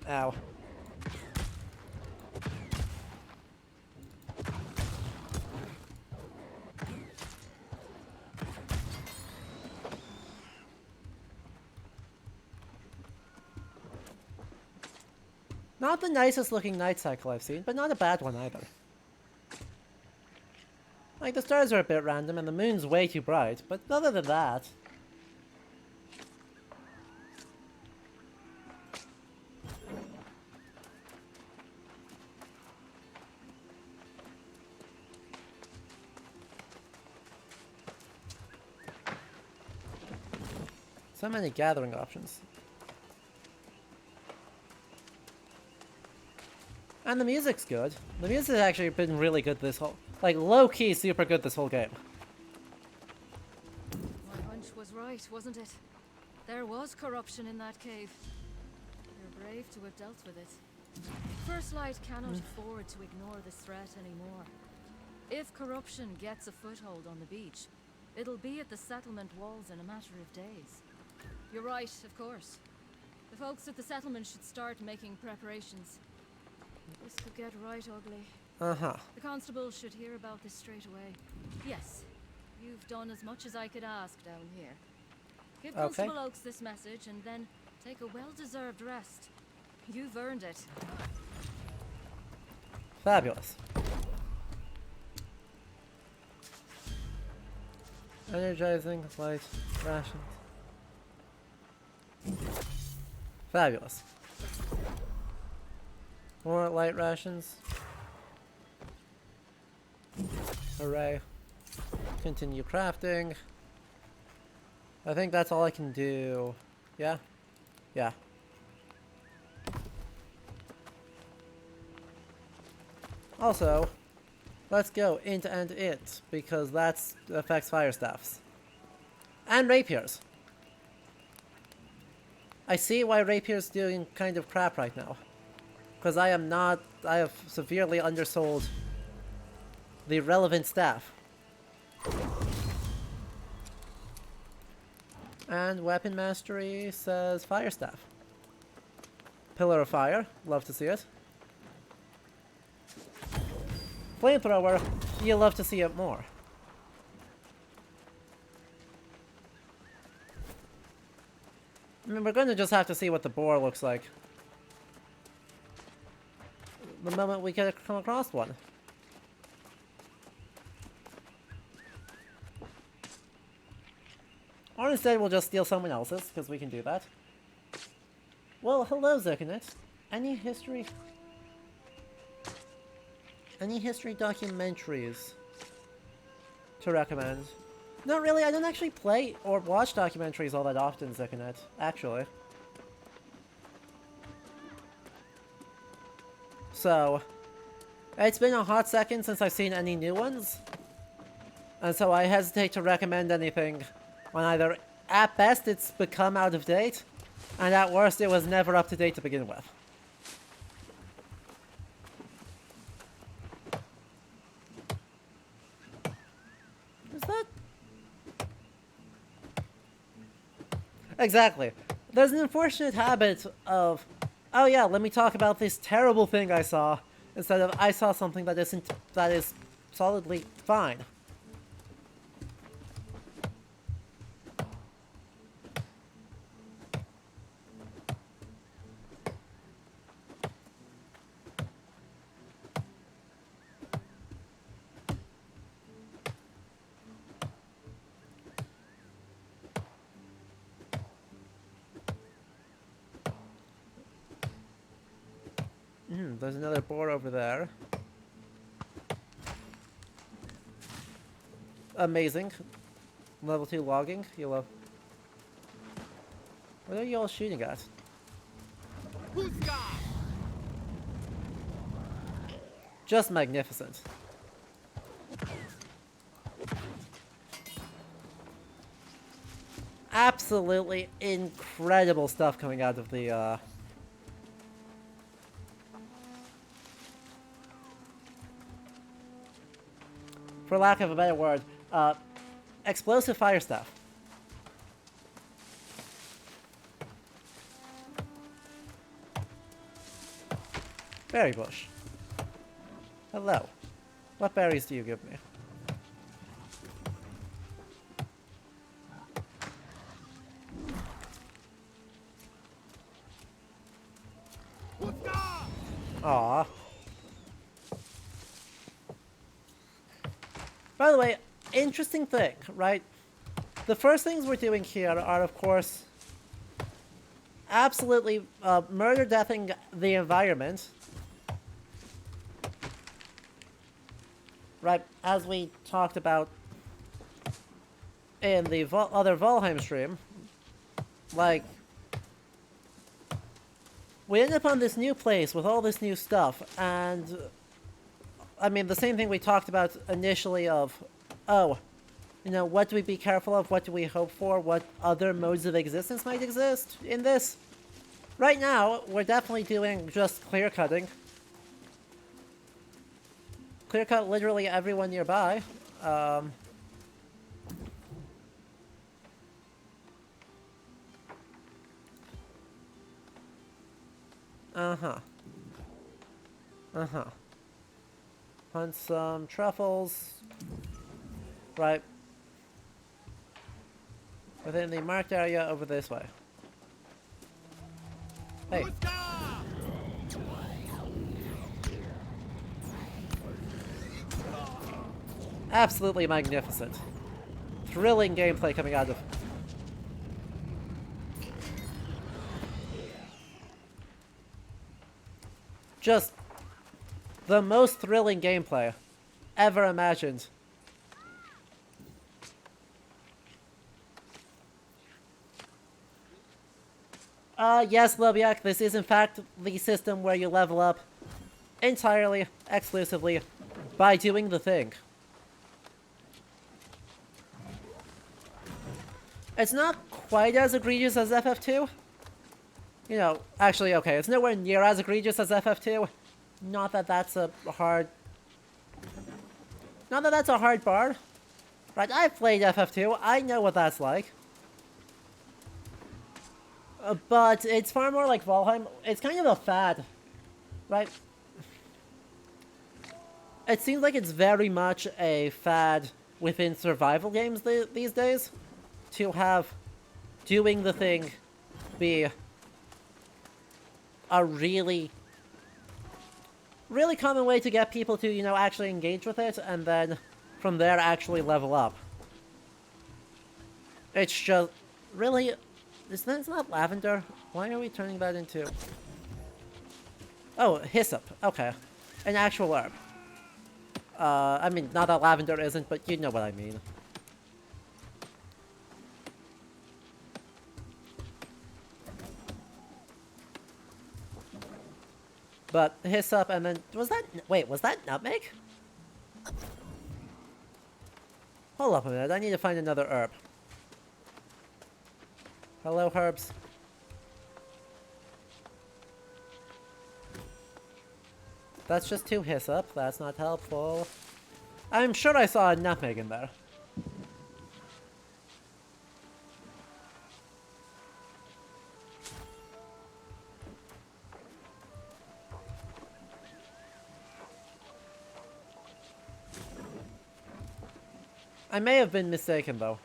Ow. Not the nicest looking night cycle I've seen, but not a bad one either. Like, the stars are a bit random and the moon's way too bright, but other than that... So many gathering options. And the music's good. The music's actually been really good this whole... Like, low-key super good this whole game. My hunch was right, wasn't it? There was corruption in that cave. You're brave to have dealt with it. First Light cannot afford to ignore this threat anymore. If corruption gets a foothold on the beach, it'll be at the settlement walls in a matter of days. You're right, of course. The folks at the settlement should start making preparations. This could get right ugly. Uh-huh. The constable should hear about this straight away. Yes, you've done as much as I could ask down here. Give Constable Oakes this message and then take a well-deserved rest. You've earned it. Fabulous. Energizing light rations. Fabulous. More light rations. Hooray. Continue crafting. I think that's all I can do. Yeah? Yeah. Also, let's go int and it, because that affects fire staffs. And rapiers. I see why rapier's doing kind of crap right now. Because I have severely undersold the relevant staff. And weapon mastery says fire staff. Pillar of fire, love to see it. Flamethrower, you love to see it more. I mean, we're going to just have to see what the boar looks like the moment we come across one. Or instead we'll just steal someone else's, because we can do that. Well, hello Zirconet. Any history documentaries to recommend? Not really, I don't actually play or watch documentaries all that often, Zirconet, actually. So, it's been a hot second since I've seen any new ones. And so I hesitate to recommend anything on either, at best it's become out of date, and at worst it was never up to date to begin with. Is that... Exactly. There's an unfortunate habit of, oh yeah, let me talk about this terrible thing I saw, instead of I saw something that is solidly fine. There's another boar over there. amazing. Level 2 logging. What are you all shooting at? Just magnificent. Absolutely incredible stuff coming out of the, for lack of a better word, explosive fire stuff. Berry bush. Hello. What berries do you give me? Aww. By the way, interesting thing, right? The first things we're doing here are, of course, absolutely murder-deathing the environment. Right, as we talked about in the other Valheim stream, like, we end up on this new place with all this new stuff, and, I mean, the same thing we talked about initially of, oh, you know, what do we be careful of, what do we hope for, what other modes of existence might exist in this? Right now, we're definitely doing just clear cutting. Clear cut literally everyone nearby. Uh-huh. Uh-huh. Hunt some truffles. Right. Within the marked area over this way. Hey. Absolutely magnificent. Thrilling gameplay coming out of... Just the most thrilling gameplay ever imagined. Yes, Lobiak, this is in fact the system where you level up entirely, exclusively, by doing the thing. It's not quite as egregious as FF2. You know, actually, okay, it's nowhere near as egregious as FF2. Not that that's a hard... Not that that's a hard bar. Right, I've played FF2, I know what that's like. But it's far more like Valheim. It's kind of a fad, right? It seems like it's very much a fad within survival games these days. To have doing the thing be a really common way to get people to, you know, actually engage with it, and then from there actually level up. It's just really... It's not lavender. Why are we turning that into... Oh, hyssop. Okay. An actual herb. I mean, not that lavender isn't, but you know what I mean. But hyssop, and then... Was that... Wait, was that nutmeg? Hold up a minute, I need to find another herb. Hello, herbs. That's just 2 hyssop, that's not helpful. I'm sure I saw a nutmeg in there. I may have been mistaken, though.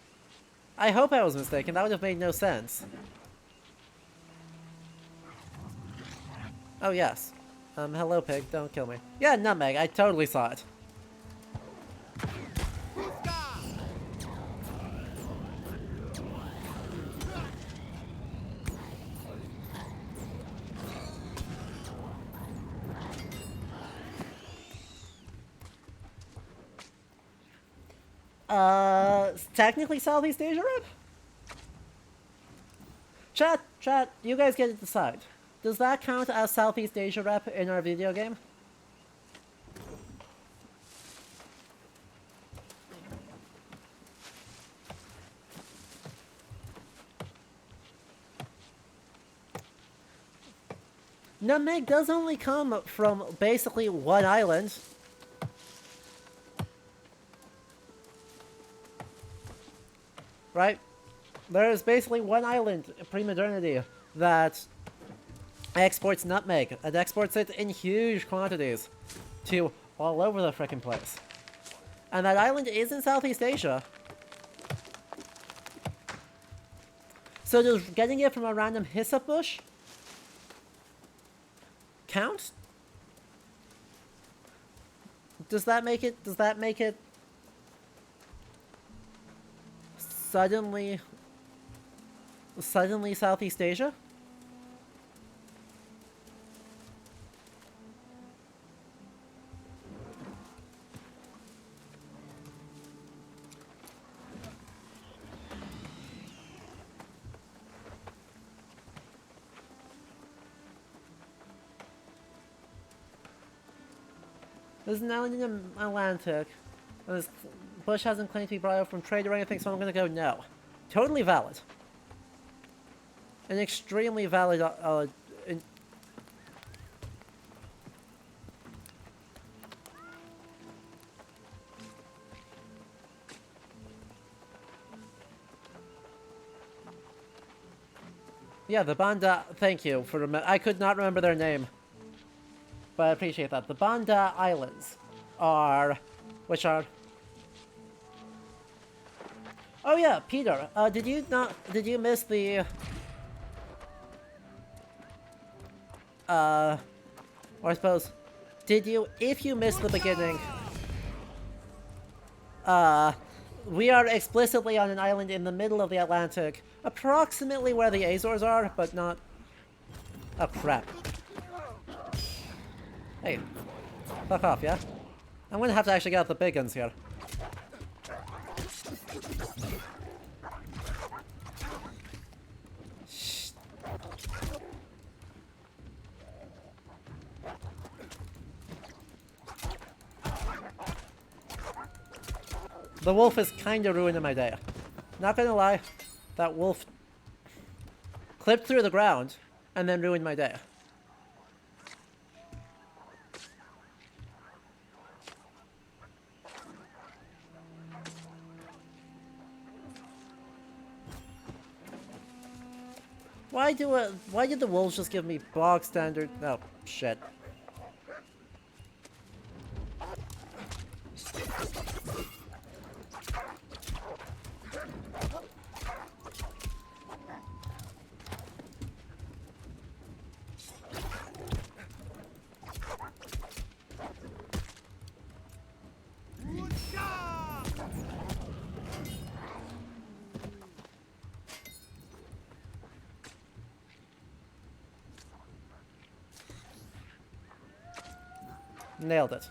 I hope I was mistaken. That would have made no sense. Oh, yes. Hello, pig. Don't kill me. Yeah, nutmeg. I totally saw it. technically Southeast Asia rep? Chat, you guys get to decide. Does that count as Southeast Asia rep in our video game? Nutmeg does only come from basically one island. Right? There is basically one island, pre-modernity, that exports nutmeg, and exports it in huge quantities to all over the frickin' place. And that island is in Southeast Asia. So does getting it from a random hyssop bush count? Does that make it suddenly Southeast Asia? There's an island in the Atlantic. And this bush hasn't claimed to be brought out from trade or anything, so I'm gonna go no. Totally valid. An extremely valid, Yeah, the Banda, thank you for I could not remember their name. But I appreciate that. The Banda Islands are, which are... Oh yeah, Peter, did you miss the... or I suppose, if you missed the beginning... we are explicitly on an island in the middle of the Atlantic, approximately where the Azores are, but not... Oh crap. Hey, fuck off, yeah? I'm gonna have to actually get out the big guns here. Shh. The wolf is kinda ruining my day. Not gonna lie, that wolf clipped through the ground and then ruined my day. Why did the wolves just give me bog standard? Oh, shit. Nailed it.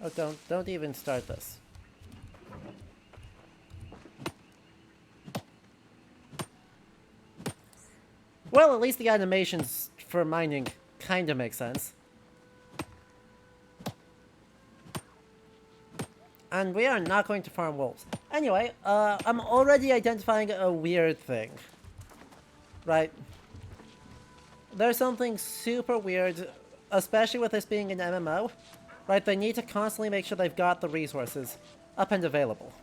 Oh, don't even start this. Well, at least the animations for mining kinda make sense. And we are not going to farm wolves. Anyway, I'm already identifying a weird thing. Right? There's something super weird, especially with this being an MMO. Right? They need to constantly make sure they've got the resources up and available.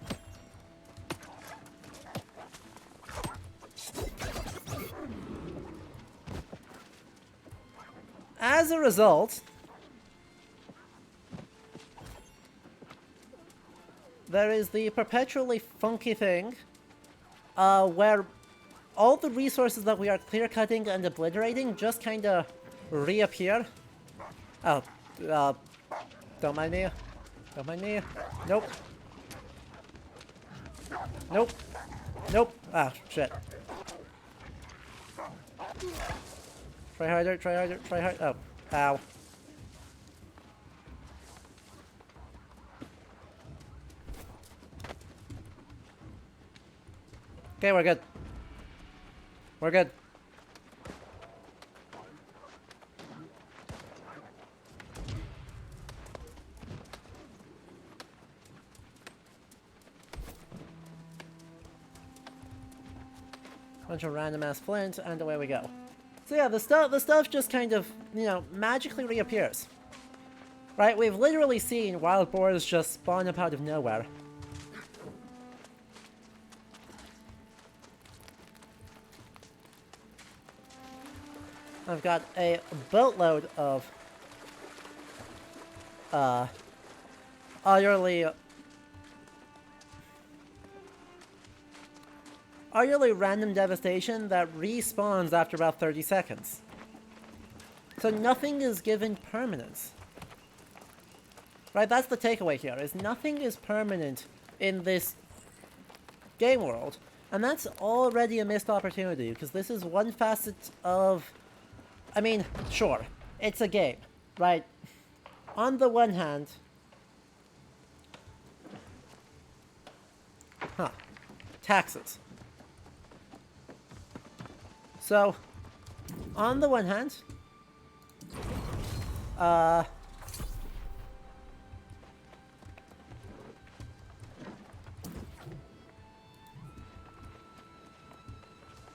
As a result, there is the perpetually funky thing, where all the resources that we are clear-cutting and obliterating just kinda reappear. Oh, don't mind me. Don't mind me. Nope. Nope. Nope. Ah, shit. Try harder, try harder, try harder. Oh. Ow. Okay, we're good. We're good. Bunch of random ass flint, and away we go. So yeah, the stuff just kind of, you know, magically reappears. Right, we've literally seen wild boars just spawn up out of nowhere. I've got a boatload of utterly random devastation that respawns after about 30 seconds. So nothing is given permanence. Right, that's the takeaway here, is nothing is permanent in this game world. And that's already a missed opportunity, because this is one facet of... I mean, sure, it's a game, right? On the one hand... Taxes. So, on the one hand...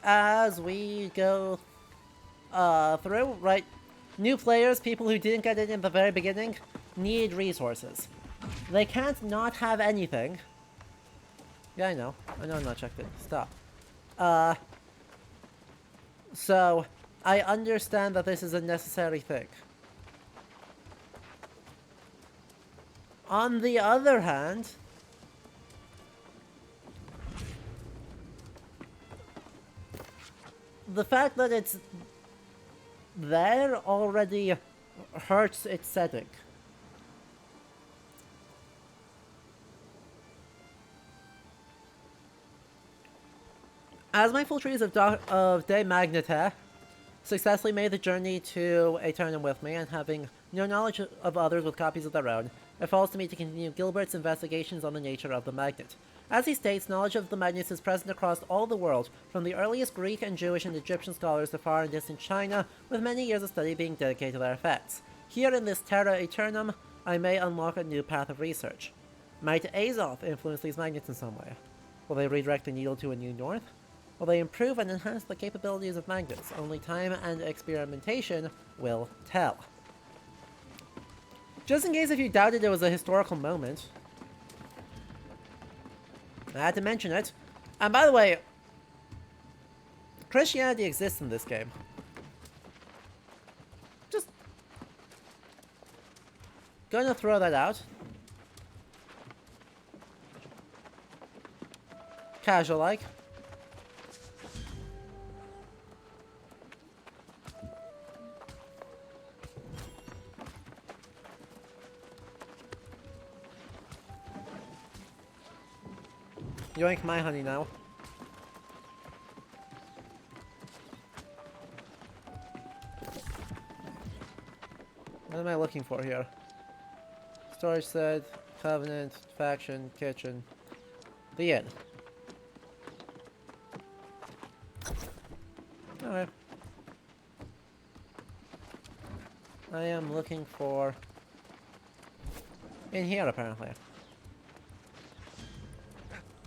as we go through, right, new players, people who didn't get it in the very beginning, need resources. They can't not have anything. Yeah, I know I'm not checked in. Stop. So, I understand that this is a necessary thing. On the other hand... the fact that it's there already hurts its setting. As my full trees of De Magnete successfully made the journey to Aeternum with me, and having no knowledge of others with copies of their own, it falls to me to continue Gilbert's investigations on the nature of the magnet. As he states, knowledge of the magnets is present across all the world, from the earliest Greek and Jewish and Egyptian scholars to far and distant China, with many years of study being dedicated to their effects. Here in this Terra Aeternum, I may unlock a new path of research. Might Azoth influence these magnets in some way? Will they redirect the needle to a new north? Will they improve and enhance the capabilities of magnets? Only time and experimentation will tell. Just in case if you doubted it was a historical moment, I had to mention it. And by the way, Christianity exists in this game. Just gonna throw that out. Casual like. Yoink my honey now. What am I looking for here? Storage set, covenant, faction, kitchen. The inn. Alright. I am looking for... in here, apparently.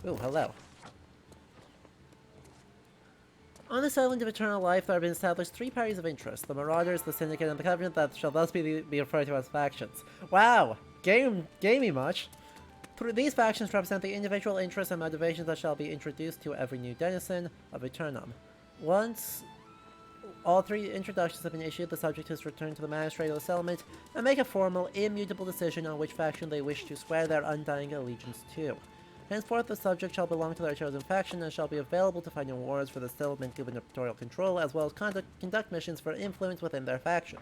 Ooh, hello. On this island of eternal life, there have been established three parties of interest: the Marauders, the Syndicate, and the Covenant, that shall thus be referred to as factions. Wow! Gamey much! These factions represent the individual interests and motivations that shall be introduced to every new denizen of Aeternum. Once all three introductions have been issued, the subject is returned to the magistrate of the settlement and make a formal, immutable decision on which faction they wish to swear their undying allegiance to. Henceforth, the subject shall belong to their chosen faction and shall be available to fight in wars for the settlement gubernatorial control, as well as conduct missions for influence within their faction.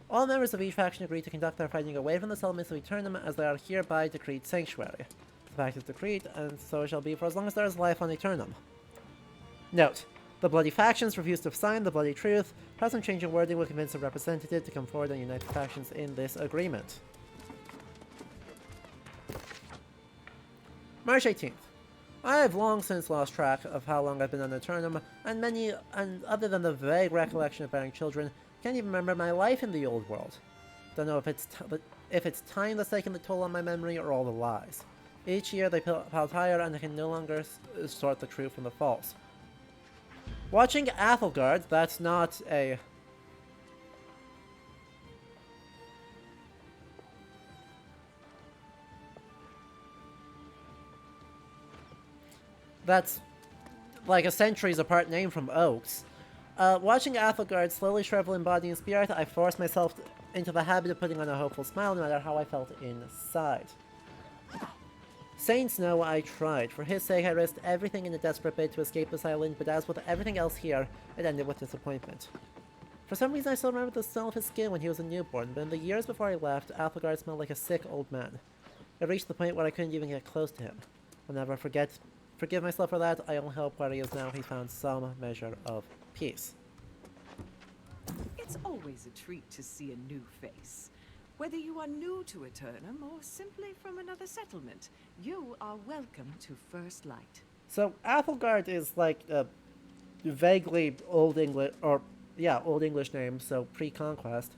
All members of each faction agree to conduct their fighting away from the settlements of Aeternum, as they are hereby decreed sanctuary. The fact is decreed, and so it shall be for as long as there is life on Aeternum. Note: The bloody factions refuse to sign the bloody truth. Perhaps some change in wording will convince the representative to come forward and unite the factions in this agreement. March 18th. I have long since lost track of how long I've been on Eternum, and other than the vague recollection of bearing children, can't even remember my life in the old world. Don't know if it's time that's taken the toll on my memory or all the lies. Each year they pile higher and I can no longer sort the true from the false. Watching Athelgard, that's not a... That's like a centuries apart name from Oaks. Watching Athelgard slowly shrivel in body and spirit, I forced myself into the habit of putting on a hopeful smile no matter how I felt inside. Saints know I tried. For his sake I risked everything in a desperate bid to escape this island, but as with everything else here, it ended with disappointment. For some reason I still remember the smell of his skin when he was a newborn, but in the years before I left, Athelgard smelled like a sick old man. It reached the point where I couldn't even get close to him. I'll never forgive myself for that. I only hope where he is now he found some measure of peace. It's always a treat to see a new face. Whether you are new to Eternum or simply from another settlement, you are welcome to First Light. So Athelgard is like a vaguely Old English, Old English name, so pre-conquest.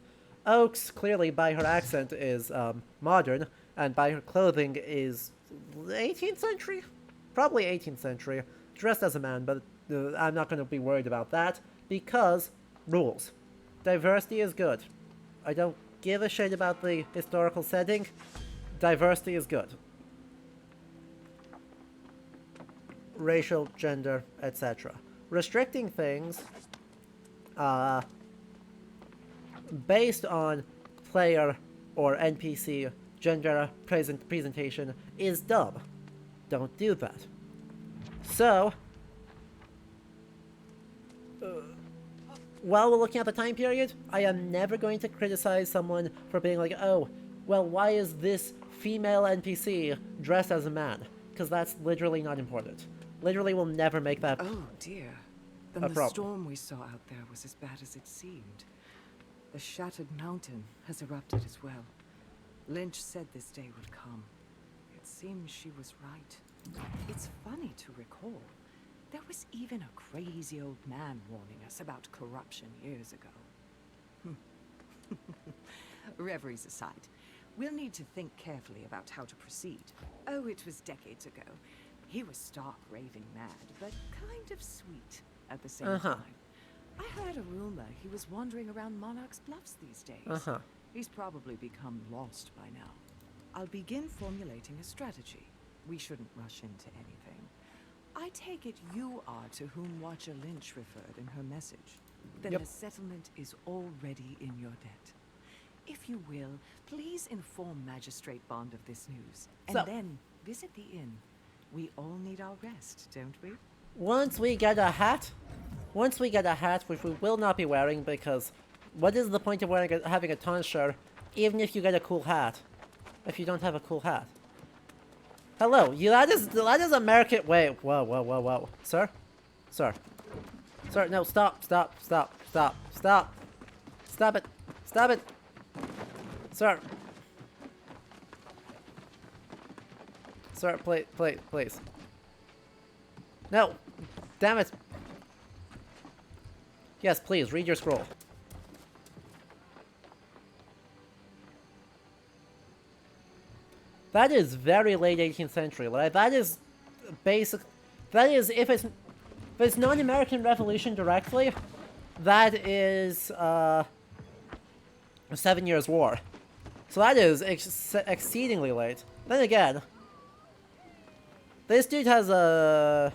Oaks, clearly by her accent, is modern, and by her clothing is 18th century? Probably 18th century. Dressed as a man, but I'm not going to be worried about that, because rules. Diversity is good. I don't give a shit about the historical setting. Diversity is good. Racial, gender, etc. Restricting things based on player or NPC gender presentation is dumb. Don't do that. So, while we're looking at the time period, I am never going to criticize someone for being like, oh, well, why is this female NPC dressed as a man? Because that's literally not important. Literally will never make that Oh dear. Then a the problem. storm we saw out there was as bad as it seemed. The shattered mountain has erupted as well. Lynch said this day would come. It seems she was right. It's funny to recall. There was even a crazy old man warning us about corruption years ago. Reveries aside, we'll need to think carefully about how to proceed. Oh, it was decades ago. He was stark raving mad, but kind of sweet at the same time. I heard a rumor he was wandering around Monarch's Bluffs these days. He's probably become lost by now. I'll begin formulating a strategy. We shouldn't rush into anything. I take it you are to whom Watcher Lynch referred in her message. Then Yep. the settlement is already in your debt. If you will, please inform Magistrate Bond of this news. And So- then visit the inn. We all need our rest, don't we? Once we get a hat, which we will not be wearing because what is the point of having a tonsure even if you get a cool hat? If you don't have a cool hat. Hello, that is American. Wait, whoa. Sir? Sir, no, stop it. Sir. Sir, please. No, damn it. Yes, please, read your scroll. That is very late 18th century. Like, that is basic. That is, if it's not American Revolution directly, that is 7 Years' War. So that is exceedingly late. Then again, this dude has a,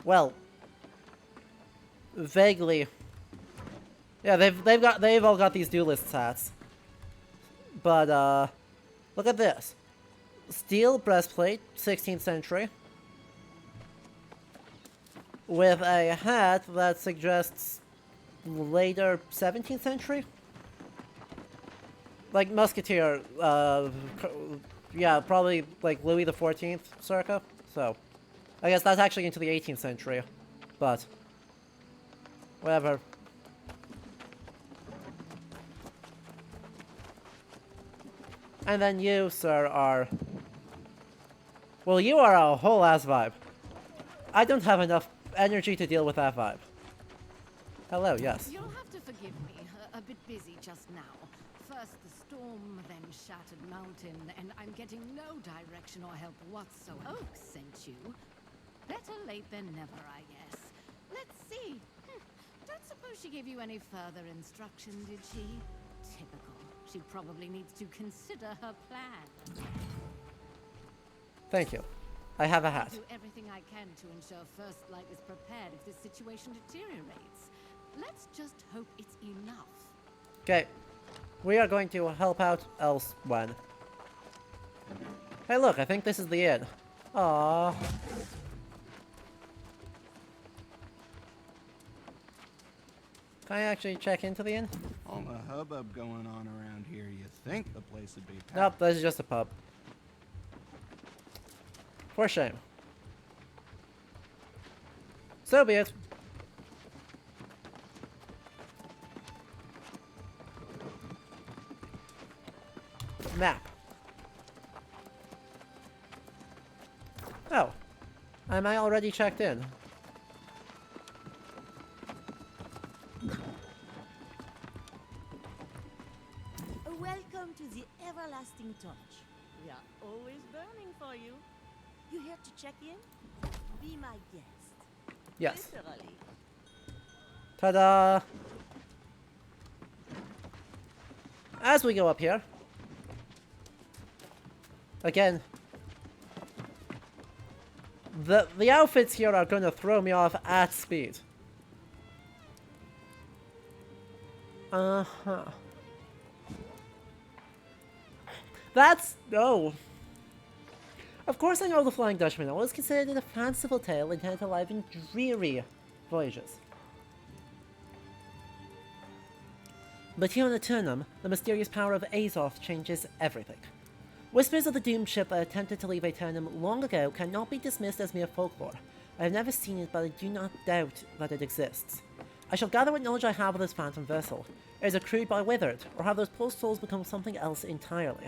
well, vaguely. Yeah, they've all got these duelist hats. But look at this. Steel breastplate, 16th century. With a hat that suggests later 17th century? Like musketeer, yeah, probably like Louis the 14th circa. So, I guess that's actually into the 18th century, but whatever. And then you, sir, are... Well, you are a whole ass vibe. I don't have enough energy to deal with that vibe. Hello, yes. You'll have to forgive me. A bit busy just now. First the storm, then shattered mountain, and I'm getting no direction or help whatsoever. Oak sent you. Better late than never, I guess. Let's see. Don't suppose she gave you any further instruction, did she? Typical. She probably needs to consider her plan. Thank you. I have a hat. I'll do everything I can to ensure First Light is prepared if this situation deteriorates. Let's just hope it's enough. Okay. We are going to help out else when. Hey look, I think this is the inn. Aww. Can I actually check into the inn? All the hubbub going on around here, you think the place would be packed. Nope, this is just a pub. For shame. So be it. Map. Oh. Am I already checked in? Welcome to the everlasting torch. We are always burning for you. You here to check in? Be my guest. Yes. Literally. Ta-da! As we go up here, again, the outfits here are gonna throw me off at speed. Uh-huh. That's... oh. Of course I know The Flying Dutchman. I always considered it a fanciful tale intended to liven dreary voyages. But here on Eternum, the mysterious power of Azoth changes everything. Whispers of the doomed ship that attempted to leave Eternum long ago cannot be dismissed as mere folklore. I have never seen it, but I do not doubt that it exists. I shall gather what knowledge I have of this phantom vessel. Is it crude but withered, or have those post souls become something else entirely?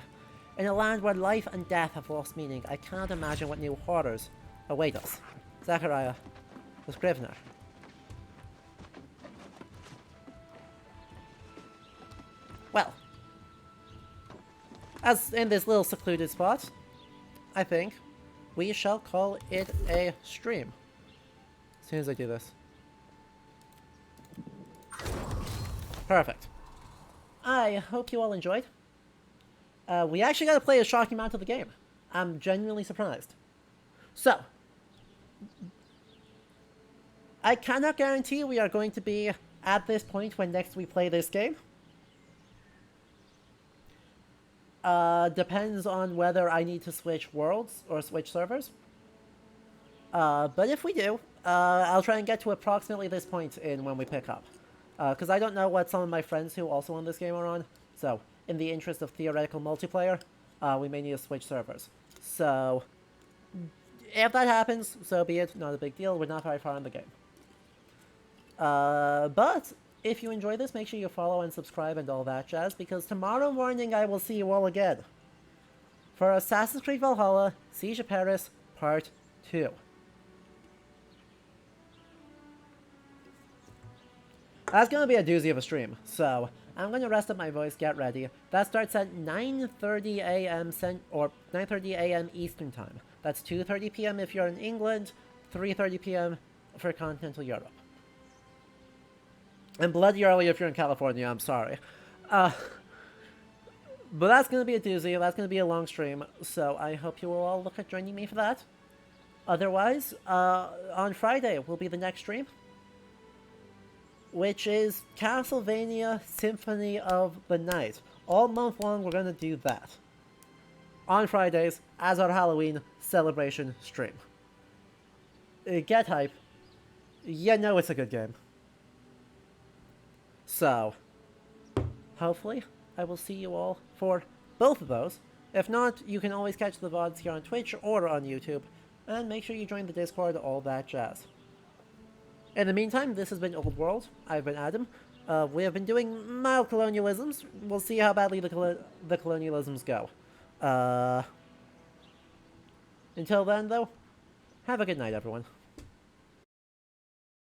In a land where life and death have lost meaning, I cannot imagine what new horrors await us. Zachariah, the Scrivener. Well, as in this little secluded spot, I think we shall call it a stream. As soon as I do this. Perfect. I hope you all enjoyed. We actually got to play a shocking amount of the game. I'm genuinely surprised. So, I cannot guarantee we are going to be at this point when next we play this game. Depends on whether I need to switch worlds or switch servers. But if we do, I'll try and get to approximately this point in when we pick up. Because I don't know what some of my friends who also own this game are on. So, in the interest of theoretical multiplayer, we may need to switch servers. So, if that happens, so be it. Not a big deal. We're not very far in the game. But if you enjoy this, make sure you follow and subscribe and all that jazz, because tomorrow morning I will see you all again for Assassin's Creed Valhalla, Siege of Paris, Part 2. That's going to be a doozy of a stream, so I'm going to rest up my voice, get ready. That starts at 9:30 a.m. or 9:30 a.m. Eastern Time. That's 2:30 p.m. if you're in England, 3:30 p.m. for continental Europe. And bloody early if you're in California, I'm sorry. But that's going to be a doozy, that's going to be a long stream, so I hope you will all look at joining me for that. Otherwise, on Friday will be the next stream, which is Castlevania Symphony of the Night. All month long, we're going to do that. On Fridays, as our Halloween celebration stream. Get hype. You know it's a good game. So, hopefully, I will see you all for both of those. If not, you can always catch the VODs here on Twitch or on YouTube. And make sure you join the Discord, all that jazz. In the meantime, this has been Old World. I've been Adam. We have been doing mild colonialisms. We'll see how badly the colonialisms go. Until then, though, have a good night, everyone.